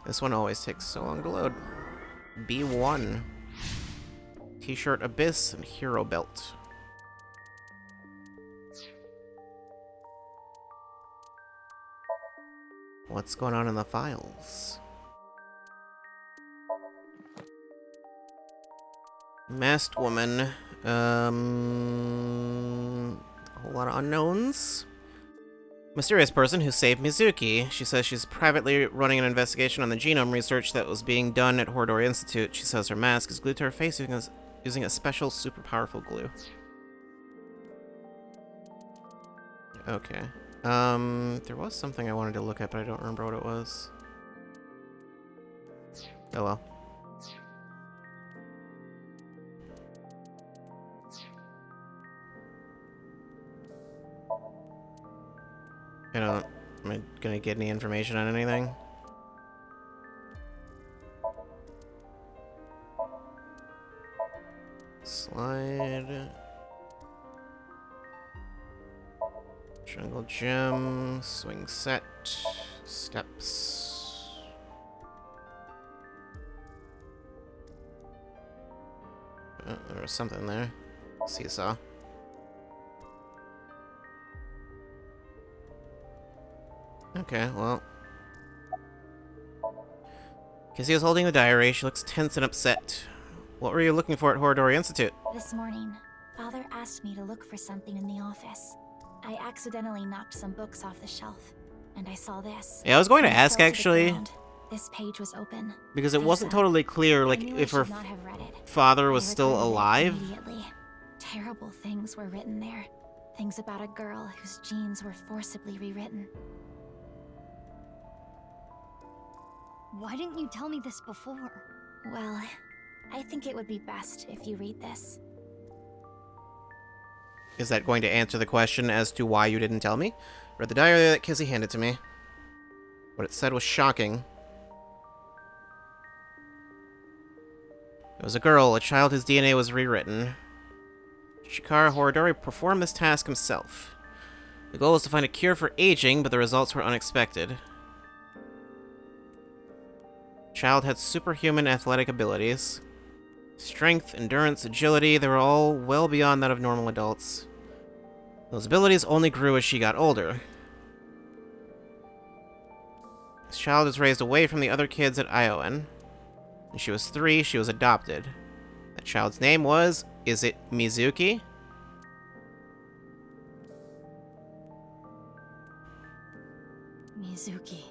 This one always takes so long to load. B1. T-shirt Abyss and Hero Belt. What's going on in the files? Masked woman. A whole lot of unknowns. Mysterious person who saved Mizuki. She says she's privately running an investigation on the genome research that was being done at Horodori Institute. She says her mask is glued to her face using a special, super powerful glue. Okay. There was something I wanted to look at, but I don't remember what it was. Oh well. Am I gonna get any information on anything? Slide. Jungle gym, swing set, steps. Oh, there was something there. Seesaw. Okay, well. Kizzy is holding the diary. She looks tense and upset. What were you looking for at Horodori Institute? This morning, Father asked me to look for something in the office. I accidentally knocked some books off the shelf, and I saw this. Yeah, I was going to When it ask, fell to the actually. ground, this page was open. Because it Full wasn't stop. totally clear, I like, knew if I her should not have read it. father was I still regretted it alive. immediately. Terrible things were written there. Things about a girl whose genes were forcibly rewritten. Why didn't you tell me this before? Well, I think it would be best if you read this. Is that going to answer the question as to why you didn't tell me? Read the diary that Kizzy handed to me. What it said was shocking. It was a girl, a child whose DNA was rewritten. Shikara Horodori performed this task himself. The goal was to find a cure for aging, but the results were unexpected. Child had superhuman athletic abilities. Strength, endurance, agility, they were all well beyond that of normal adults. Those abilities only grew as she got older. This child was raised away from the other kids at Iowan. When she was 3, she was adopted. That child's name was, is it Mizuki? Mizuki.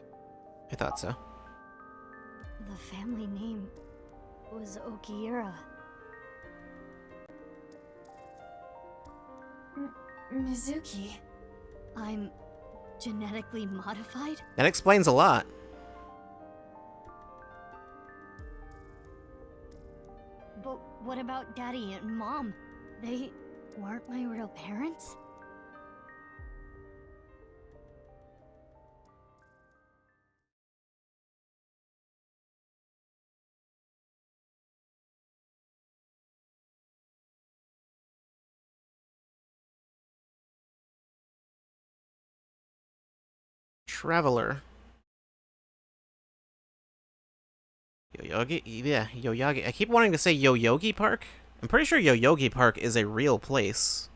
I thought so. The family name was Okiura. Mizuki. I'm genetically modified? That explains a lot. But what about Daddy and Mom? They weren't my real parents? Traveler. Yoyogi? Yeah, Yoyogi. I keep wanting to say Yoyogi Park. I'm pretty sure Yoyogi Park is a real place.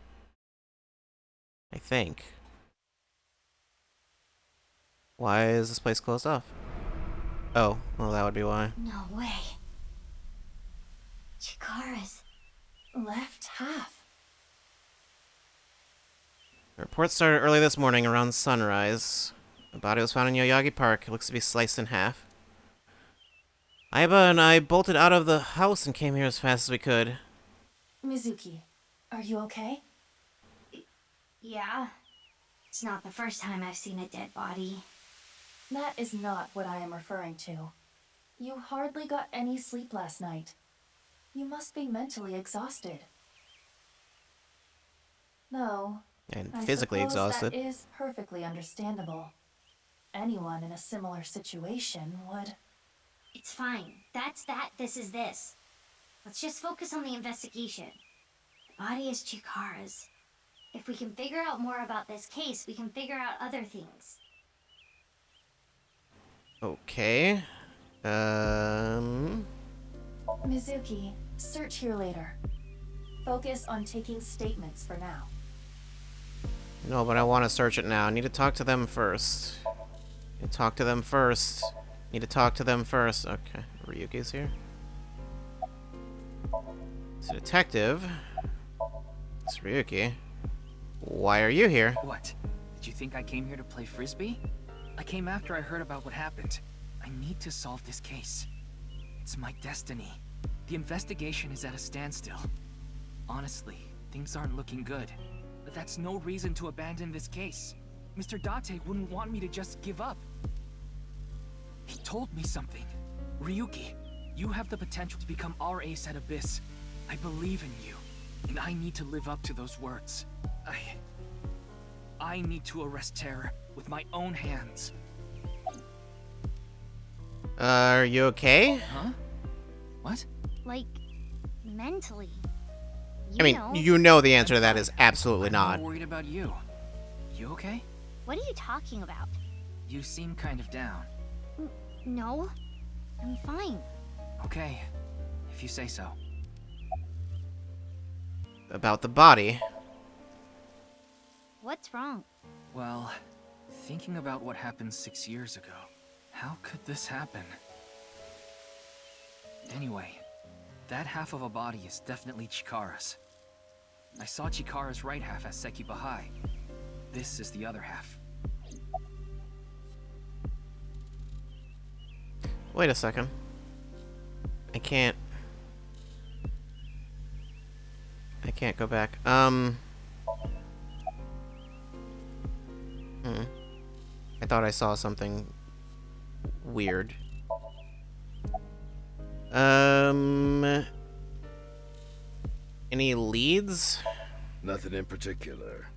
I think. Why is this place closed off? Oh, well, that would be why. No way. Chikara's left half. The report started early this morning around sunrise. The body was found in Yoyogi Park. It looks to be sliced in half. Aiba and I bolted out of the house and came here as fast as we could. Mizuki, are you okay? Yeah. It's not the first time I've seen a dead body. That is not what I am referring to. You hardly got any sleep last night. You must be mentally exhausted. No. And I physically suppose exhausted. That is perfectly understandable. Anyone in a similar situation would... It's fine. That's that, this is this. Let's just focus on the investigation. The body is Chikara's. If we can figure out more about this case, we can figure out other things. Okay. Mizuki, search here later. Focus on taking statements for now. No, but I want to search it now. I need to talk to them first. Need to talk to them first. Need to talk to them first. Okay, Ryuki's here. It's a detective. It's Ryuki. Why are you here? What? Did you think I came here to play frisbee? I came after I heard about what happened. I need to solve this case. It's my destiny. The investigation is at a standstill. Honestly, things aren't looking good. But that's no reason to abandon this case. Mr. Date wouldn't want me to just give up. He told me something. Ryuki, you have the potential to become our ace at Abyss. I believe in you, and I need to live up to those words. I need to arrest terror with my own hands. Are you okay? Huh? What? Like, mentally. I mean, you know the answer to that is absolutely not. I'm worried about you. You okay? What are you talking about? You seem kind of down. No, I'm fine. Okay, if you say so. About the body. What's wrong? Well, thinking about what happened 6 years ago, how could this happen? Anyway, that half of a body is definitely Chikara's. I saw Chikara's right half as Seki Bahai. This is the other half. Wait a second. I can't go back. I thought I saw something weird. Any leads? Nothing in particular.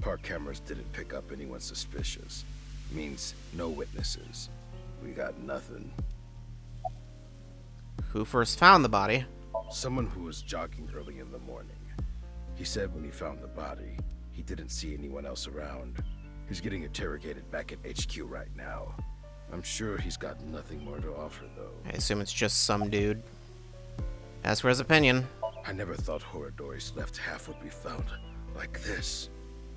Park cameras didn't pick up anyone suspicious. Means no witnesses. We got nothing. Who first found the body? Someone who was jogging early in the morning. He said when he found the body, he didn't see anyone else around. He's getting interrogated back at HQ right now. I'm sure he's got nothing more to offer, though. I assume it's just some dude. As for his opinion. I never thought Horadori's left half would be found like this.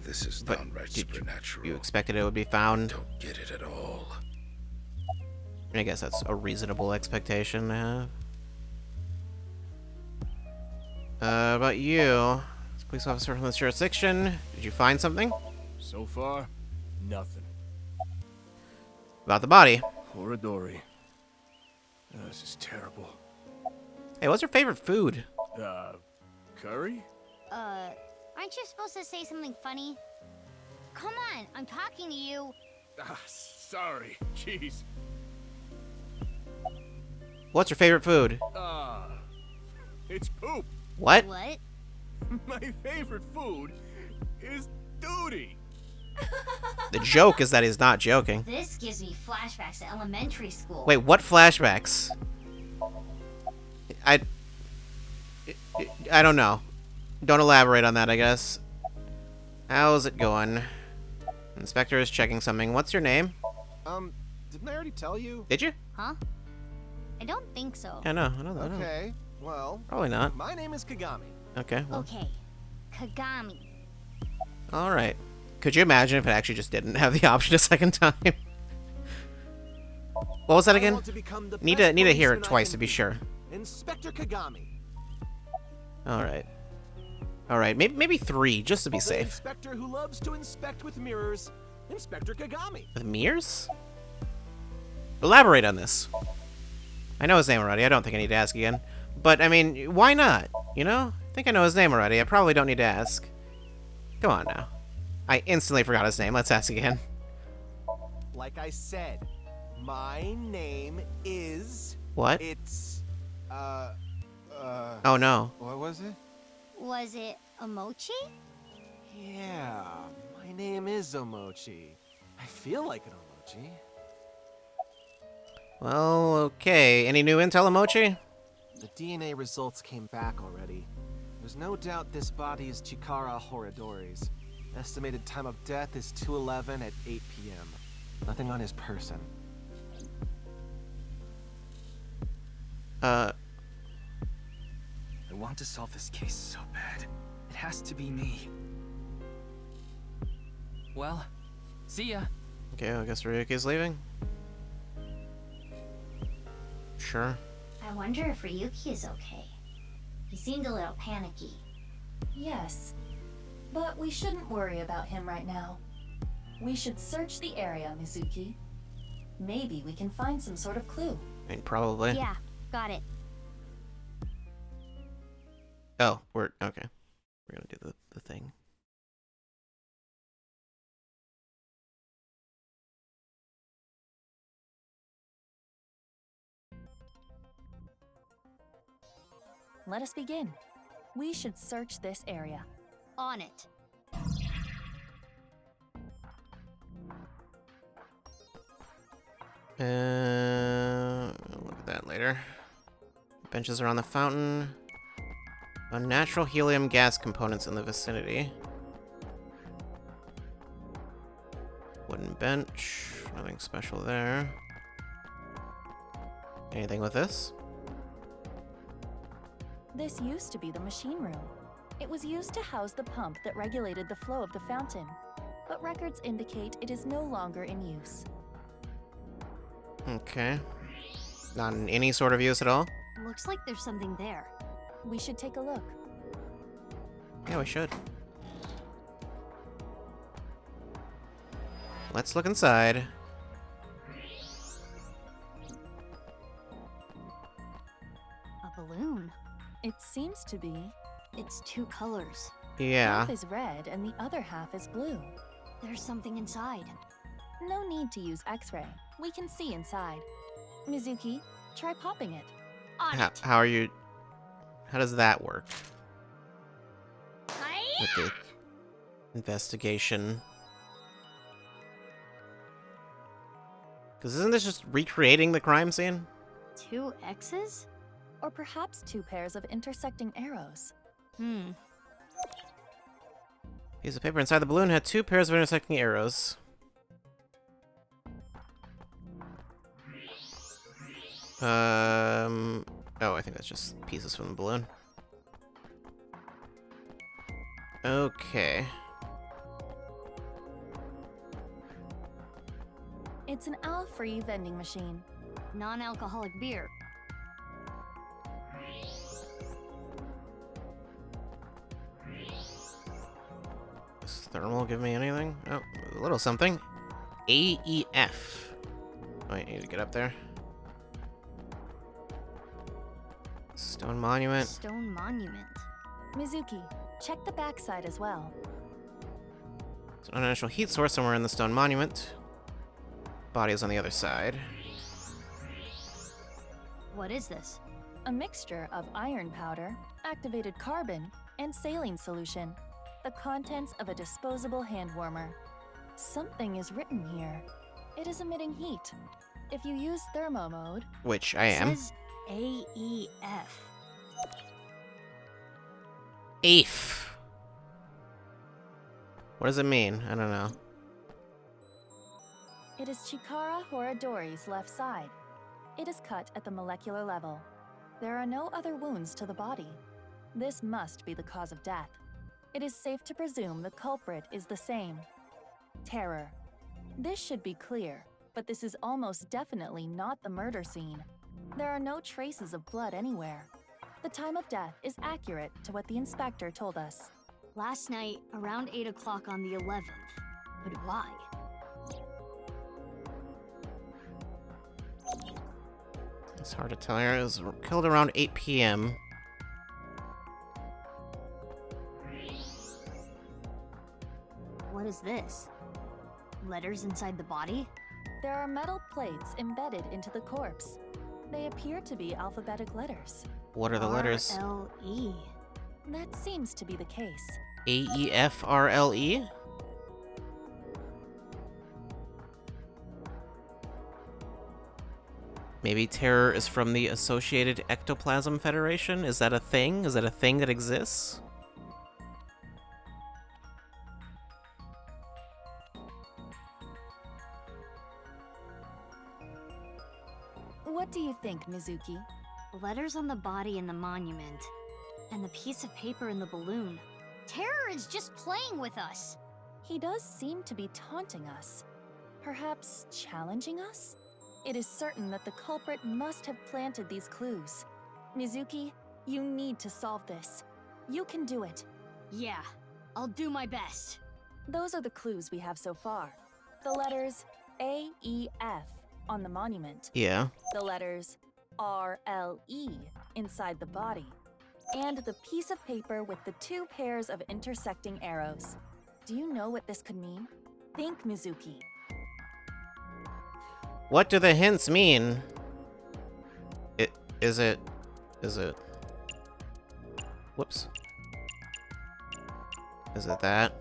This is downright supernatural. You expected it would be found? Don't get it at all. I guess that's a reasonable expectation to have. About you, as a police officer from this jurisdiction, did you find something? So far, nothing. About the body. Horadori. This is terrible. Hey, what's your favorite food? Curry? Aren't you supposed to say something funny? Come on, I'm talking to you. Sorry. Jeez. What's your favorite food? It's poop. What? What? My favorite food is duty. The joke is that he's not joking. This gives me flashbacks to elementary school. Wait, what flashbacks? I don't know. Don't elaborate on that, I guess. How's it going? Inspector is checking something. What's your name? Didn't I already tell you? Did you? Huh? I don't think so. Yeah, no, I don't know. Okay, well... Probably not. My name is Kagami. Okay, well. Okay. Kagami. Alright. Could you imagine if it actually just didn't have the option a second time? What was that again? Need to hear it twice to be sure. Inspector Kagami. Alright. Alright, maybe 3, just to be The safe. inspector who loves to inspect with mirrors. Inspector Kagami. With mirrors? Elaborate on this. I know his name already, I don't think I need to ask again. But, I mean, why not? You know? I think I know his name already, I probably don't need to ask. Come on now. I instantly forgot his name, let's ask again. Like I said, my name is... What? It's... Oh no. What was it? Was it a mochi? Yeah, my name is Omochi. I feel like an Omochi. Well, okay. Any new intel, Emochi? The DNA results came back already. There's no doubt this body is Chikara Horadori's. Estimated time of death is 2:11 at 8 p.m. Nothing on his person. I want to solve this case so bad. It has to be me. Well, see ya. Okay, I guess Ryuki's leaving. Sure. I wonder if Ryuki is okay. He seemed a little panicky. Yes, but we shouldn't worry about him right now. We should search the area, Mizuki. Maybe we can find some sort of clue. I mean, probably. Yeah, got it. Oh, we're okay. We're gonna do the thing. Let us begin. We should search this area. On it. Look at that later. Benches around the fountain. Unnatural helium gas components in the vicinity. Wooden bench. Nothing special there. Anything with this? This used to be the machine room. It was used to house the pump that regulated the flow of the fountain, but records indicate it is no longer in use. Okay. Not in any sort of use at all? Looks like there's something there. We should take a look. Yeah, we should. Let's look inside. A balloon. It seems to be. It's 2 colors. Yeah. Half is red and the other half is blue. There's something inside. No need to use X-ray. We can see inside. Mizuki, try popping it. How are you... How does that work? With the investigation. Because isn't this just recreating the crime scene? 2 X's? Or perhaps 2 pairs of intersecting arrows. Piece of paper inside the balloon had 2 pairs of intersecting arrows. Oh, I think that's just pieces from the balloon. Okay. It's an owl-free vending machine. Non-alcoholic beer. Does thermal give me anything? Oh, a little something. AEF. Oh, I need to get up there. Stone monument. Stone monument. Mizuki, check the backside as well. It's an unnatural heat source somewhere in the stone monument. Body is on the other side. What is this? A mixture of iron powder, activated carbon, and saline solution. The contents of a disposable hand warmer. Something is written here. It is emitting heat. If you use thermo mode... Which I am. It says AEF. AEF. What does it mean? I don't know. It is Chikara Horadori's left side. It is cut at the molecular level. There are no other wounds to the body. This must be the cause of death. It is safe to presume the culprit is the same. Terror. This should be clear, but this is almost definitely not the murder scene. There are no traces of blood anywhere. The time of death is accurate to what the inspector told us. Last night, around 8 o'clock on the 11th. But why? It's hard to tell here. It was killed around 8 p.m. What is this? Letters inside the body? There are metal plates embedded into the corpse. They appear to be alphabetic letters. What are the letters? R-L-E. That seems to be the case. A-E-F-R-L-E? Maybe terror is from the Associated Ectoplasm Federation? Is that a thing? Is that a thing that exists? What do you think, Mizuki? Letters on the body in the monument. And the piece of paper in the balloon. Terror is just playing with us. He does seem to be taunting us. Perhaps challenging us? It is certain that the culprit must have planted these clues. Mizuki, you need to solve this. You can do it. Yeah, I'll do my best. Those are the clues we have so far. The letters A-E-F on the monument. Yeah. The letters R-L-E inside the body. And the piece of paper with the 2 pairs of intersecting arrows. Do you know what this could mean? Think, Mizuki. What do the hints mean? Is it... Whoops. Is it that?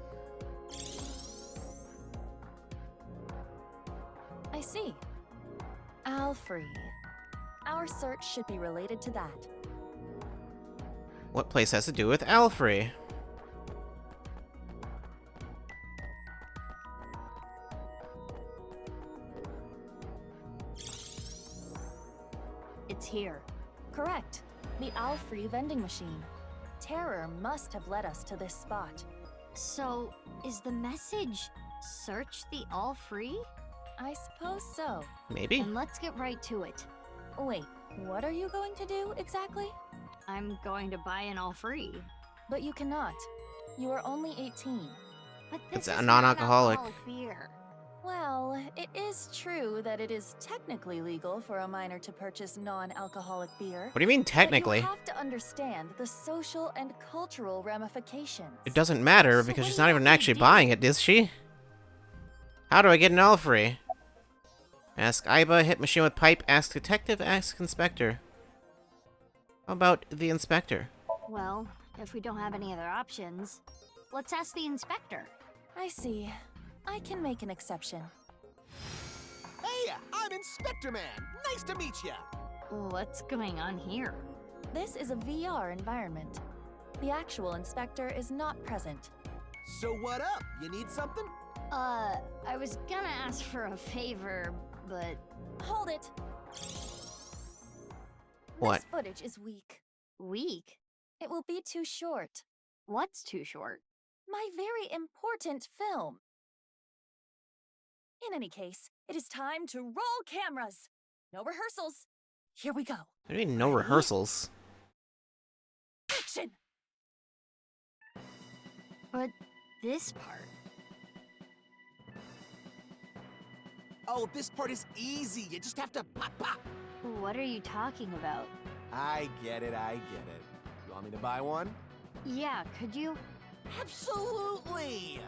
I see. Alfrey. Our search should be related to that. What place has to do with Alfrey? It's here. Correct. The Alfrey vending machine. Terror must have led us to this spot. So, is the message, search the all free? I suppose so. Maybe. And let's get right to it. Wait, what are you going to do exactly? I'm going to buy an all free. But you cannot. You are only 18. But It's this a is non-alcoholic. not alcoholic beer. Well, it is true that it is technically legal for a minor to purchase non-alcoholic beer. What do you mean technically? But you have to understand the social and cultural ramifications. It doesn't matter So because what she's do not you even want me to actually do? buying it, is she? How do I get an Alfrey? Ask Iba, hit machine with pipe, ask detective, ask inspector. How about the inspector? Well, if we don't have any other options, let's ask the inspector. I see. I can make an exception. Hey, I'm Inspector Man. Nice to meet ya. What's going on here? This is a VR environment. The actual inspector is not present. So what up? You need something? I was gonna ask for a favor, but... Hold it! What? This footage is weak. Weak? It will be too short. What's too short? My very important film. In any case, it is time to roll cameras. No rehearsals. Here we go. What do you mean, no rehearsals? Action! But this part... Oh, this part is easy. You just have to pop, pop. What are you talking about? I get it. You want me to buy one? Yeah, could you? Absolutely!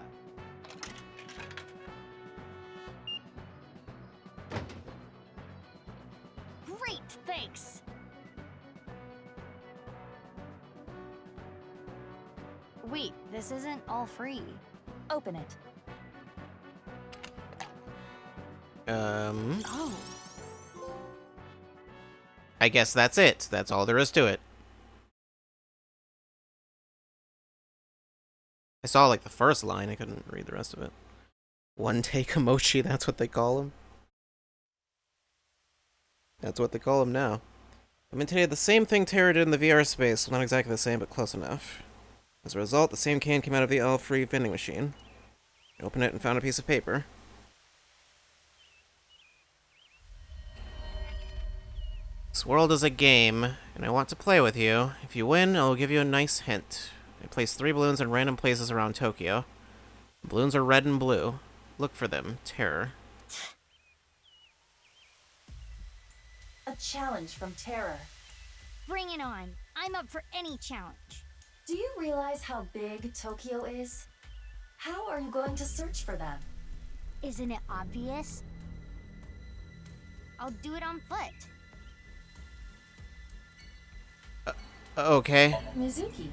Great, thanks! Wait, this isn't all free. Open it. Oh. I guess that's it. That's all there is to it. I saw, like, the first line. I couldn't read the rest of it. One take emoji, that's what they call him. That's what they call them now. I imitated the same thing Terra did in the VR space. Well, not exactly the same, but close enough. As a result, the same can came out of the L-free vending machine. I opened it and found a piece of paper. This world is a game, and I want to play with you. If you win, I'll give you a nice hint. I placed 3 balloons in random places around Tokyo. The balloons are red and blue. Look for them. Terror. A challenge from Terror. Bring it on. I'm up for any challenge. Do you realize how big Tokyo is? How are you going to search for them? Isn't it obvious? I'll do it on foot. Okay. Mizuki,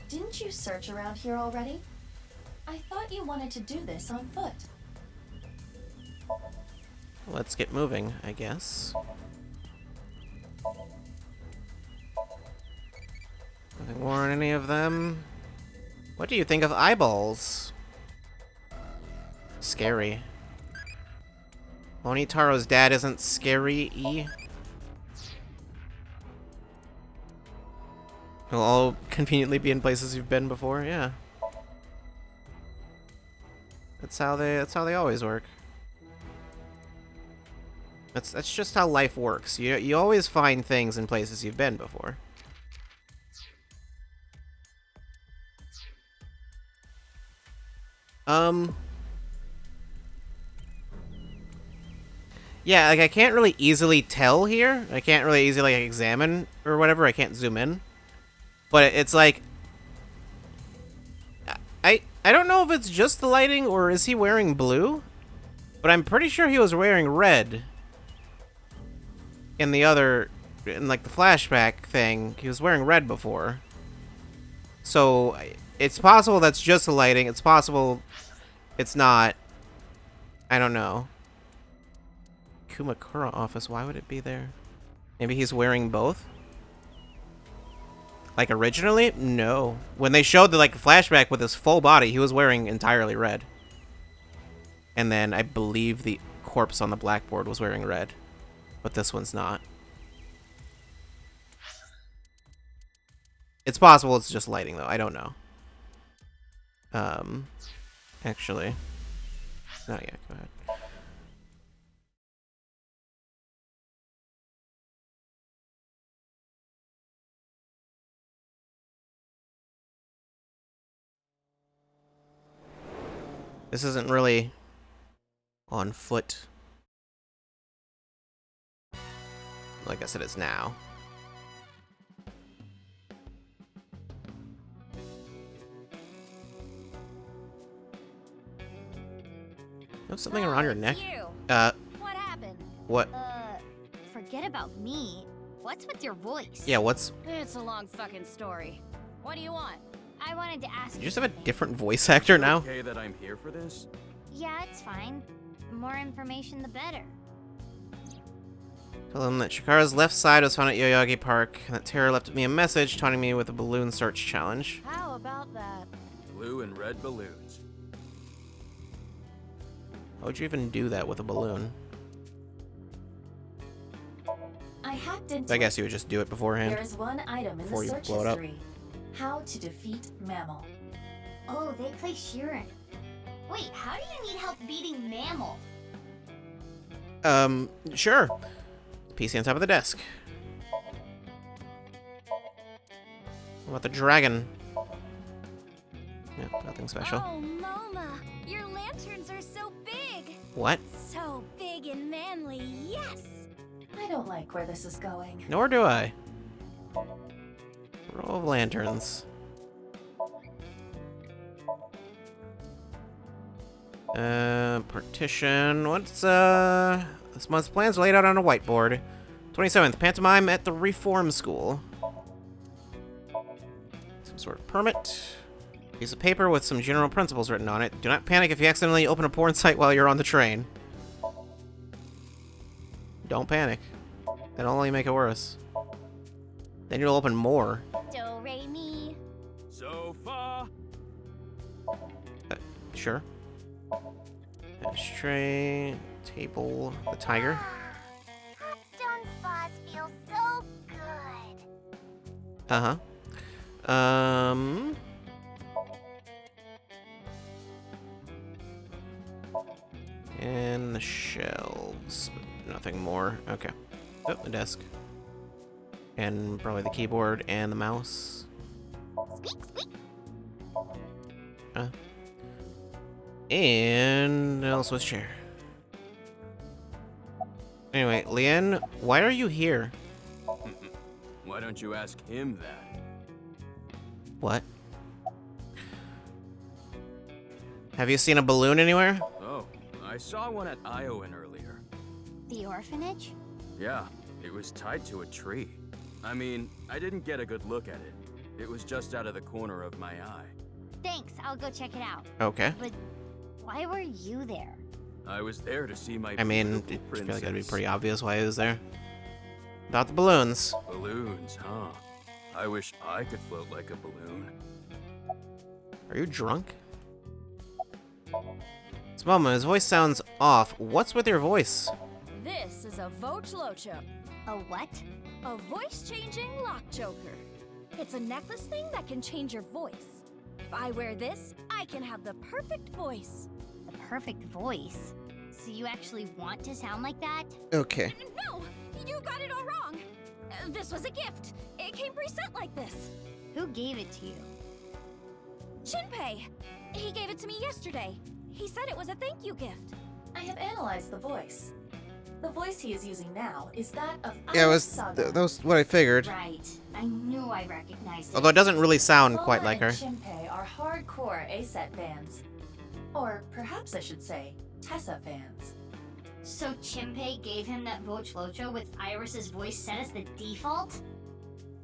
didn't you search around here already? I thought you wanted to do this on foot. Let's get moving, I guess. Nothing more on any of them. What do you think of eyeballs? Scary. Onitaro's dad isn't scary-y. They'll all conveniently be in places you've been before, yeah. That's how they always work. That's just how life works. You always find things in places you've been before. Yeah, like I can't really easily tell here. I can't really easily like examine or whatever. I can't zoom in. But it's like I don't know if it's just the lighting or is he wearing blue? But I'm pretty sure he was wearing red. In like the flashback thing, he was wearing red before. So it's possible that's just the lighting. It's possible it's not. I don't know. Kumakura office, why would it be there? Maybe he's wearing both? Like originally? No. When they showed the like flashback with his full body, he was wearing entirely red. And then I believe the corpse on the blackboard was wearing red. But this one's not. It's possible it's just lighting though, I don't know. Actually. No, yeah, go ahead. This isn't really on foot. Well, I guess it is now. You have something around your neck? You. What happened? What? Forget about me. What's with your voice? Yeah, what's... It's a long fucking story. What do you want? I wanted to ask You just have a different voice actor now? Okay that I'm here for this? Yeah, it's fine. The more information, the better. Tell him that Chikara's left side was found at Yoyagi Park, and that Terra left me a message taunting me with a balloon search challenge. How about that? Blue and red balloons. How would you even do that with a balloon? I hacked into I guess you would just do it beforehand. There is one item in before the you search blow it up. history. How to defeat Mammal. Oh, they play Sheeran. Wait, how do you need help beating Mammal? Sure. PC on top of the desk. What about the dragon? Yeah, nothing special. Oh, Moma, your lanterns are so big. What? So big and manly, yes. I don't like where this is going. Nor do I. Row of lanterns. Partition. What's, this month's plans laid out on a whiteboard. 27th, pantomime at the Reform School. Some sort of permit. Piece of paper with some general principles written on it. Do not panic if you accidentally open a porn site while you're on the train. Don't panic. That'll only make it worse. Then you'll open more. Do re mi. Sofa. Sure. Ashtray, table, the tiger. Stone spot. Uh-huh. And the shelves, but nothing more. Okay. Oh, the desk. And probably the keyboard and the mouse. Squeak, squeak. And also a chair. Anyway, Leanne, why are you here? Why don't you ask him that? What? Have you seen a balloon anywhere? Oh, I saw one at Iowan earlier. The orphanage? Yeah, it was tied to a tree. I mean, I didn't get a good look at it. It was just out of the corner of my eye. Thanks, I'll go check it out. Okay. But why were you there? I was there to see my I mean, beautiful I feel like that'd be princess. pretty obvious why he was there. About the balloons. Balloons, huh? I wish I could float like a balloon. Are you drunk? Smallman, his voice sounds off. What's with your voice? This is a Vochlocho. A what? A voice-changing lock choker. It's a necklace thing that can change your voice. If I wear this, I can have the perfect voice. The perfect voice? So you actually want to sound like that? Okay. No! You got it all wrong! This was a gift. It came preset like this. Who gave it to you? Shinpei! He gave it to me yesterday. He said it was a thank you gift. I have analyzed the voice. The voice he is using now is that of Yeah, it was. Saga. That was what I figured. Right. I knew I recognized it. Although it doesn't really sound Bulma quite like her. and Shinpei are hardcore A-Set fans. Or perhaps I should say, Tessa fans. So Chimpei gave him that Vochlocho with Iris's voice set as the default?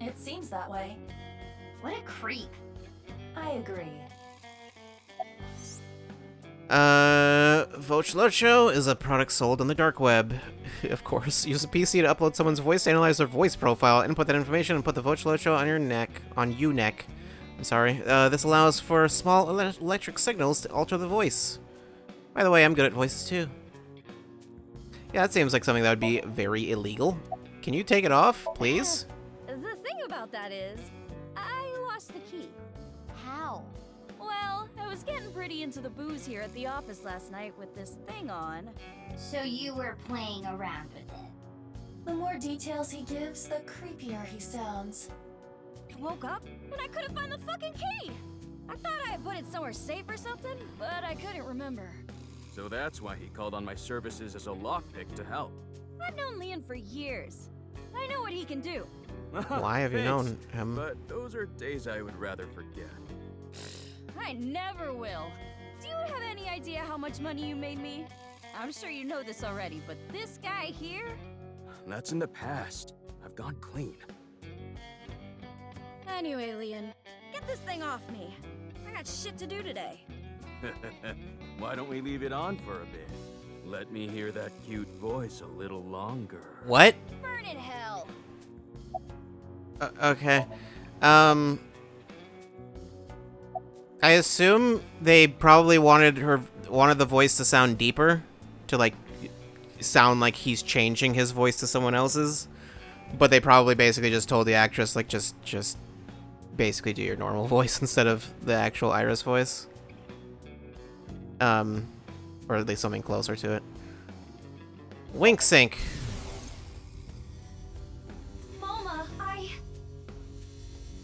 It seems that way. What a creep. I agree. Vochlocho is a product sold on the dark web. Of course, use a PC to upload someone's voice to analyze their voice profile, input that information, and put the Vochlocho on your neck. I'm sorry. This allows for small electric signals to alter the voice. By the way, I'm good at voices too. Yeah, that seems like something that would be very illegal. Can you take it off, please? The thing about that is, I lost the key. How? Well, I was getting pretty into the booze here at the office last night with this thing on. So you were playing around with it. The more details he gives, the creepier he sounds. I woke up and I couldn't find the fucking key. I thought I had put it somewhere safe or something, but I couldn't remember. So that's why he called on my services as a lockpick to help. I've known Leon for years. I know what he can do. Why have you known Thanks, him? But those are days I would rather forget. I never will. Do you have any idea how much money you made me? I'm sure you know this already, but this guy here? That's in the past. I've gone clean. Anyway, Leon, get this thing off me. I got shit to do today. Why don't we leave it on for a bit? Let me hear that cute voice a little longer. What? Burn in hell. Okay. I assume they probably wanted the voice to sound deeper, to like sound like he's changing his voice to someone else's, but they probably basically just told the actress like just basically do your normal voice instead of the actual Iris voice. Or at least something closer to it. Wink sync. Mama,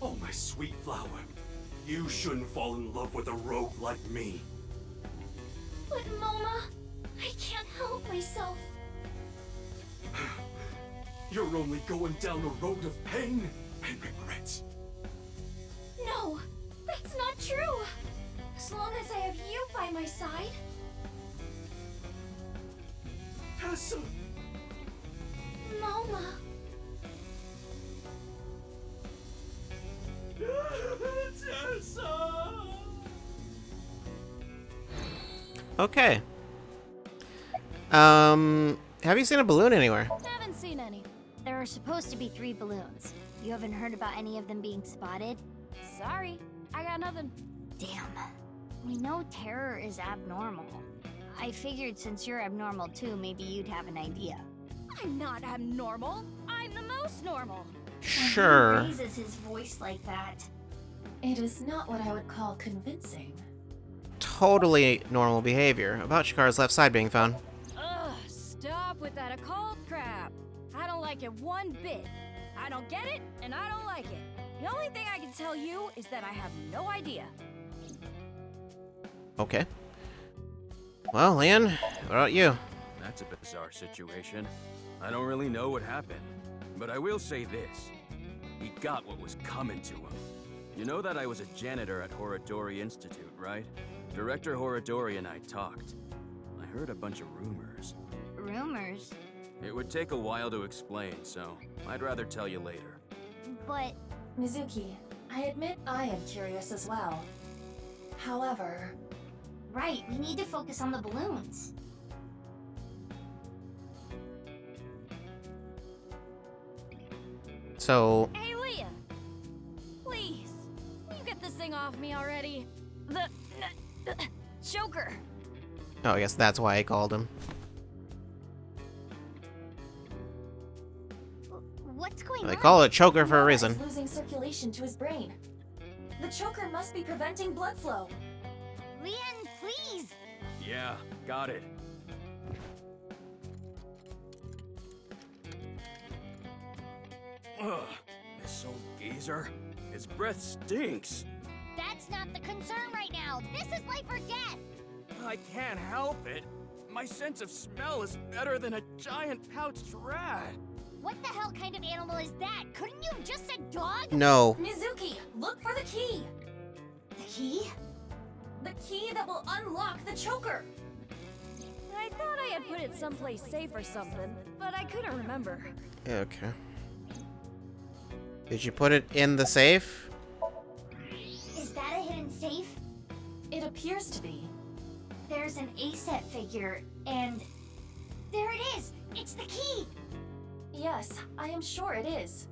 Oh, my sweet flower. You shouldn't fall in love with a rogue like me. But Mama, I can't help myself. You're only going down a road of pain and regret. No, that's not true. As long as I have you by my side. Tessa! Mama. Tessa! Okay. Have you seen a balloon anywhere? Haven't seen any. There are supposed to be 3 balloons. You haven't heard about any of them being spotted? Sorry, I got nothing. Damn. We know terror is abnormal. I figured since you're abnormal too, maybe you'd have an idea. I'm not abnormal. I'm the most normal. Sure. When he raises his voice like that, it is not what I would call convincing. Totally normal behavior. About Chikara's left side being found. Ugh, stop with that occult crap. I don't like it one bit. I don't get it, and I don't like it. The only thing I can tell you is that I have no idea. Okay. Well, Leon, what about you? That's a bizarre situation. I don't really know what happened, but I will say this. He got what was coming to him. You know that I was a janitor at Horodori Institute, right? Director Horodori and I talked. I heard a bunch of rumors. Rumors? It would take a while to explain, so I'd rather tell you later. But... Mizuki, I admit I am curious as well. However... Right, we need to focus on the balloons. So... Hey, Leah! Please, will you get this thing off me already? The choker! Oh, I guess that's why I called him. What's going They on? call it a choker for a reason. He's losing circulation to his brain. The choker must be preventing blood flow. Leon, please! Yeah, got it. Ugh, this old geezer. His breath stinks. That's not the concern right now. This is life or death. I can't help it. My sense of smell is better than a giant pouched rat. What the hell kind of animal is that? Couldn't you have just said dog? No. Mizuki, look for the key! The key? The key that will unlock the choker! I thought I had put it someplace safe or something, but I couldn't remember. Okay. Did you put it in the safe? Is that a hidden safe? It appears to be. There's an A-set figure, and... There it is! It's the key! Yes, I am sure it is.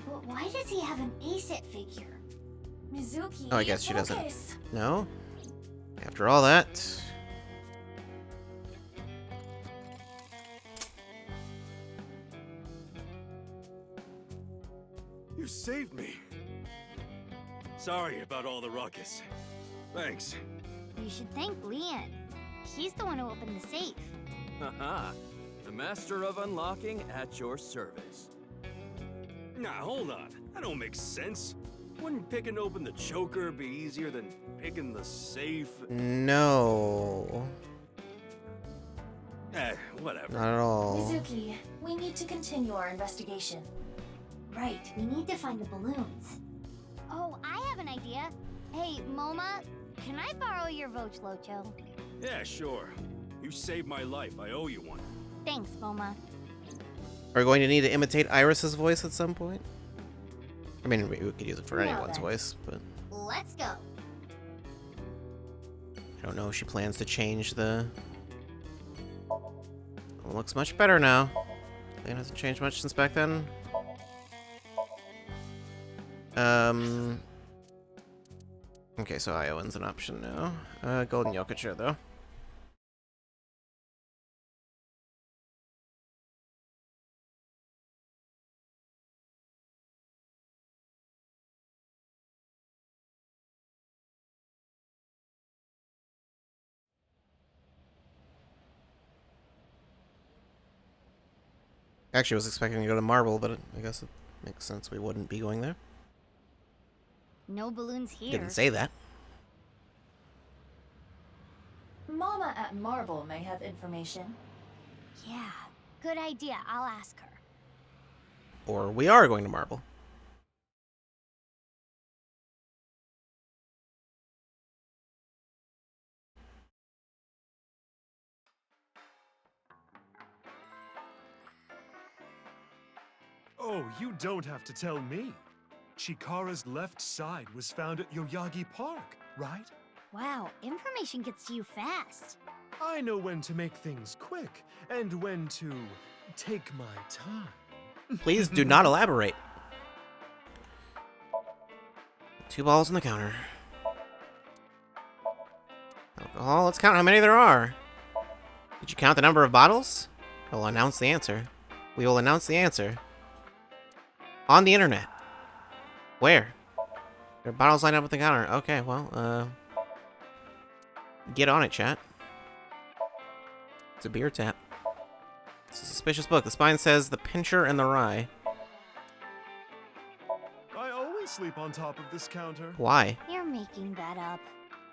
But why does he have an A-set figure? Mizuki, Oh, I guess she doesn't. focus. No? After all that... You saved me. Sorry about all the ruckus. Thanks. You should thank Leon. He's the one who opened the safe. Haha. The master of unlocking at your service. Nah, hold on. That don't make sense. Wouldn't picking open the choker be easier than picking the safe? No. Whatever. Not at all. Mizuki, we need to continue our investigation. Right, we need to find the balloons. Oh, I have an idea. Hey, Moma, can I borrow your Vochlocho? Yeah, sure. You saved my life. I owe you one. Thanks, Moma. Are we going to need to imitate Iris's voice at some point? I mean, we could use it for Now anyone's then. voice, but Let's go. I don't know if she plans to change the... It looks much better now. It hasn't changed much since back then. Okay, so Iowan's an option now. Golden Yokacher, though. Actually, I was expecting to go to Marble, but I guess it makes sense we wouldn't be going there. No balloons here. Didn't say that. Mama at Marble may have information. Yeah, good idea. I'll ask her. Or we are going to Marble. Oh, you don't have to tell me. Chikara's left side was found at Yoyagi Park, right? Wow, information gets to you fast. I know when to make things quick and when to take my time. Please do not elaborate. 2 balls on the counter. Alcohol, let's count how many there are. Did you count the number of bottles? We'll announce the answer. We will announce the answer. On the internet. Where? There are bottles lined up at the counter. Okay, well, get on it, chat. It's a beer tap. It's a suspicious book. The spine says The Pincher and the Rye. I always sleep on top of this counter. Why? You're making that up.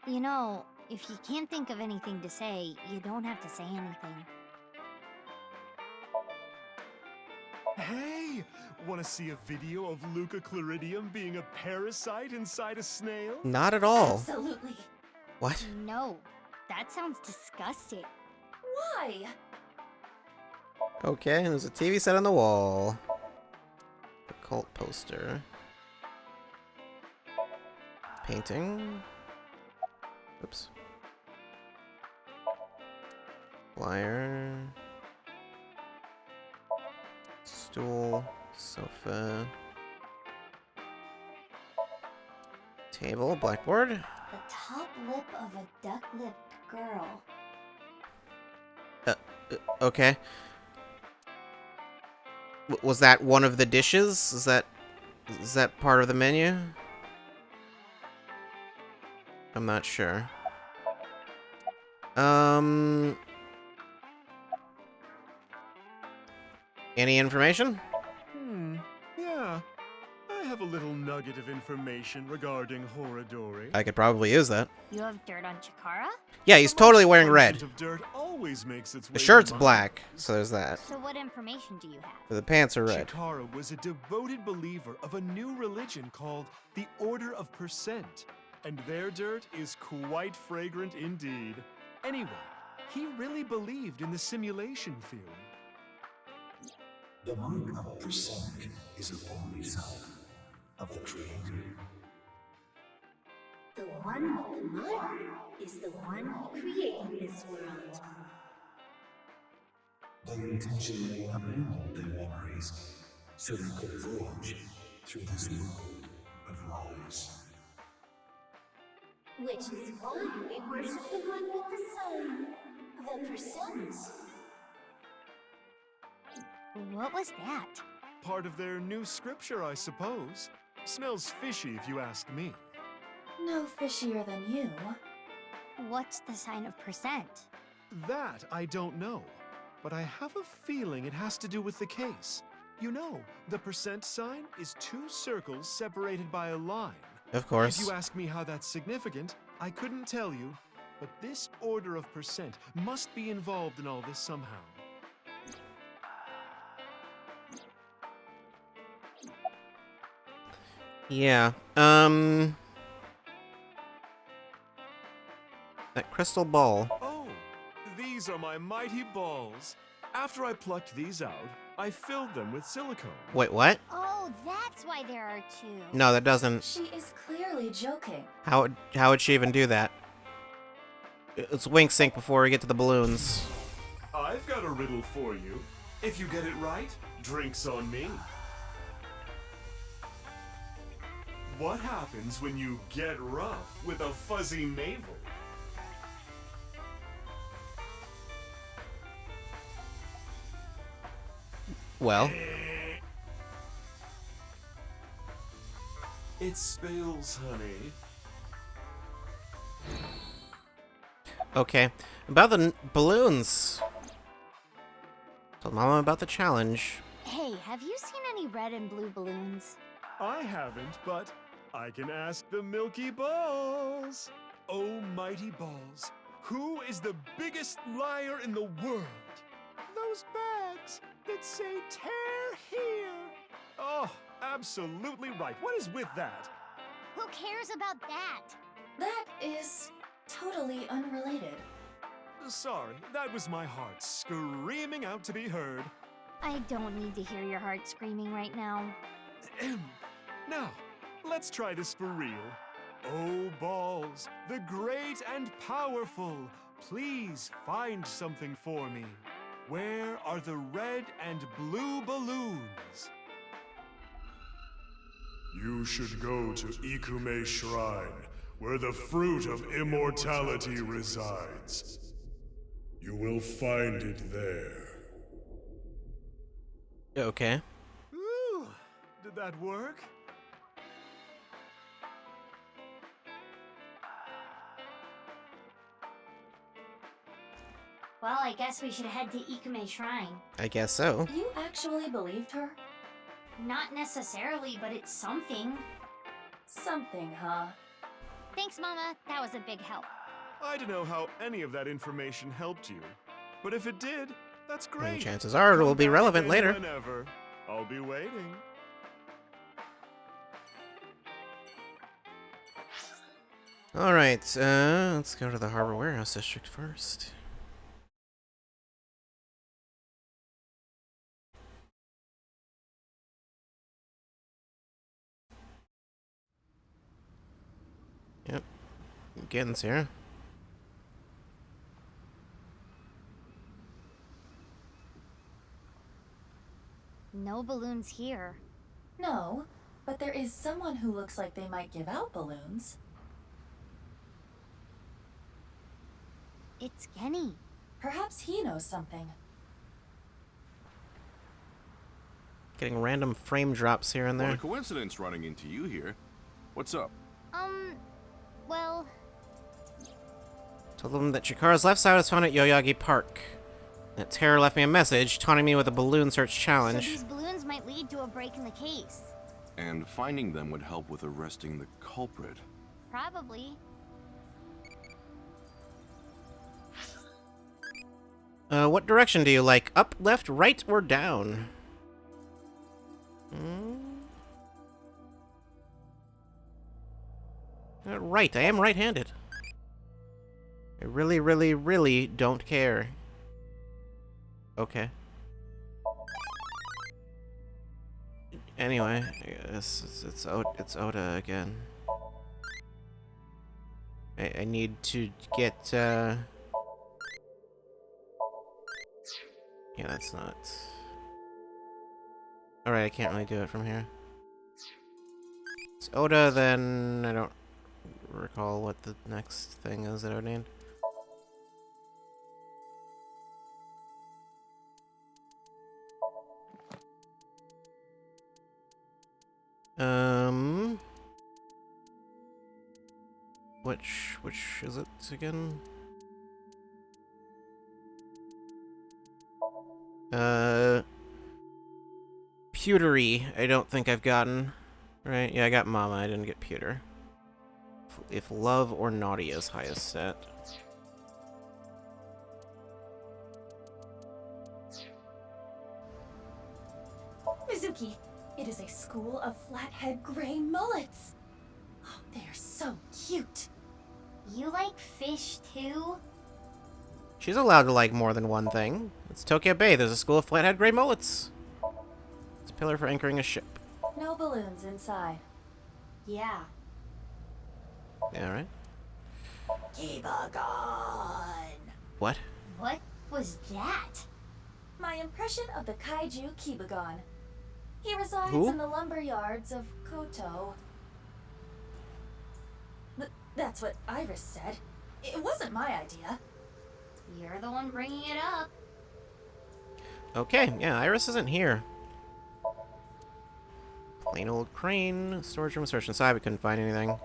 You know, if you can't think of anything to say, you don't have to say anything. Hey! Want to see a video of Luca Chloridium being a parasite inside a snail? Not at all. Absolutely. What? No, that sounds disgusting. Why? Okay, there's a TV set on the wall. A cult poster. Painting. Oops. Flyer. Stool. Sofa. Table. Blackboard. The top lip of a duck-lipped girl. Okay. Was that one of the dishes? Is that part of the menu? I'm not sure. Any information? Yeah. I have a little nugget of information regarding Horadori. I could probably use that. You have dirt on Chikara? Yeah, he's totally wearing red. Of dirt always makes its way The shirt's to black, so there's that. So what information do you have? The pants are red. Chikara was a devoted believer of a new religion called the Order of Percent, and their dirt is quite fragrant indeed. Anyway, he really believed in the simulation theory. The mark of percent is a holy sign of the Creator. The one with the mark is the one who created this world. They intentionally abandoned their memories so they could voyage through this world of lies. Which is why we worship the one with the sign, the percent. What was that? Part of their new scripture, I suppose. Smells fishy if you ask me. No fishier than you. What's the sign of percent? That I don't know, but I have a feeling it has to do with the case. You know, the percent sign is two circles separated by a line. Of course. If you ask me how that's significant, I couldn't tell you, but this order of percent must be involved in all this somehow. Yeah, that crystal ball. Oh, these are my mighty balls. After I plucked these out, I filled them with silicone. Wait, what? Oh, that's why there are two. No, that doesn't. She is clearly joking. How would she even do that? Let's wink sync before we get to the balloons. I've got a riddle for you. If you get it right, drinks on me. What happens when you get rough with a fuzzy navel? Well. It spills, honey. Okay. About the balloons. Told Mama about the challenge. Hey, have you seen any red and blue balloons? I haven't, but I can ask the Milky Balls. Oh, mighty balls, who is the biggest liar in the world? Those bags that say tear here. Oh, absolutely right. What is with that? Who cares about that? That is totally unrelated. Sorry, that was my heart screaming out to be heard. I don't need to hear your heart screaming right now. Now, let's try this for real. Oh, balls, the great and powerful, please find something for me. Where are the red and blue balloons? You should go to Ikume Shrine, where the fruit of immortality resides. You will find it there. Okay. Ooh, did Would that work? Well, I guess we should head to Ikume Shrine. I guess so. You actually believed her? Not necessarily, but it's something. Something, huh? Thanks, Mama. That was a big help. I don't know how any of that information helped you, but if it did, that's great. And chances are it will be relevant later. Whenever. I'll be waiting. Alright, let's go to the Harbor Warehouse District first. Yep. Getting's here. No balloons here. No, but there is someone who looks like they might give out balloons. It's Genny. Perhaps he knows something. Getting random frame drops here and there. What a coincidence running into you here. What's up? Well... Told them that Chikara's left side was found at Yoyagi Park. That Terror left me a message, taunting me with a balloon search challenge. So these balloons might lead to a break in the case. And finding them would help with arresting the culprit. Probably. What direction do you like? Up, left, right, or down? Right, I am right-handed. I really, really, really don't care. Okay. Anyway, I guess it's Oda again. I need to get, yeah, that's not... Alright, I can't really do it from here. It's Oda, then I don't recall what the next thing is that I need. Which is it again? Pewtery, I don't think I've gotten. Right? Yeah, I got Mama, I didn't get Pewter. If Love or Naughty is highest set. Mizuki, it is a school of flathead gray mullets. Oh, they are so cute. You like fish too? She's allowed to like more than one thing. It's Tokyo Bay, there's a school of flathead gray mullets. It's a pillar for anchoring a ship. No balloons inside. Yeah. Yeah, right? Kibagon. What? What was that? My impression of the kaiju Kibagon. He resides Who? in the lumber yards of Koto. That's what Iris said. It wasn't my idea. You're the one bringing it up. Okay, yeah, Iris isn't here. Plain old crane. Storage room, search inside, we couldn't find anything.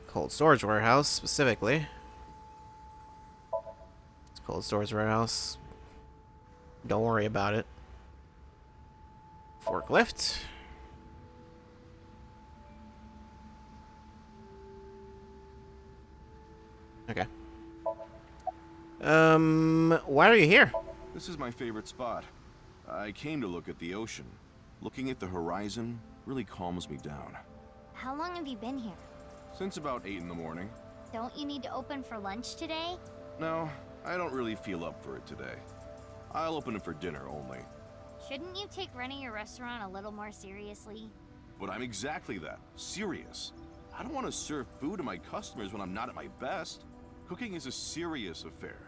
Cold storage warehouse, specifically. It's cold storage warehouse. Don't worry about it. Forklift. Okay. Why are you here? This is my favorite spot. I came to look at the ocean. Looking at the horizon really calms me down. How long have you been here? Since about 8 in the morning. Don't you need to open for lunch today? No, I don't really feel up for it today. I'll open it for dinner only. Shouldn't you take running your restaurant a little more seriously? But I'm exactly that, serious. I don't want to serve food to my customers when I'm not at my best. Cooking is a serious affair.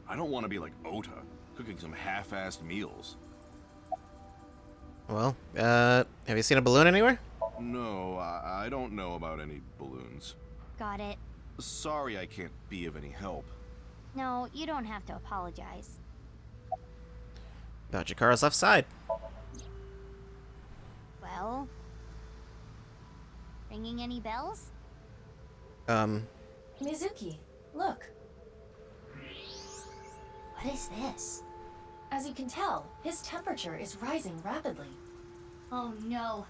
I don't want to be like Ota, cooking some half-assed meals. Well, have you seen a balloon anywhere? No, I don't know about any balloons. Got it. Sorry I can't be of any help. No, you don't have to apologize. About Chikara's left side. Well, ringing any bells? Mizuki, look. What is this? As you can tell, his temperature is rising rapidly. Oh no.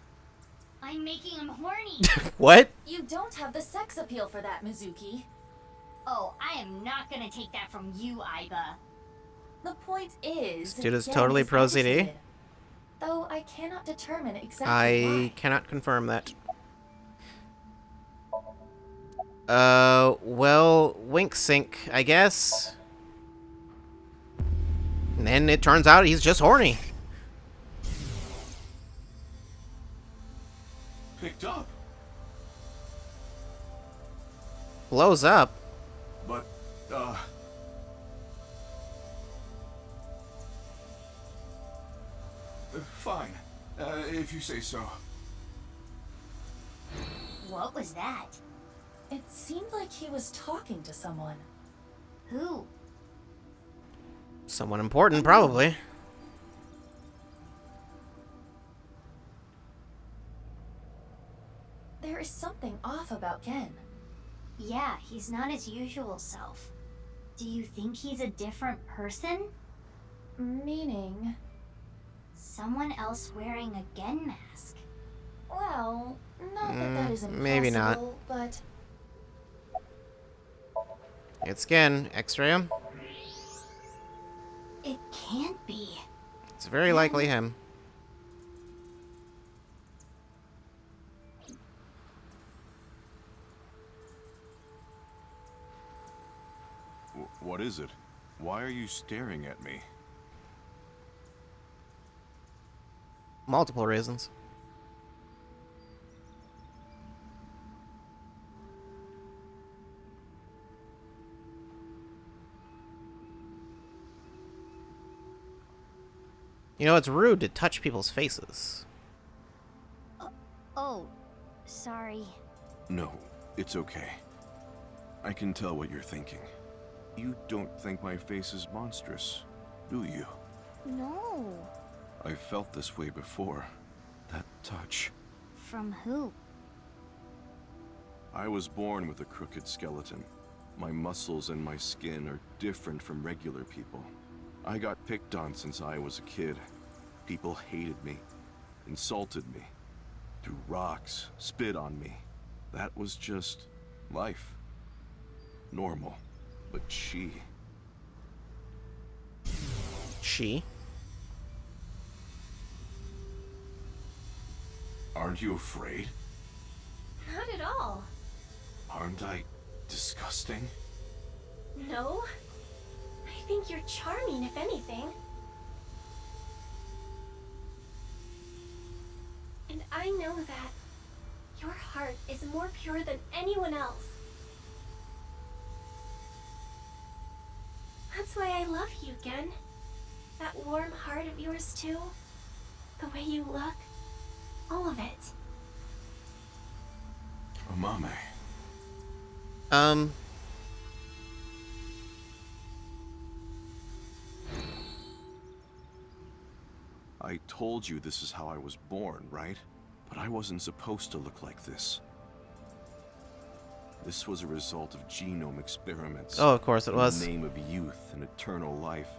I'm making him horny. What? You don't have the sex appeal for that, Mizuki. Oh, I am not gonna take that from you, Aiba. The point is, This dude is Gen totally pro ZD. agitated, though I cannot determine exactly I why. cannot confirm that. Well, wink sink, I guess. And then it turns out he's just horny. Picked up. Blows up. But, fine. If you say so. What was that? It seemed like he was talking to someone. Who? Someone important, probably. There is something off about Gen. Yeah, he's not his usual self. Do you think he's a different person? Meaning? Someone else wearing a Gen mask. Well, not that that is impossible, maybe not. But It's Gen. X-ray him. It can't be. It's very likely him. What is it? Why are you staring at me? Multiple reasons. You know, it's rude to touch people's faces. Oh, sorry. No, it's okay. I can tell what you're thinking. You don't think my face is monstrous, do you? No. I've felt this way before. That touch. From who? I was born with a crooked skeleton. My muscles and my skin are different from regular people. I got picked on since I was a kid. People hated me, insulted me, threw rocks, spit on me. That was just life. Normal. But she... She? Aren't you afraid? Not at all. Aren't I disgusting? No. I think you're charming, if anything. And I know that your heart is more pure than anyone else. That's why I love you, Gen. That warm heart of yours, too. The way you look. All of it. Amame. I told you this is how I was born, right? But I wasn't supposed to look like this. This was a result of genome experiments. Oh, of course it was. In the name of youth and eternal life,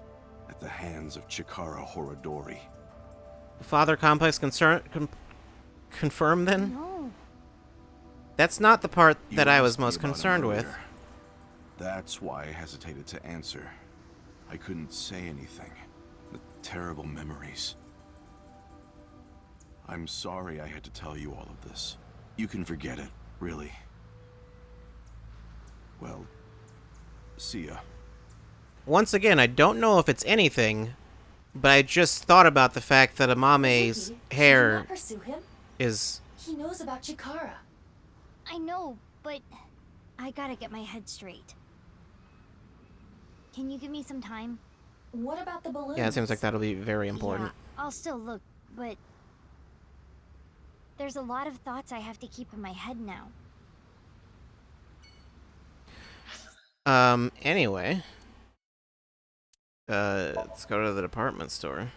at the hands of Chikara Horodori. Father complex confirm then? No. That's not the part You that I was asked me most about him concerned with. earlier. That's why I hesitated to answer. I couldn't say anything. The terrible memories. I'm sorry I had to tell you all of this. You can forget it, really. Well, see ya. Once again, I don't know if it's anything, but I just thought about the fact that Amame's Mizuki, should you hair not pursue him? is... He knows about Chikara. I know, but I gotta get my head straight. Can you give me some time? What about the balloons? Yeah, it seems like that'll be very important. Yeah, I'll still look, but there's a lot of thoughts I have to keep in my head now. Anyway. Let's go to the department store.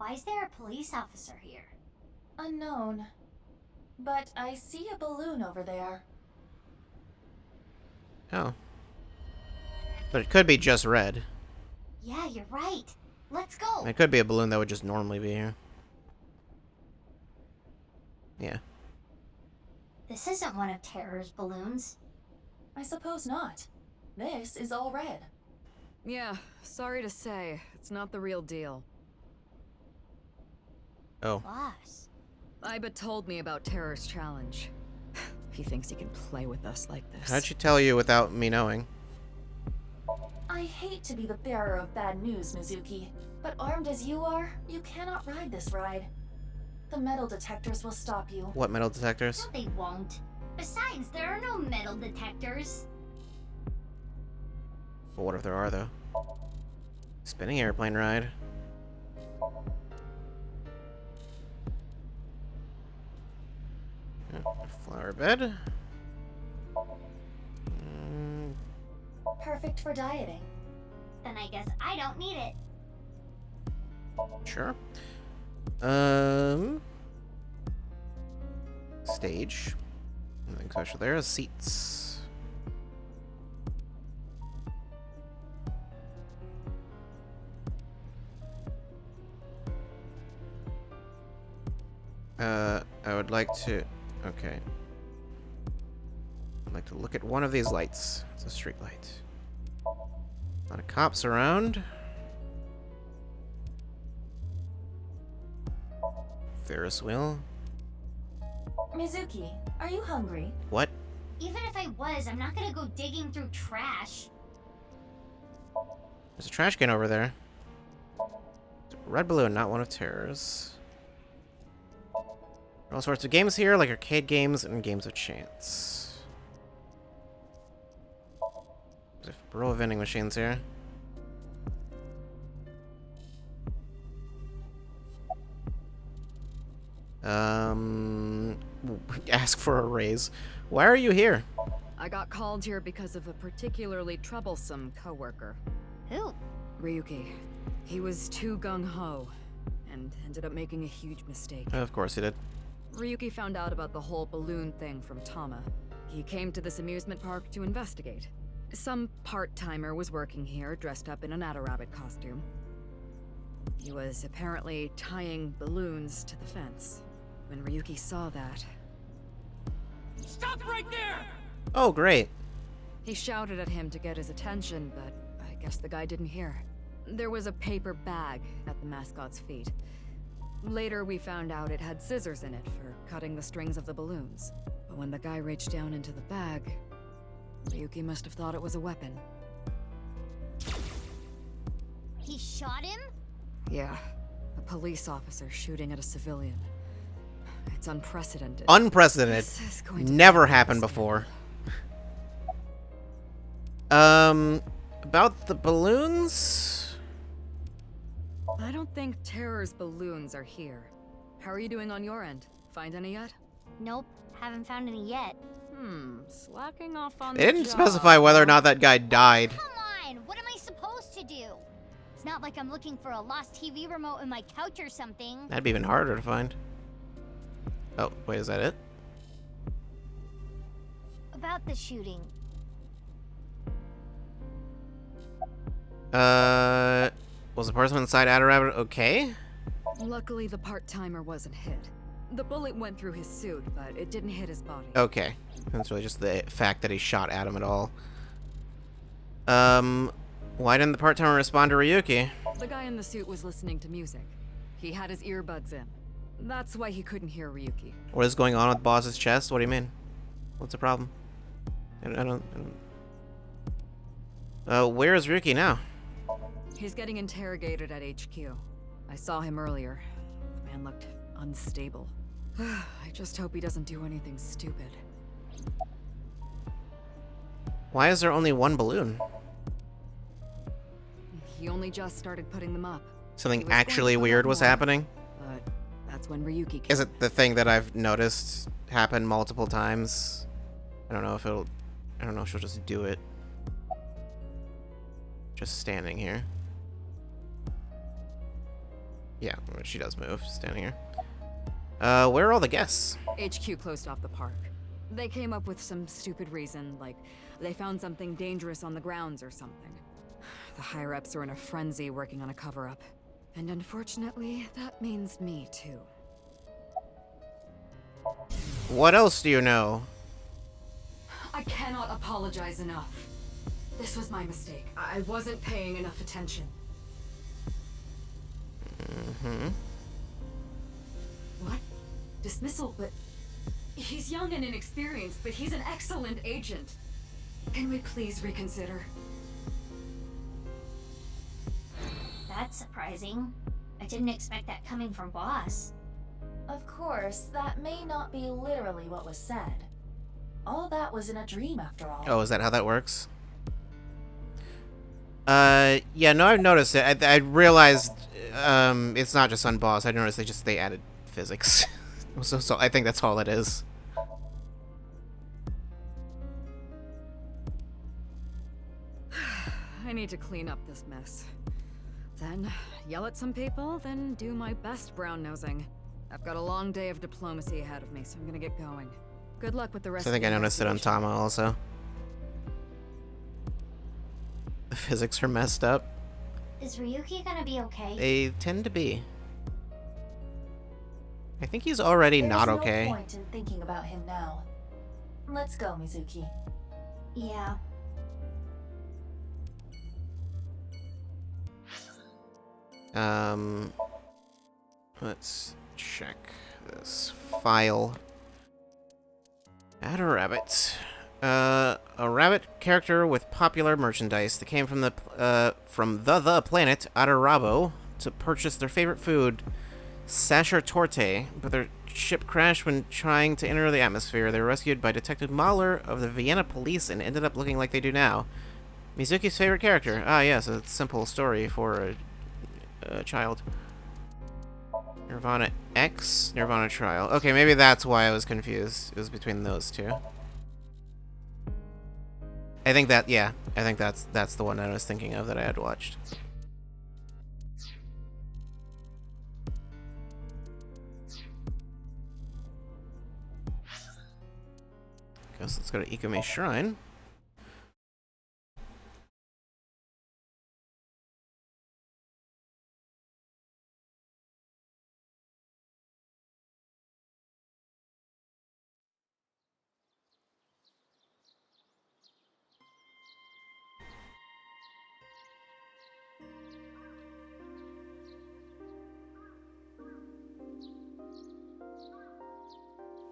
Why is there a police officer here? Unknown. But I see a balloon over there. Oh. But it could be just red. Yeah, you're right. Let's go. It could be a balloon that would just normally be here. Yeah. This isn't one of Terror's balloons. I suppose not. This is all red. Yeah, sorry to say, it's not the real deal. Oh. Boss. Iba told me about Terror's challenge. He thinks he can play with us like this. How'd she tell you without me knowing? I hate to be the bearer of bad news, Mizuki, but armed as you are, you cannot ride this ride. The metal detectors will stop you. What metal detectors? No, they won't. Besides, there are no metal detectors. Well, what if there are, though? Spinning airplane ride. Flower bed. Perfect for dieting. Then I guess I don't need it. Sure. Stage. Nothing special there. Seats. I would like to... Okay. I'd like to look at one of these lights. It's a street light. A lot of cops around. Ferris wheel. Mizuki, are you hungry? What? Even if I was, I'm not gonna go digging through trash. There's a trash can over there. Red balloon, not one of Terror's. All sorts of games here, like arcade games and games of chance. There's a row of vending machines here. Ask for a raise. Why are you here? I got called here because of a particularly troublesome coworker. Who? Ryuki. He was too gung-ho and ended up making a huge mistake. Of course he did. Ryuki found out about the whole balloon thing from Tama. He came to this amusement park to investigate. Some part-timer was working here, dressed up in an Adarabbit costume. He was apparently tying balloons to the fence. When Ryuki saw that... Stop right there! Oh, great. He shouted at him to get his attention, but I guess the guy didn't hear. There was a paper bag at the mascot's feet. Later, we found out it had scissors in it for cutting the strings of the balloons. But when the guy reached down into the bag, Ryuki must have thought it was a weapon. He shot him? Yeah, a police officer shooting at a civilian. It's unprecedented. Unprecedented. Never happened before. About the balloons? I don't think Terror's balloons are here. How are you doing on your end? Find any yet? Nope, haven't found any yet. Slacking off on They didn't specify whether or not that guy died. Come on, what am I supposed to do? It's not like I'm looking for a lost TV remote in my couch or something. That'd be even harder to find. Oh, wait, is that it? About the shooting. Was the person inside Adarabbit okay? Luckily, the part-timer wasn't hit. The bullet went through his suit, but it didn't hit his body. Okay. That's really just the fact that he shot at him at all. Why didn't the part-timer respond to Ryuki? The guy in the suit was listening to music. He had his earbuds in. That's why he couldn't hear Ryuki. What is going on with Boss's chest? What do you mean? What's the problem? I don't... where is Ryuki now? He's getting interrogated at HQ. I saw him earlier. The man looked unstable. I just hope he doesn't do anything stupid. Why is there only one balloon? He only just started putting them up. Something actually weird was happening? But that's when Ryuki came. Is it the thing that I've noticed happen multiple times? I don't know if it'll... I don't know if she'll just do it. Just standing here. Yeah, she does move, standing here. Where are all the guests? HQ closed off the park. They came up with some stupid reason, like they found something dangerous on the grounds or something. The higher-ups are in a frenzy working on a cover-up. And unfortunately, that means me too. What else do you know? I cannot apologize enough. This was my mistake. I wasn't paying enough attention. Mm-hmm. What? Dismissal? But he's young and inexperienced, but he's an excellent agent. Can we please reconsider? That's surprising. I didn't expect that coming from Boss. Of course, that may not be literally what was said. All that was in a dream, after all. Oh, is that how that works? Yeah, no, I've noticed it. I realized, it's not just on Boss. I noticed they added physics. so I think that's all it is. I need to clean up this mess. Then yell at some people, then do my best brown-nosing. I've got a long day of diplomacy ahead of me, so I'm gonna get going. Good luck with the rest So I think of the I noticed it on Tama also. The physics are messed up. Is Ryuki gonna be okay? They tend to be. I think he's already not okay. There's no point in thinking about him now. Let's go, Mizuki. Yeah. Let's check this file. Add a rabbit. A rabbit character with popular merchandise that came from the planet Adarabo to purchase their favorite food, Sasher Torte, but their ship crashed when trying to enter the atmosphere. They were rescued by Detective Mahler of the Vienna police and ended up looking like they do now. Mizuki's favorite character. Ah, yes, a simple story for a child. Nirvana X, Nirvana Trial. Okay, maybe that's why I was confused. It was between those two. I think that, yeah, I think that's the one I was thinking of that I had watched. Guess let's go to Ikume Shrine.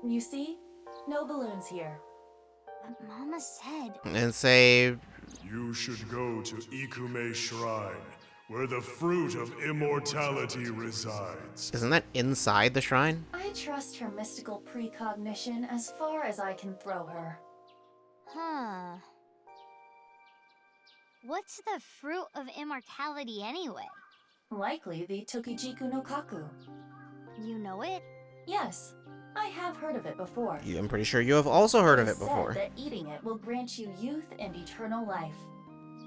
You see? No balloons here. But Mama said... And say... You should go to Ikume Shrine, where the fruit of immortality resides. Isn't that inside the shrine? I trust her mystical precognition as far as I can throw her. Huh. What's the fruit of immortality anyway? Likely the Tokijiku no Kaku. You know it? Yes, I have heard of it before. Yeah, I'm pretty sure you have also heard of it before. Said that eating it will grant you youth and eternal life.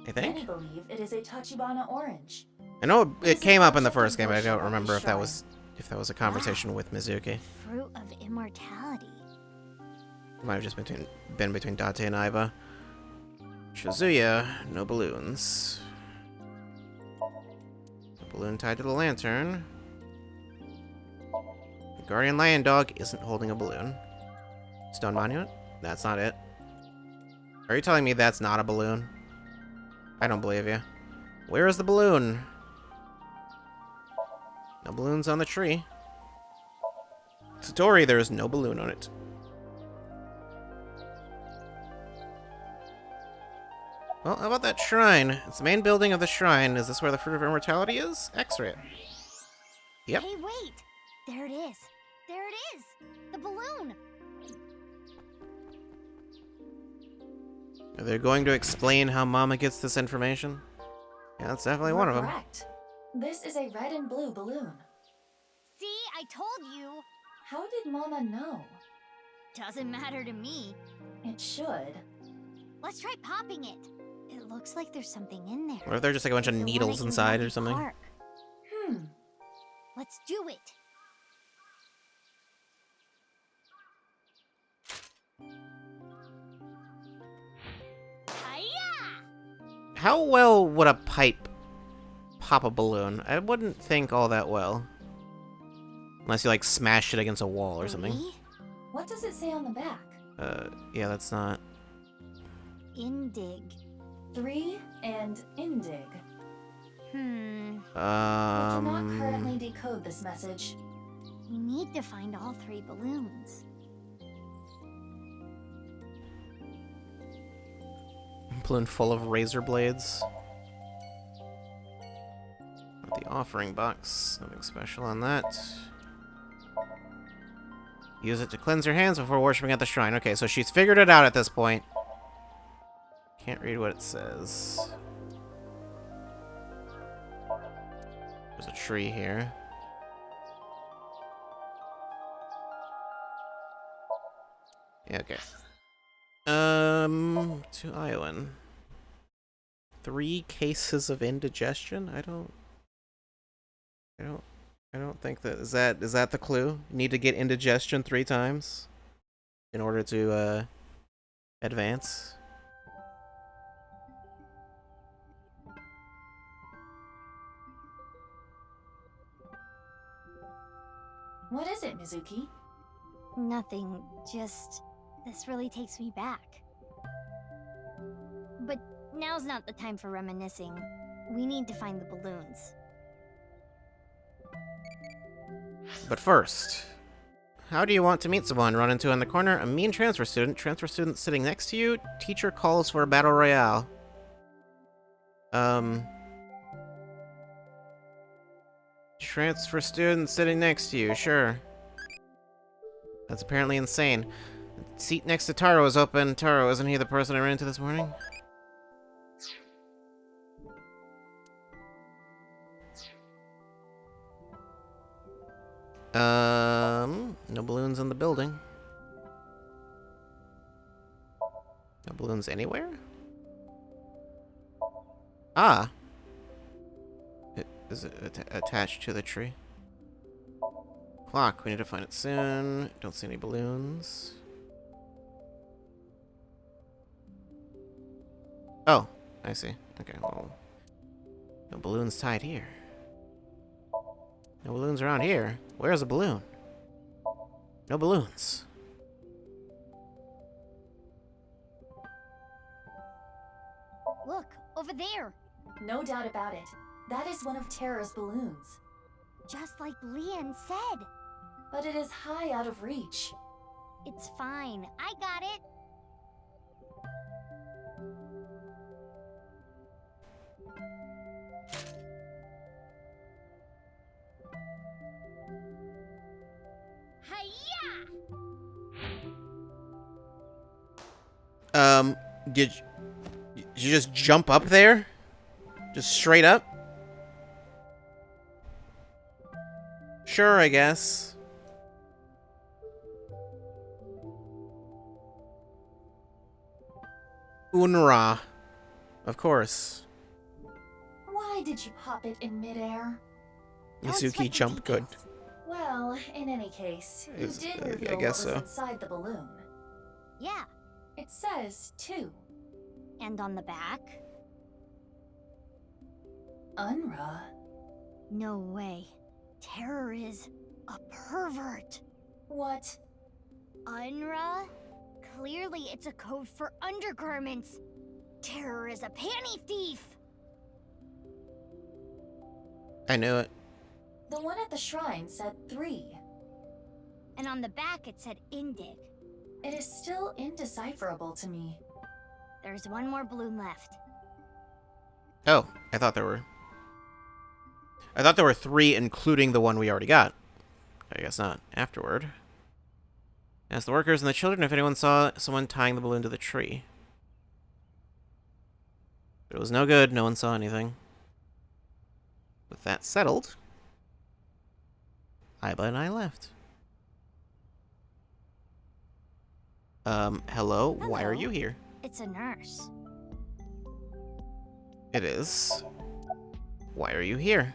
I think. Many believe it is a Tachibana orange. I know it came up in the first game, but I don't remember if that was a conversation with Mizuki. Fruit of immortality. It might have just been between Date and Aiba. Shizuya, no balloons. A balloon tied to the lantern. The Guardian Lion Dog isn't holding a balloon. Stone Monument? That's not it. Are you telling me that's not a balloon? I don't believe you. Where is the balloon? No balloons on the tree. Satori, there is no balloon on it. Well, how about that shrine? It's the main building of the shrine. Is this where the Fruit of Immortality is? X-ray it. Yep. Hey, wait! There it is! There it is! The balloon! Are they going to explain how Mama gets this information? Yeah, that's definitely one of them. Correct. This is a red and blue balloon. See, I told you! How did Mama know? Doesn't matter to me. It should. Let's try popping it. It looks like there's something in there. Or if they're just like a bunch of needles inside or something. Hmm. Let's do it. How well would a pipe pop a balloon? I wouldn't think all that well. Unless you, like, smash it against a wall or something. What does it say on the back? Yeah, that's not... Indig. 3 and Indig. I Um... cannot currently decode this message. We need to find all 3 balloons. Balloon full of razor blades. The offering box. Nothing special on that. Use it to cleanse your hands before worshipping at the shrine. Okay, so she's figured it out at this point. Can't read what it says. There's a tree here. Yeah, okay. To Iowan. 3 cases of indigestion? I don't think that is that the clue? You need to get indigestion 3 times in order to advance. What is it, Mizuki? Nothing, just... This really takes me back. But now's not the time for reminiscing. We need to find the balloons. But first, how do you want to meet someone? Run into in the corner? A mean transfer student? Transfer student sitting next to you? Teacher calls for a battle royale. Transfer student sitting next to you, sure. That's apparently insane. The seat next to Taro is open. Taro, isn't he the person I ran into this morning? No balloons in the building. No balloons anywhere? Ah! Is it attached to the tree? Clock, we need to find it soon. Don't see any balloons. Oh, I see. Okay, well... No balloons tied here. No balloons around here. Where's a balloon? No balloons. Look, over there! No doubt about it. That is one of Terra's balloons. Just like Leon said. But it is high out of reach. It's fine. I got it. Did you just jump up there? Just straight up? Sure, I guess. Unra. Of course. Why did you pop it in midair? Mizuki jumped good. Well, in any case, you did reveal I guess what was so. inside the balloon. Yeah. It says 2. And on the back? Unra. No way. Terror is a pervert. What? Unra? Clearly it's a code for undergarments. Terror is a panty thief. I knew it. The one at the shrine said 3. And on the back it said Indig. It is still indecipherable to me. There's one more balloon left. Oh, I thought there were 3, including the one we already got. I guess not. Afterward. Ask the workers and the children if anyone saw someone tying the balloon to the tree. But it was no good. No one saw anything. With that settled, Iba and I left. Hello? Why are you here? It's a nurse. It is. Why are you here?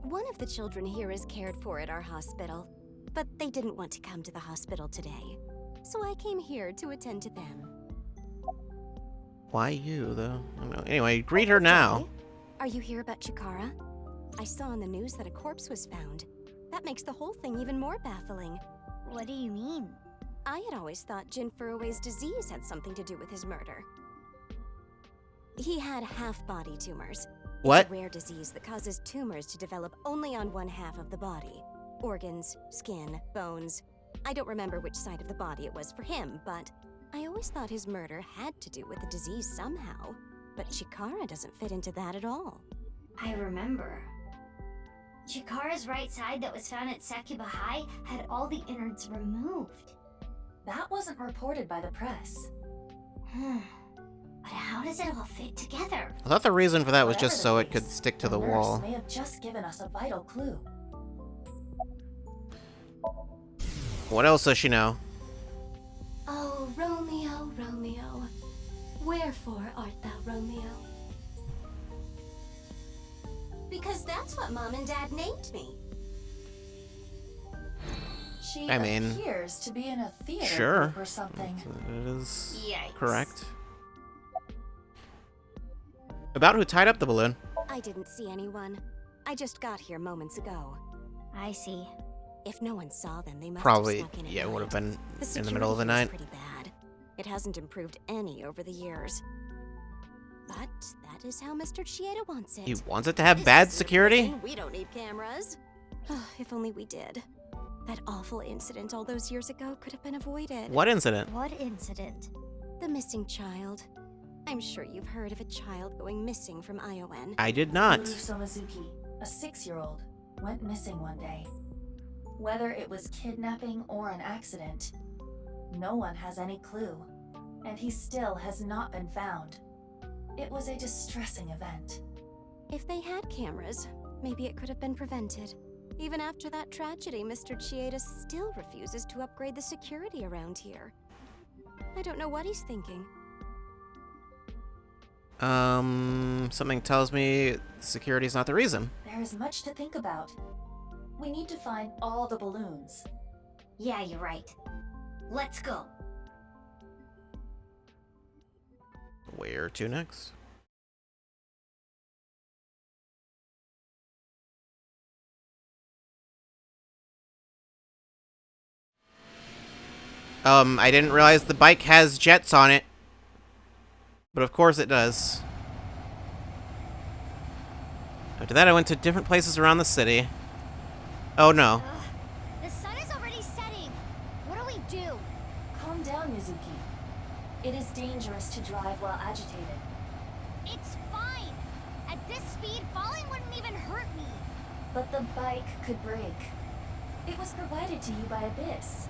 One of the children here is cared for at our hospital, but they didn't want to come to the hospital today. So I came here to attend to them. Why you, though? I don't know. Anyway, greet her now. Are you here about Chikara? I saw on the news that a corpse was found. That makes the whole thing even more baffling. What do you mean? I had always thought Jin Furue's disease had something to do with his murder. He had half-body tumors. What? It's a rare disease that causes tumors to develop only on one half of the body. Organs, skin, bones. I don't remember which side of the body it was for him, but I always thought his murder had to do with the disease somehow. But Chikara doesn't fit into that at all. I remember. Chikara's right side that was found at Sakuba High had all the innards removed. That wasn't reported by the press. But how does it all fit together? I thought the reason for that was just so Whatever it the could case, stick to the nurse wall. may have just given us a vital clue. What else does she know? Oh, Romeo, Romeo, wherefore art thou Romeo? Because that's what Mom and Dad named me. She I mean, appears to be in a theater sure. group or something. It is Yikes. correct. About who tied up the balloon? I didn't see anyone. I just got here moments ago. I see. If no one saw them, they must Probably, have snuck in at yeah, it would have night. been in the middle of the night. Pretty bad. It hasn't improved any over the years. But that is how Mr. Chieda wants it. He wants it to have bad security? We don't need cameras. If only we did. That awful incident all those years ago could have been avoided. What incident? What incident? The missing child. I'm sure you've heard of a child going missing from Iowan. I did not. Uruso Mizuki, a 6-year-old, went missing one day. Whether it was kidnapping or an accident, no one has any clue, and he still has not been found. It was a distressing event. If they had cameras, maybe it could have been prevented. Even after that tragedy, Mr. Chieda still refuses to upgrade the security around here. I don't know what he's thinking. Something tells me security's not the reason. There is much to think about. We need to find all the balloons. Yeah, you're right. Let's go. Where to next? I didn't realize the bike has jets on it. But of course it does. After that, I went to different places around the city. Oh no. The sun is already setting. What do we do? Calm down, Mizuki. It is dangerous to drive while agitated. It's fine. At this speed, falling wouldn't even hurt me. But the bike could break. It was provided to you by Abyss.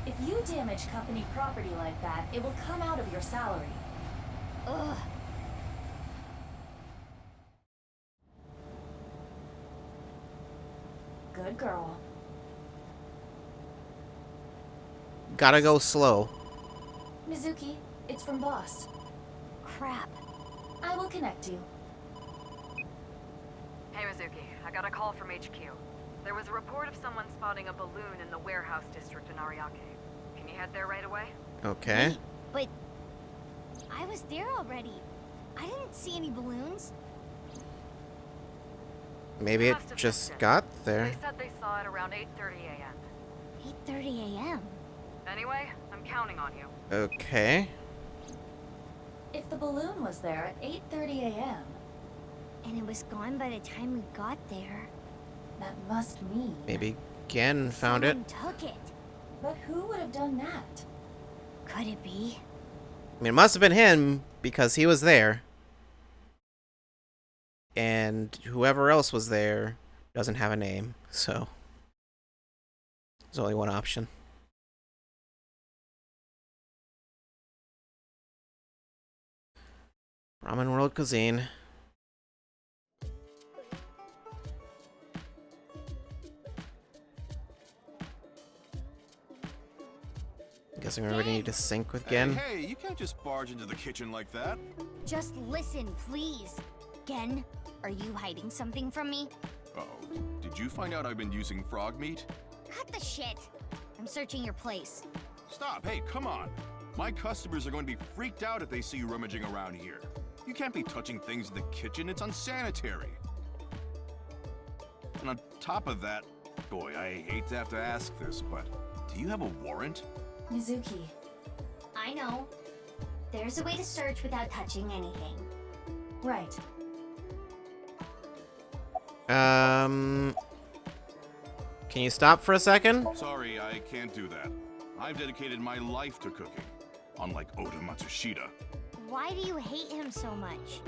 If you damage company property like that, it will come out of your salary. Ugh. Good girl. Gotta go slow. Mizuki, it's from Boss. Crap. I will connect you. Hey Mizuki, I got a call from HQ. There was a report of someone spotting a balloon in the warehouse district in Ariake. Can you head there right away? Okay. But I was there already. I didn't see any balloons. Maybe it just got there. They said they saw it around 8:30 a.m. 8:30 a.m. Anyway, I'm counting on you. Okay. If the balloon was there at 8:30 a.m. and it was gone by the time we got there, that must mean Maybe Gen found it. someone took it. But who would have done that? Could it be? I mean, it must have been him because he was there. And whoever else was there doesn't have a name, so there's only one option. Ramen World Cuisine. Guessing we already need to sync with Gen. Hey, you can't just barge into the kitchen like that. Just listen, please. Gen, are you hiding something from me? Uh-oh. Did you find out I've been using frog meat? Cut the shit. I'm searching your place. Stop, hey, come on. My customers are going to be freaked out if they see you rummaging around here. You can't be touching things in the kitchen, it's unsanitary. And on top of that, boy, I hate to have to ask this, but do you have a warrant? Mizuki. I know. There's a way to search without touching anything. Right. Can you stop for a second? Sorry, I can't do that. I've dedicated my life to cooking, unlike Oda Matsushita. Why do you hate him so much?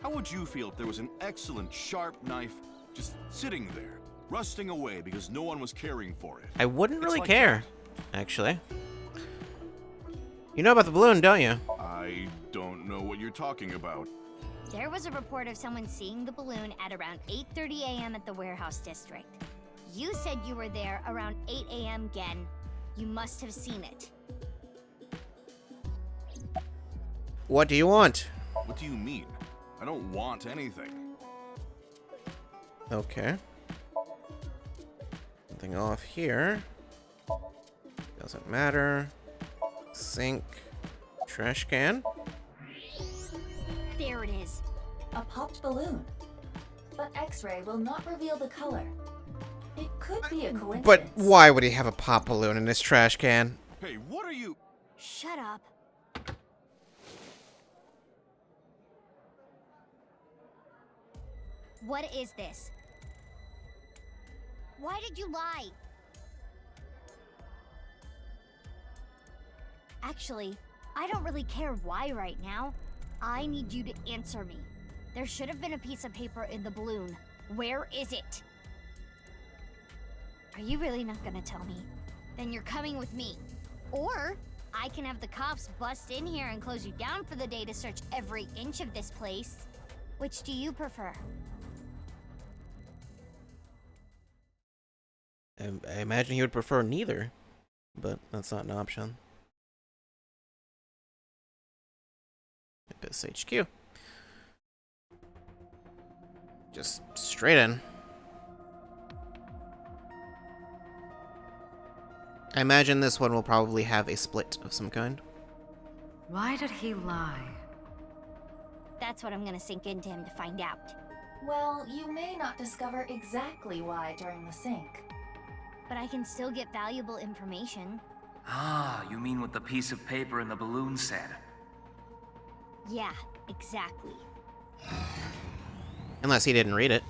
How would you feel if there was an excellent sharp knife just sitting there, rusting away because no one was caring for it? I wouldn't really like care, actually. You know about the balloon, don't you? I don't know what you're talking about. There was a report of someone seeing the balloon at around 8:30 a.m. at the warehouse district. You said you were there around 8 a.m. again. You must have seen it. What do you want? What do you mean? I don't want anything. Okay. Something off here. Doesn't matter. Sink. Trash can. There it is. A popped balloon. But X-ray will not reveal the color. It could be a coincidence. But why would he have a pop balloon in his trash can? Hey, what are you? Shut up. What is this? Why did you lie? Actually, I don't really care why right now. I need you to answer me. There should have been a piece of paper in the balloon. Where is it? Are you really not gonna tell me? Then you're coming with me. Or I can have the cops bust in here and close you down for the day to search every inch of this place. Which do you prefer? I imagine he would prefer neither, but that's not an option. Abyss HQ. Just straight in. I imagine this one will probably have a split of some kind. Why did he lie? That's what I'm gonna sink into him to find out. Well, you may not discover exactly why during the sync. But I can still get valuable information. Ah, you mean what the piece of paper in the balloon said? Yeah, exactly. Unless he didn't read it.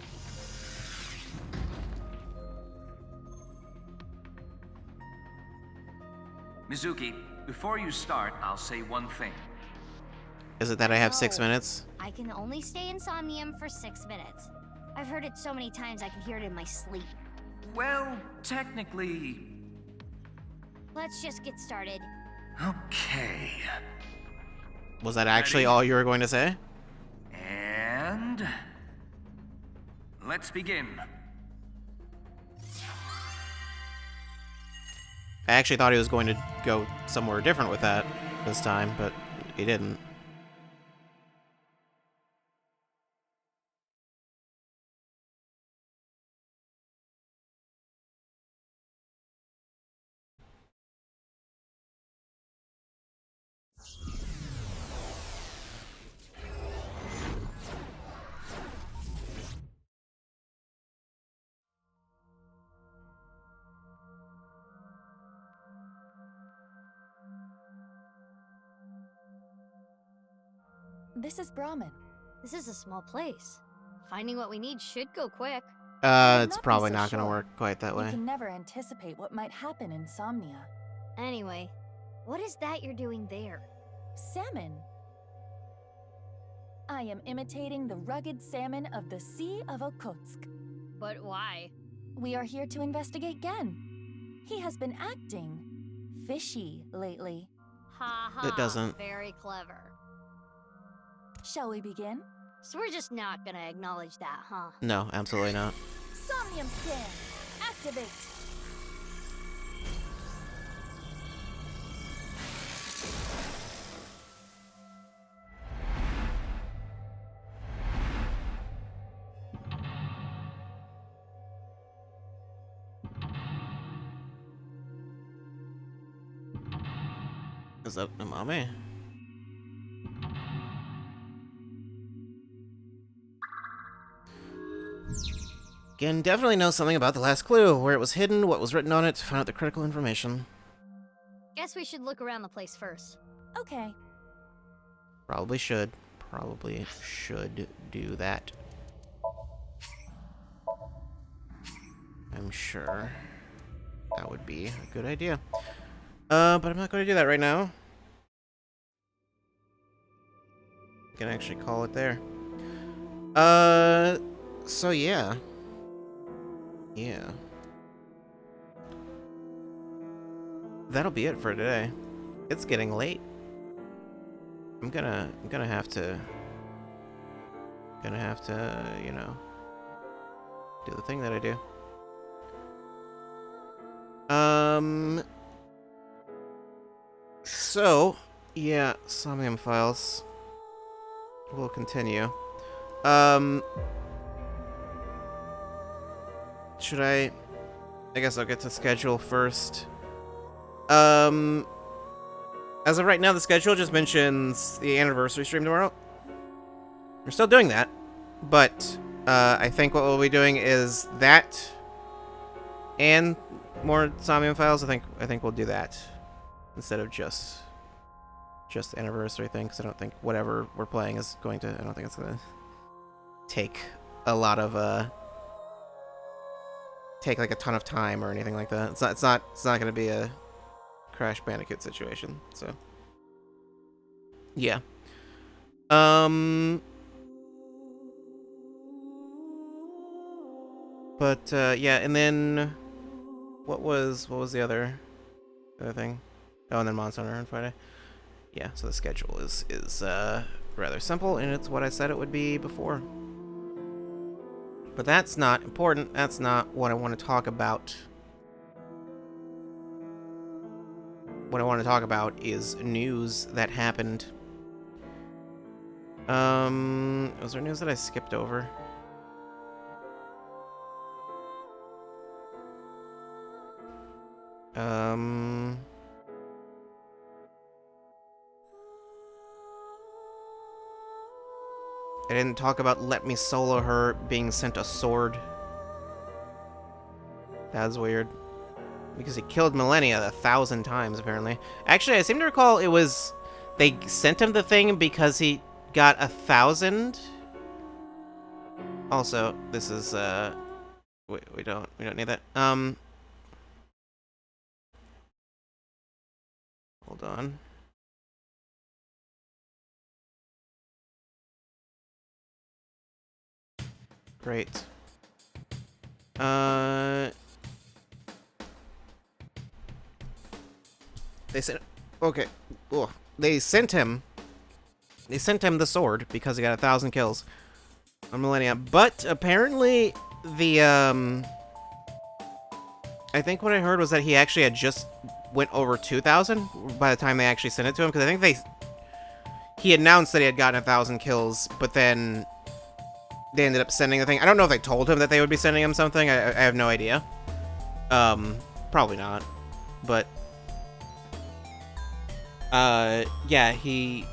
Mizuki, before you start, I'll say one thing. Is it that I have 6 No. minutes? I can only stay in Somnium for 6 minutes. I've heard it so many times I can hear it in my sleep. Well, technically... Let's just get started. Okay. Was that actually all you were going to say? And... let's begin. I actually thought he was going to go somewhere different with that this time, but he didn't. This is Brahmin. This is a small place. Finding what we need should go quick. It's Not be probably so not going to sure. work quite that You way. can never anticipate what might happen in Somnia. Anyway, what is that you're doing there? Salmon. I am imitating the rugged salmon of the Sea of Okhotsk. But why? We are here to investigate Gen. He has been acting fishy lately. Ha ha. It doesn't. Very clever. Shall we begin? So we're just not gonna acknowledge that, huh? No, absolutely not. Somnium scan. Activate. Was that a mommy? Again, definitely knows something about the last clue, where it was hidden, what was written on it, find out the critical information. Guess we should look around the place first. Okay. Probably should do that. I'm sure that would be a good idea. But I'm not going to do that right now. I can actually call it there. So yeah. Yeah. That'll be it for today. It's getting late. I'm gonna have to, you know, do the thing that I do. So, yeah, Somnium files. We'll continue. Should I guess I'll get to schedule first. As of right now, the schedule just mentions the anniversary stream tomorrow. We're still doing that, but I think what we'll be doing is that and more Somnium files. I think we'll do that instead of just the anniversary thing, because I don't think whatever we're playing is going to. I don't think it's gonna take a lot of take like a ton of time or anything like that. It's not gonna be a Crash Bandicoot situation. So yeah. But yeah, and then what was the other thing? Oh, and then Monster Hunter on Friday. Yeah, so the schedule is rather simple, and it's what I said it would be before. But that's not important. That's not what I want to talk about. What I want to talk about is news that happened. Was there news that I skipped over? I didn't talk about Let Me Solo Her being sent a sword. That's weird. Because he killed Millennia 1,000 times, apparently. Actually, I seem to recall it was... They sent him the thing because he got 1,000. Also, this is, we don't need that. Hold on. Great. They sent... Okay. Ugh. They sent him the sword because he got 1,000 kills on Millennia. But apparently the, I think what I heard was that he actually had just went over 2,000 by the time they actually sent it to him. Because I think he announced that he had gotten 1,000 kills, but then they ended up sending the thing. I don't know if they told him that they would be sending him something. I have no idea. Probably not. But yeah, he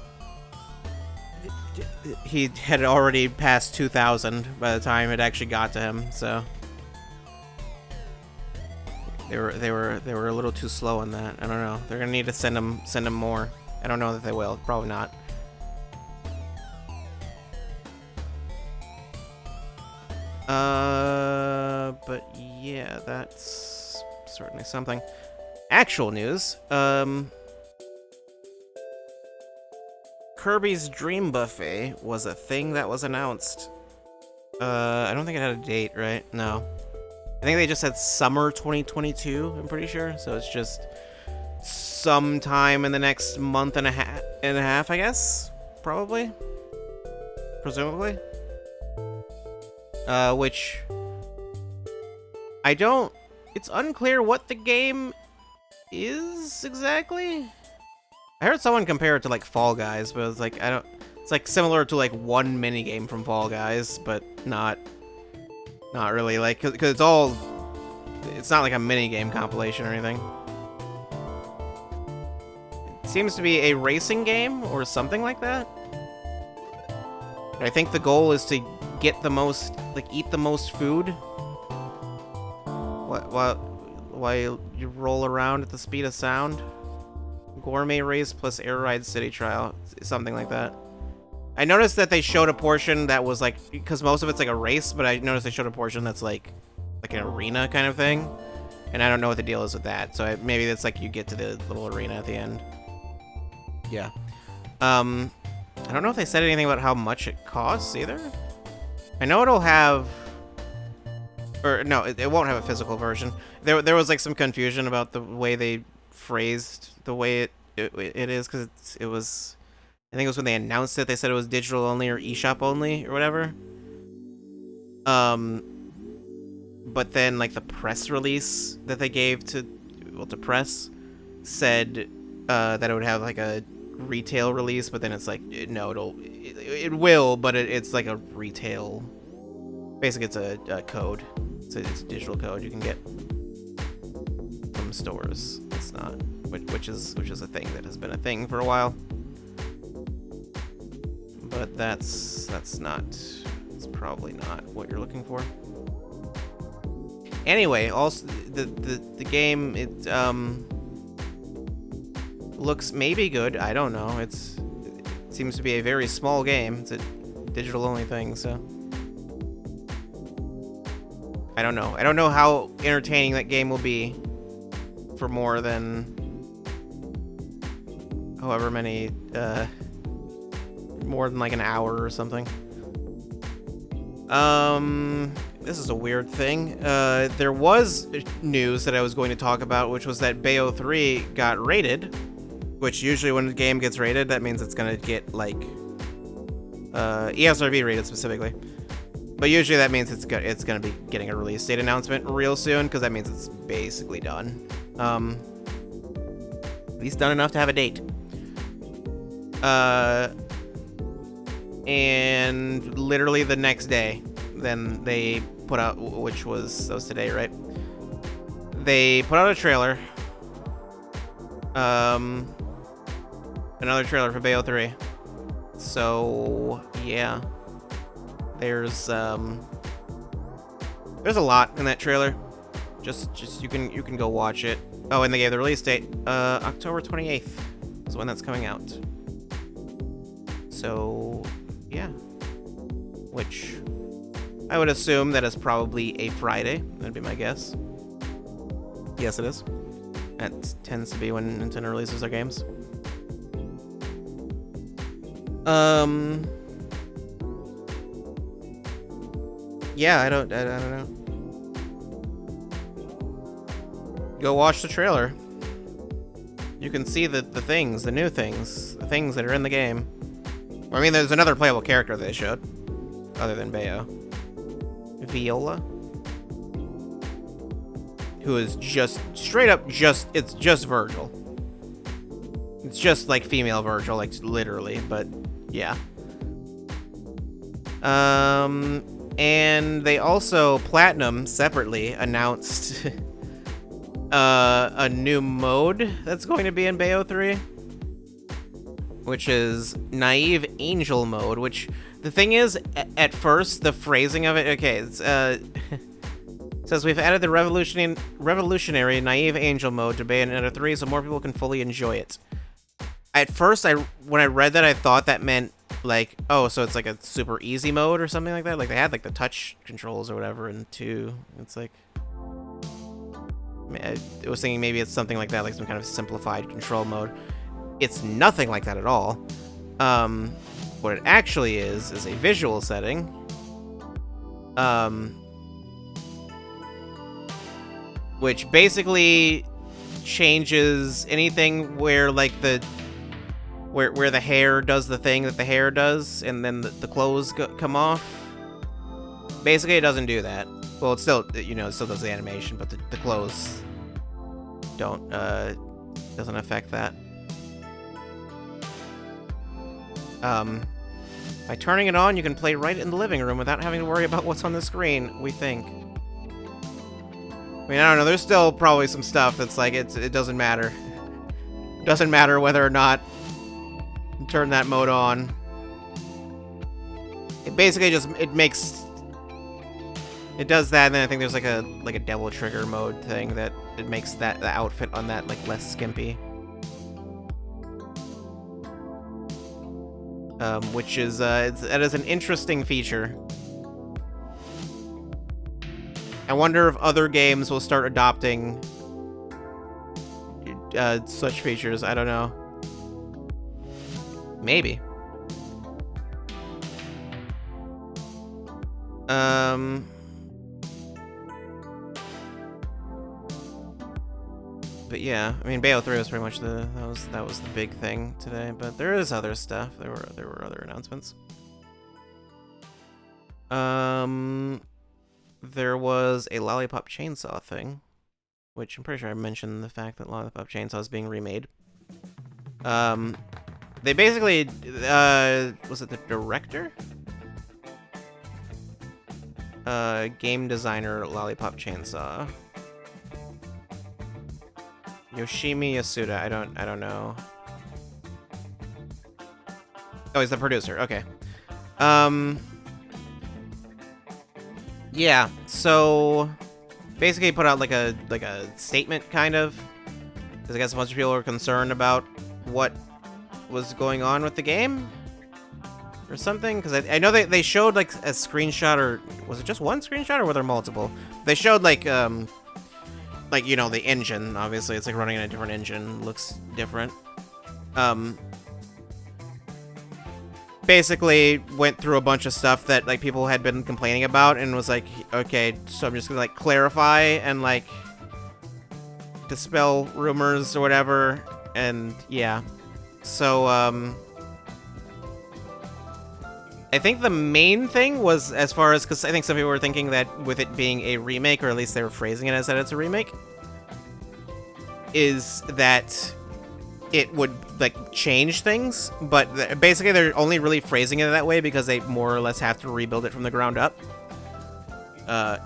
had already passed 2,000 by the time it actually got to him, so they were a little too slow on that. I don't know. They're gonna need to send him more. I don't know that they will. Probably not. But yeah, that's certainly something. Actual news. Kirby's Dream Buffet was a thing that was announced. I don't think it had a date, right? No. I think they just said summer 2022, I'm pretty sure. So it's just sometime in the next month and a half, I guess? Probably? Presumably? Which... It's unclear what the game is exactly. I heard someone compare it to like Fall Guys, but it's like it's like similar to like one mini game from Fall Guys, but not really, like, because it's not like a mini game compilation or anything. It seems to be a racing game or something like that. I think the goal is to get the most, like, eat the most food while you roll around at the speed of sound. Gourmet race plus air ride city trial, something like that. I noticed that they showed a portion that was like, because most of it's like a race, but I noticed they showed a portion that's like an arena kind of thing, and I don't know what the deal is with that. So maybe that's like you get to the little arena at the end. Yeah. I don't know if they said anything about how much it costs either. I know it'll have, or no, it won't have a physical version. There was like some confusion about the way they phrased the way it is, because it was, I think it was when they announced it, they said it was digital only or eShop only or whatever. But then like the press release that they gave to press said that it would have like a retail release, but then it's like, no, it will, but it's like a retail. Basically, it's a code. It's a digital code you can get from stores. It's not, which is a thing that has been a thing for a while. But that's not. It's probably not what you're looking for. Anyway, also the game, it looks maybe good. I don't know. It seems to be a very small game. It's a digital only thing, so I don't know. I don't know how entertaining that game will be for more than however many, more than like an hour or something. This is a weird thing. There was news that I was going to talk about, which was that Bayo 3 got rated, which usually when a game gets rated, that means it's gonna get like ESRB rated specifically. But usually that means it's gonna be getting a release date announcement real soon, because that means it's basically done. At least done enough to have a date. And literally the next day, then they put out, which was today, right? They put out a trailer. Another trailer for Bayo 3. So yeah, there's a lot in that trailer. Just you can go watch it. Oh, and they gave the release date, October 28th is when that's coming out. So yeah, which I would assume that is probably a Friday. That'd be my guess. Yes, it is. That tends to be when Nintendo releases their games. Yeah, I don't know. Go watch the trailer. You can see the things, the new things, the things that are in the game. I mean, there's another playable character they showed, other than Bayo. Viola, who is just straight up it's just Virgil. It's just like female Virgil, like literally, but yeah. And they also, Platinum separately announced a new mode that's going to be in Bayo 3, which is Naive Angel mode, which the thing is, at first, the phrasing of it, okay, it's, says we've added the revolutionary Naive Angel mode to Bayonetta 3 so more people can fully enjoy it. At first, when I read that, I thought that meant, like, oh, so it's like a super easy mode or something like that? Like, they had, like, the touch controls or whatever in 2. It's like, I was thinking maybe it's something like that, like some kind of simplified control mode. It's nothing like that at all. What it actually is a visual setting. Which basically changes anything where, like, where the hair does the thing that the hair does, and then the clothes come off. Basically, it doesn't do that. Well, it still, it still does the animation, but the clothes doesn't affect that. By turning it on, you can play right in the living room without having to worry about what's on the screen, we think. I mean, I don't know, there's still probably some stuff that's like, it doesn't matter. Doesn't matter whether or not you turn that mode on. It basically just, it does that, and then I think there's like a devil trigger mode thing that it makes the outfit on that like less skimpy. Which is that is an interesting feature. I wonder if other games will start adopting such features. I don't know. Maybe. But yeah, I mean, Bayo 3 was pretty much that was the big thing today. But there is other stuff. There were other announcements. There was a Lollipop Chainsaw thing, which I'm pretty sure I mentioned the fact that Lollipop Chainsaw is being remade. They basically, was it the director? Game designer Lollipop Chainsaw. Yoshimi Yasuda, I don't know. Oh, he's the producer, okay. Yeah, so basically put out like a statement kind of, because I guess a bunch of people were concerned about what was going on with the game or something, because I know they showed like a screenshot, or was it just one screenshot or were there multiple? They showed like you know, the engine, obviously it's like running in a different engine, looks different. Basically went through a bunch of stuff that like people had been complaining about and was like, okay, so I'm just gonna like clarify and like dispel rumors or whatever, and yeah. So I think the main thing was, as far as, because I think some people were thinking that with it being a remake, or at least they were phrasing it as that it's a remake, is that it would like change things, but basically they're only really phrasing it that way because they more or less have to rebuild it from the ground up.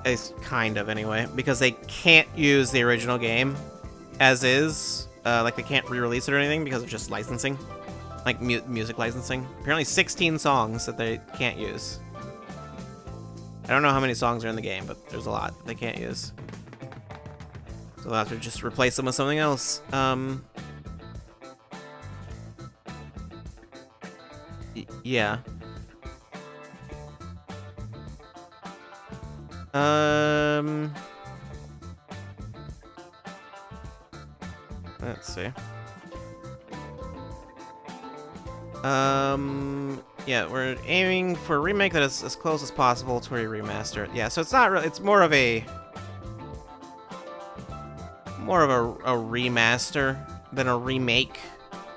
It's kind of, anyway, because they can't use the original game as is. Like they can't re-release it or anything because of just licensing, like music licensing. Apparently 16 songs that they can't use. I don't know how many songs are in the game, but there's a lot that they can't use. So they'll have to just replace them with something else. Yeah. Let's see. Yeah, we're aiming for a remake that is as close as possible to a remaster. Yeah, so it's not really, it's more of a remaster than a remake,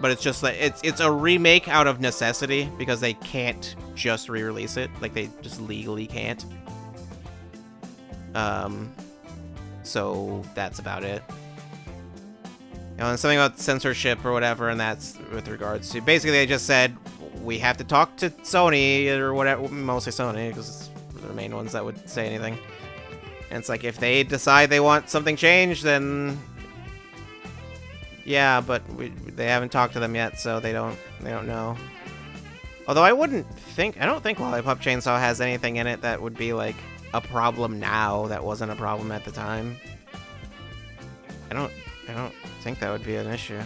but it's just like it's a remake out of necessity because they can't just re-release it, like they just legally can't. So that's about it. You know, and something about censorship or whatever, and that's with regards to, basically they just said we have to talk to Sony or whatever, mostly Sony because they're the main ones that would say anything. And it's like, if they decide they want something changed, then yeah, but they haven't talked to them yet, so they don't know. Although I don't think Lollipop Chainsaw has anything in it that would be like a problem now that wasn't a problem at the time. I don't think that would be an issue.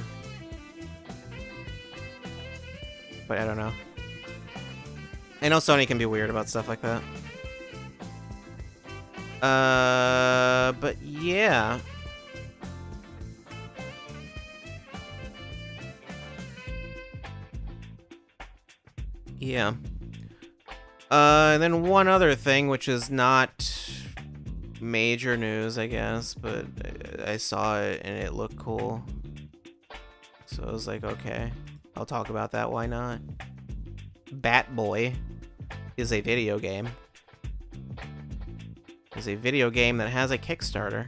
But I don't know. I know Sony can be weird about stuff like that. But yeah. Yeah. And then one other thing, which is not major news, I guess, but I saw it and it looked cool. So I was like, okay, I'll talk about that, why not? Bat Boy is a video game. It's a video game that has a Kickstarter.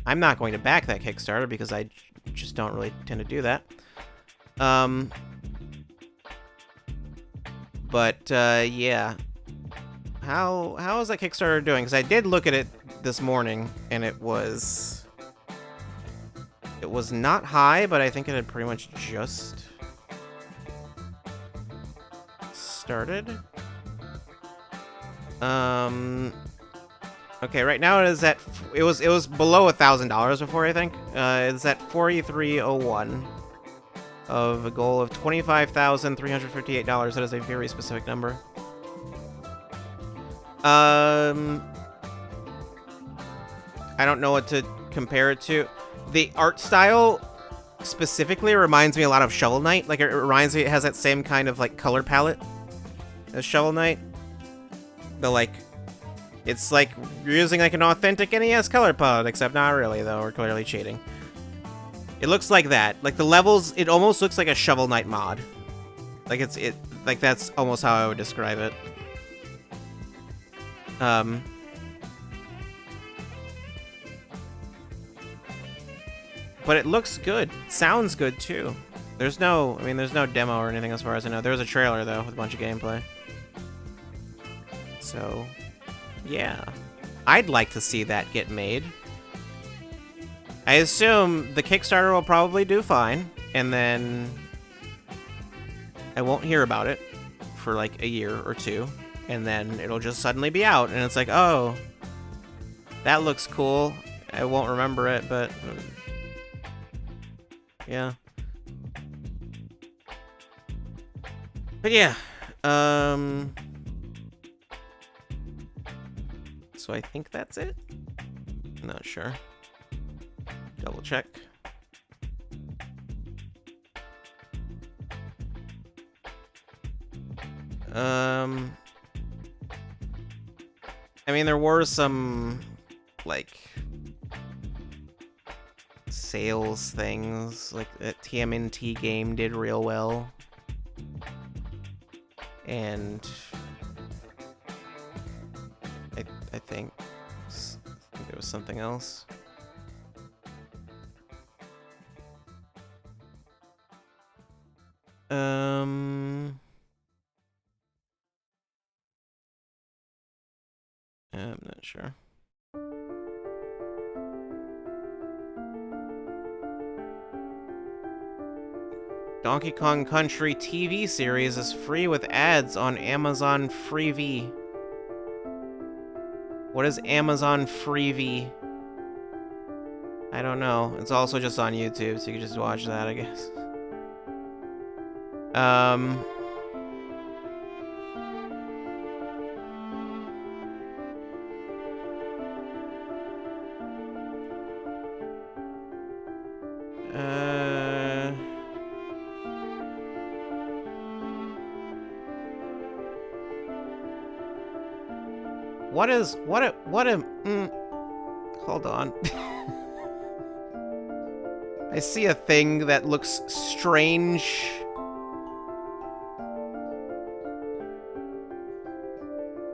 I'm not going to back that Kickstarter because I just don't really tend to do that. But yeah. How is that Kickstarter doing? Because I did look at it this morning, and it was It was not high, but I think it had pretty much just started. Okay, right now it is at, it was below $1,000 before, I think. It's at 4301 of a goal of $25,358. That is a very specific number. I don't know what to compare it to. The art style specifically reminds me a lot of Shovel Knight. Like, it reminds me, it has that same kind of, like, color palette as Shovel Knight. But, like, it's like you're using, like, an authentic NES color palette, except not really, though. We're clearly cheating. It looks like that. Like, the levels, it almost looks like a Shovel Knight mod. Like, like, that's almost how I would describe it. But it looks good. It sounds good, too. There's no demo or anything as far as I know. There was a trailer, though, with a bunch of gameplay. So, yeah. I'd like to see that get made. I assume the Kickstarter will probably do fine, and then I won't hear about it for, like, a year or two, and then it'll just suddenly be out, and it's like, oh, that looks cool. I won't remember it, but... yeah. But yeah, so I think that's it. Not sure. Double check. I mean, there were some, like, sales things, like that TMNT game did real well. And I think there was something else. I'm not sure. Donkey Kong Country TV series is free with ads on Amazon Freevee. What is Amazon Freevee? I don't know. It's also just on YouTube, so you can just watch that, I guess. Hold on. I see a thing that looks strange.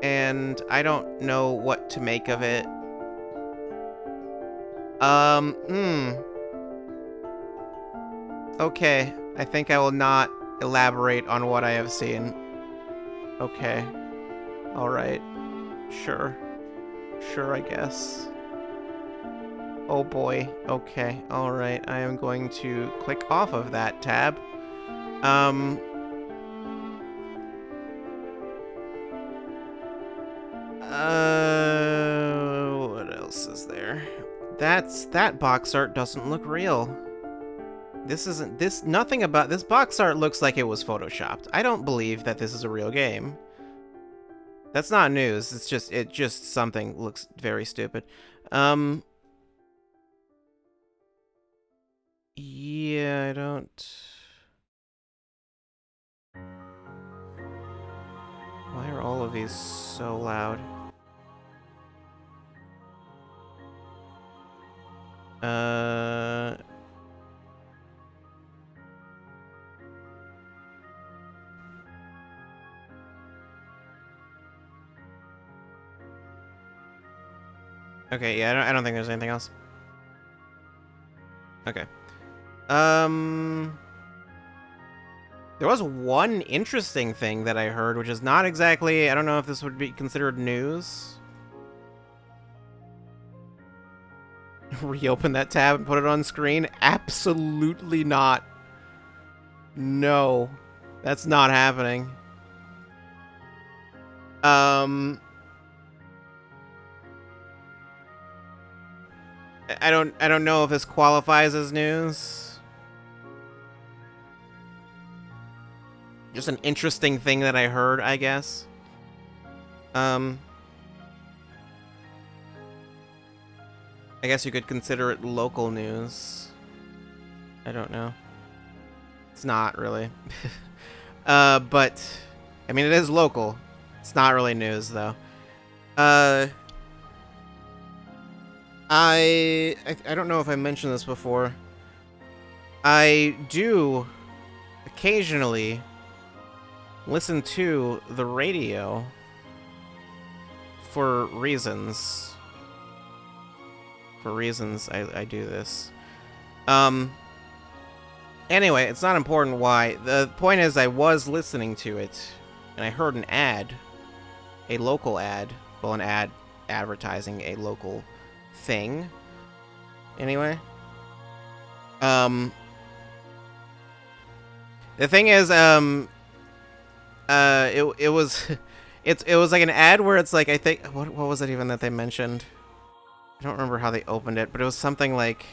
And I don't know what to make of it. Okay, I think I will not elaborate on what I have seen. Okay. Alright. Sure. Sure, I guess. Oh boy. Okay. Alright. I am going to click off of that tab. What else is there? That box art doesn't look real. Nothing about this box art looks like it was photoshopped. I don't believe that this is a real game. That's not news. It's just something looks very stupid. Yeah, I don't... Why are all of these so loud? Okay, yeah, I don't think there's anything else. Okay. There was one interesting thing that I heard, which is not exactly... I don't know if this would be considered news. reopen that tab and put it on screen? Absolutely not. No. That's not happening. I don't know if this qualifies as news. Just an interesting thing that I heard, I guess. I guess you could consider it local news. I don't know. It's not really. But I mean, it is local. It's not really news though. I don't know if I mentioned this before. I do occasionally listen to the radio for reasons. For reasons I do this. Anyway, it's not important why. The point is I was listening to it and I heard an ad. A local ad. Well, an ad advertising a local thing. Anyway. The thing is, it was it was like an ad where it's like, I think, what was it even that they mentioned? I don't remember how they opened it, but it was something like,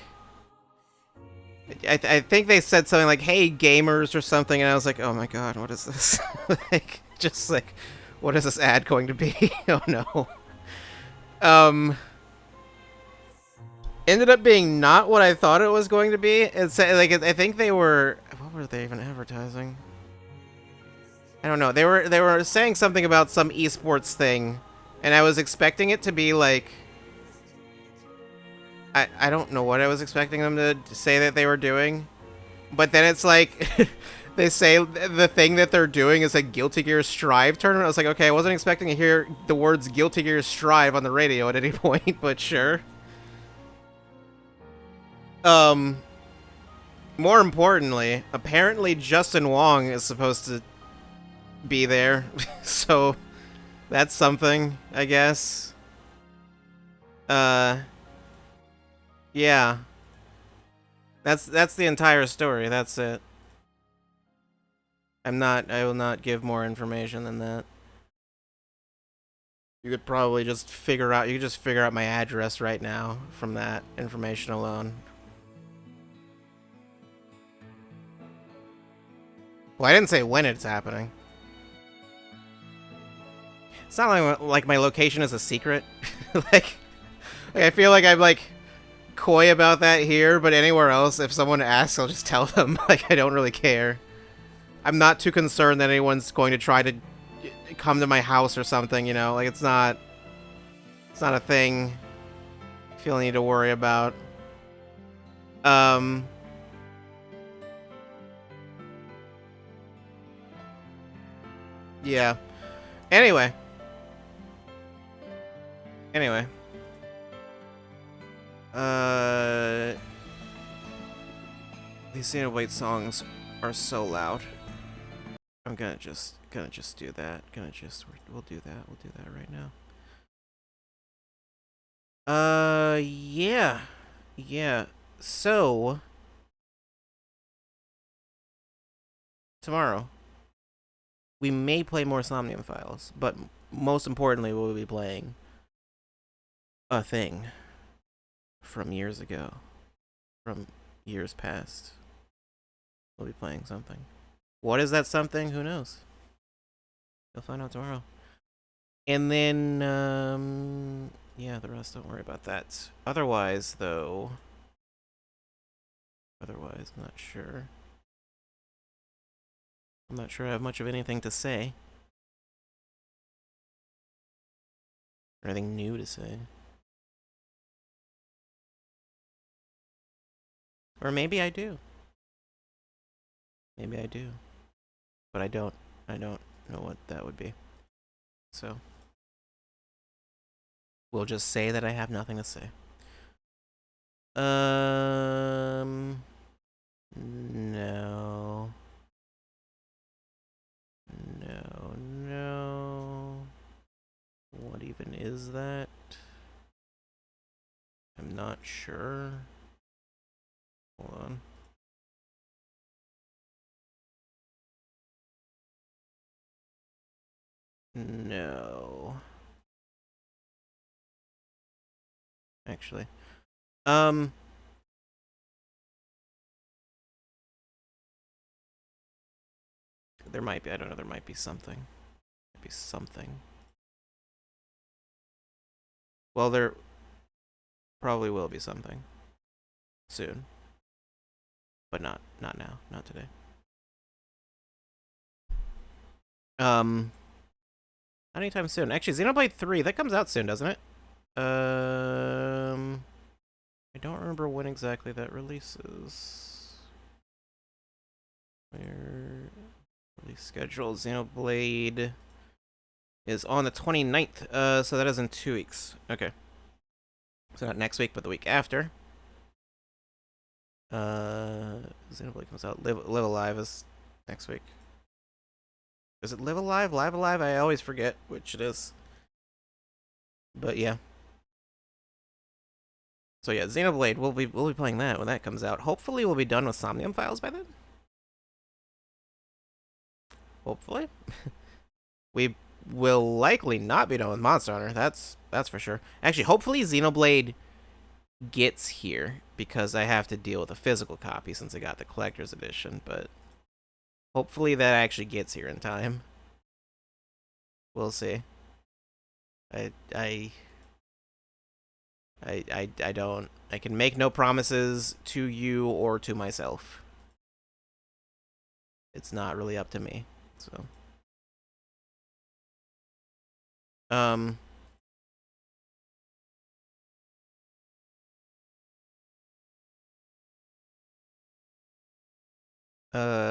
I think they said something like, "Hey gamers" or something, and I was like, "Oh my god, what is this?" Like, just like, what is this ad going to be? Oh no. Ended up being not what I thought it was going to be. It's like, I think they were, what were they even advertising? I don't know. They were saying something about some esports thing, and I was expecting it to be like, I don't know what I was expecting them to say that they were doing, but then it's like they say the thing that they're doing is a Guilty Gear Strive tournament. I was like, okay, I wasn't expecting to hear the words Guilty Gear Strive on the radio at any point, but sure. More importantly, apparently Justin Wong is supposed to be there, so that's something, I guess. Yeah. That's the entire story. That's it. I will not give more information than that. You could probably just figure out my address right now from that information alone. Well, I didn't say when it's happening. It's not like my location is a secret. like I feel like I'm like coy about that here, but anywhere else, if someone asks, I'll just tell them. Like, I don't really care. I'm not too concerned that anyone's going to try to come to my house or something, you know? Like, it's not a thing I feel I need to worry about. Yeah. Anyway. These Xenoblade songs are so loud. I'm gonna just do that. We'll do that. We'll do that right now. Yeah. Yeah. So tomorrow we may play more Somnium Files, but most importantly, we'll be playing a thing from years ago, from years past. We'll be playing something. What is that something? Who knows? You'll find out tomorrow. And then, yeah, the rest, don't worry about that. Otherwise, though, I'm not sure. I'm not sure I have much of anything to say. Or anything new to say. Or maybe I do. Maybe I do. But I don't know what that would be. So we'll just say that I have nothing to say. No. What even is that? I'm not sure. Hold on. No. Actually. There might be, I don't know, there might be something. Might be something. Well, there probably will be something. Soon. But not now. Not today. Not anytime soon. Actually, Xenoblade 3, that comes out soon, doesn't it? I don't remember when exactly that releases. Where release schedule? Xenoblade is on the 29th, so that is in 2 weeks. Okay. So not next week, but the week after. Xenoblade comes out. Live Alive is next week. Is it Live Alive? Live Alive? I always forget which it is. But yeah. So yeah, Xenoblade, we'll be playing that when that comes out. Hopefully we'll be done with Somnium files by then. Hopefully. We will likely not be done with Monster Hunter. That's for sure. Actually, hopefully Xenoblade gets here because I have to deal with a physical copy since I got the collector's edition, but hopefully that actually gets here in time. We'll see. I can make no promises to you or to myself. It's not really up to me, so.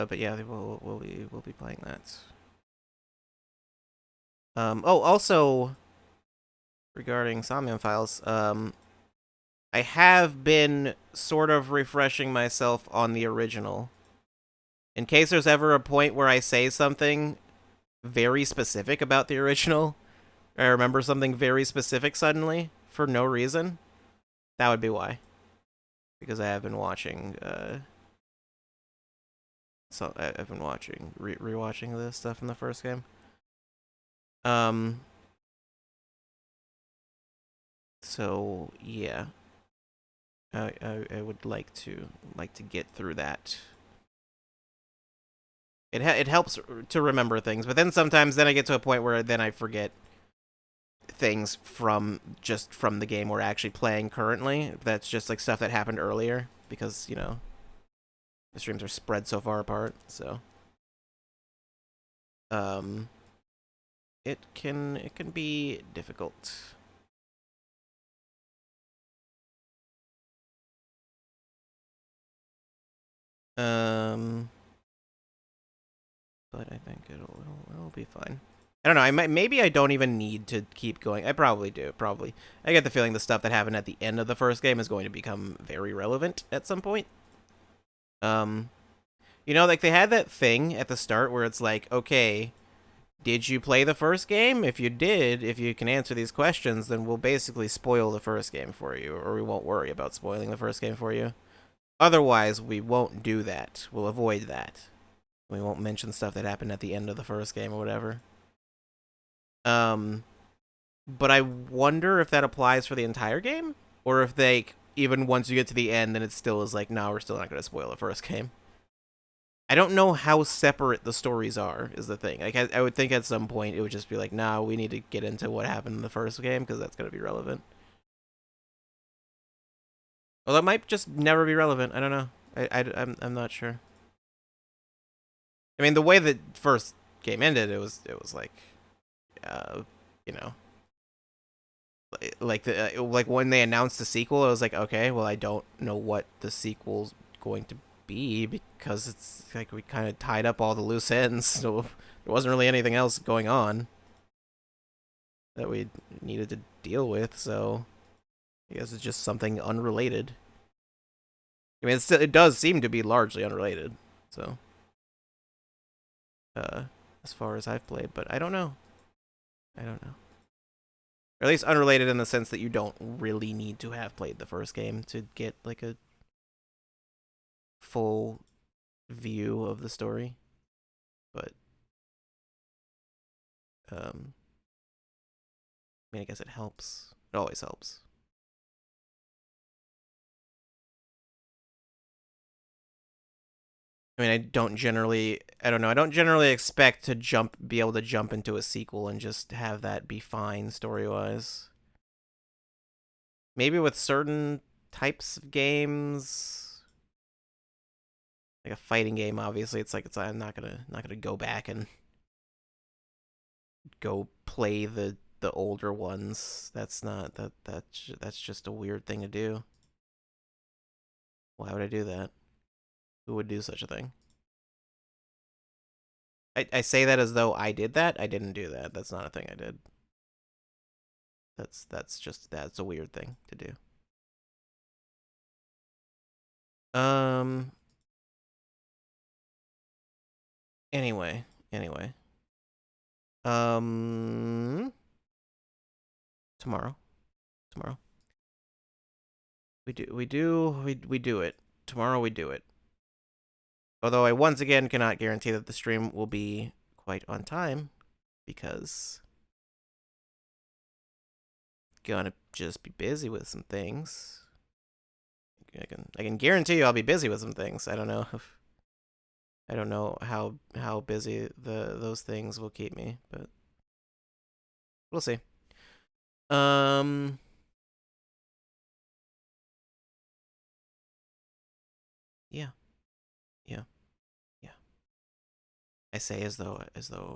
But yeah, we'll be playing that. Oh, also, regarding Somnium files, I have been sort of refreshing myself on the original. In case there's ever a point where I say something very specific about the original, I remember something very specific suddenly, for no reason, that would be why. Because I have been watching, so I've been watching, rewatching the stuff from the first game. So yeah, I would like to get through that. It helps to remember things, but then sometimes I get to a point where then I forget things from the game we're actually playing currently. That's just like stuff that happened earlier because, you know, the streams are spread so far apart, so it can be difficult. But I think it'll be fine. I don't know. Maybe I don't even need to keep going. I probably do. Probably. I get the feeling the stuff that happened at the end of the first game is going to become very relevant at some point. You know, like they had that thing at the start where it's like, okay, did you play the first game? If you did, if you can answer these questions, then we'll basically spoil the first game for you, or we won't worry about spoiling the first game for you. Otherwise, we won't do that. We'll avoid that. We won't mention stuff that happened at the end of the first game or whatever. But I wonder if that applies for the entire game, or if they, even once you get to the end, then it still is like, no, we're still not going to spoil the first game. I don't know how separate the stories are, is the thing. Like, I would think at some point it would just be like, nah, we need to get into what happened in the first game, because that's going to be relevant. Well, that might just never be relevant. I don't know. I'm not sure. I mean, the way the first game ended, it was like, you know, like like when they announced the sequel, I was like, okay, well, I don't know what the sequel's going to be because it's like we kind of tied up all the loose ends, so there wasn't really anything else going on that we needed to deal with. So I guess it's just something unrelated. I mean, it does seem to be largely unrelated. So, as far as I've played, but I don't know. Or at least unrelated in the sense that you don't really need to have played the first game to get, like, a full view of the story. But, I mean, I guess it helps. It always helps. I mean, I don't generally expect to be able to jump into a sequel and just have that be fine story-wise. Maybe with certain types of games, like a fighting game, obviously, I'm not gonna go back and go play the older ones. That's just a weird thing to do. Why would I do that? Who would do such a thing? I say that as though I did that. I didn't do that. That's not a thing I did. That's a weird thing to do. Anyway. Tomorrow. We do it. Tomorrow we do it. Although I once again cannot guarantee that the stream will be quite on time, because gonna just be busy with some things. I can guarantee you I'll be busy with some things. I don't know how busy those things will keep me, but we'll see. Yeah. I say as though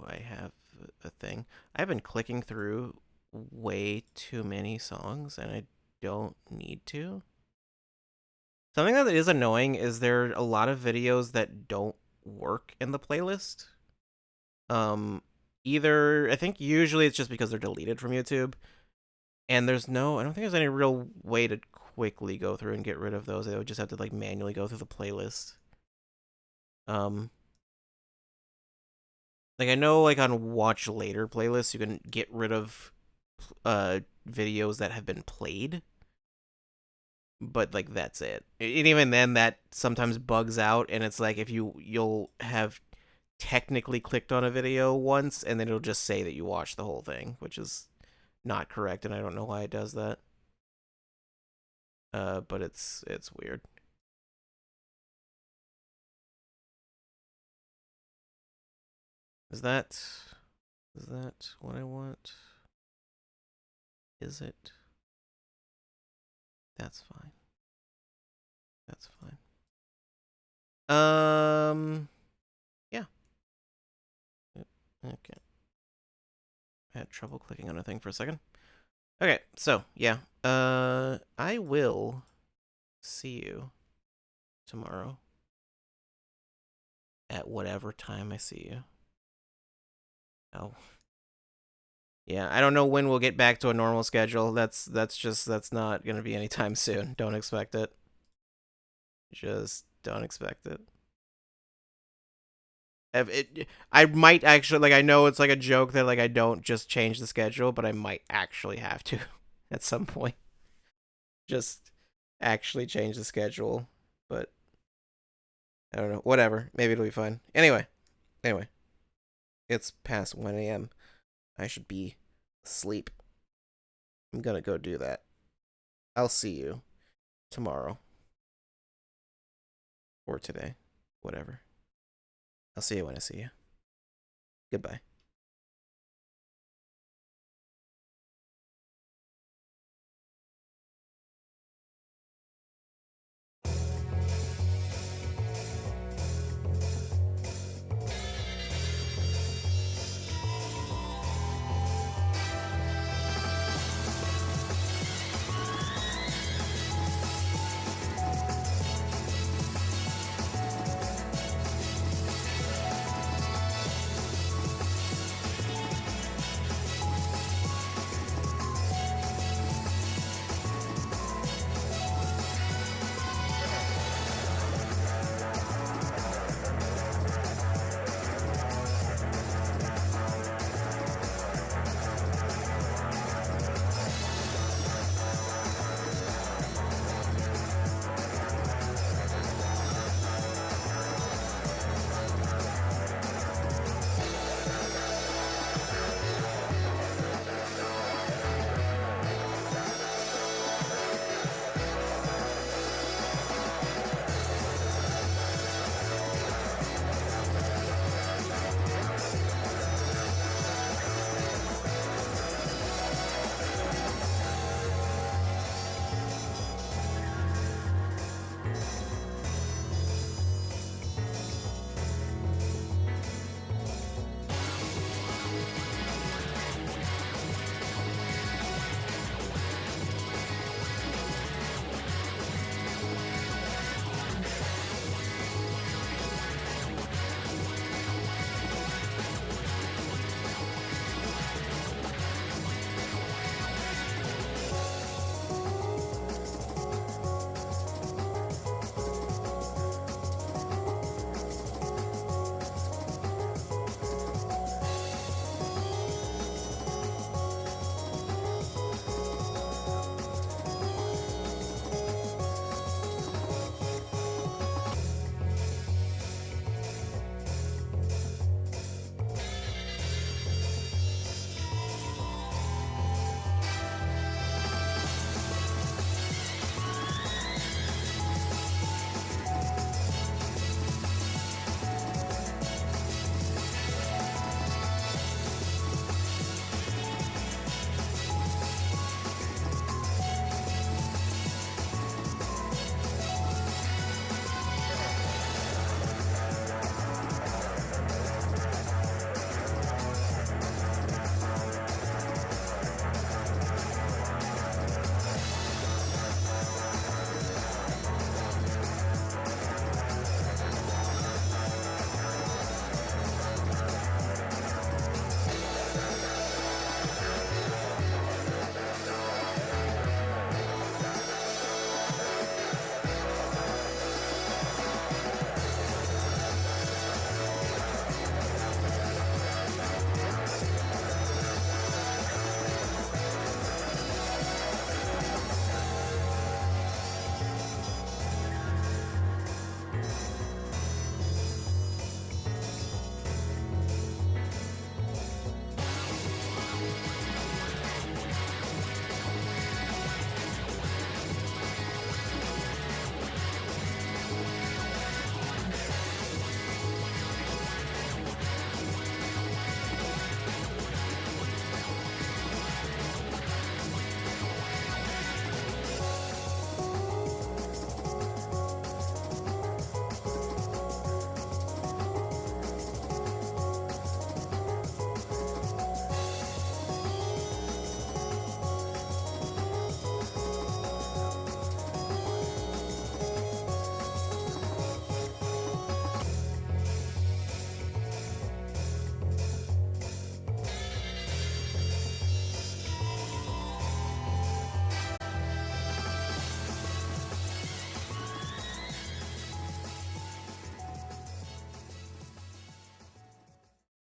I have a thing. I've been clicking through way too many songs, and I don't need to. Something that is annoying is there are a lot of videos that don't work in the playlist. Either, I think usually it's just because they're deleted from YouTube, and I don't think there's any real way to quickly go through and get rid of those. I would just have to, like, manually go through the playlist. Like, I know, like, on Watch Later playlists, you can get rid of videos that have been played. But, like, that's it. And even then, that sometimes bugs out, and it's like if you'll have technically clicked on a video once, and then it'll just say that you watched the whole thing, which is not correct, and I don't know why it does that. But it's weird. Is that what I want? Is it? That's fine. Yeah. Okay. I had trouble clicking on a thing for a second. Okay, so, yeah. I will see you tomorrow at whatever time I see you. Oh. Yeah, I don't know when we'll get back to a normal schedule. That's not going to be anytime soon. Don't expect it. Just don't expect it. I might actually, like, I know it's like a joke that, like, I don't just change the schedule, but I might actually have to at some point. Just actually change the schedule, but I don't know. Whatever. Maybe it'll be fine. Anyway. It's past 1 a.m. I should be asleep. I'm gonna go do that. I'll see you tomorrow. Or today. Whatever. I'll see you when I see you. Goodbye.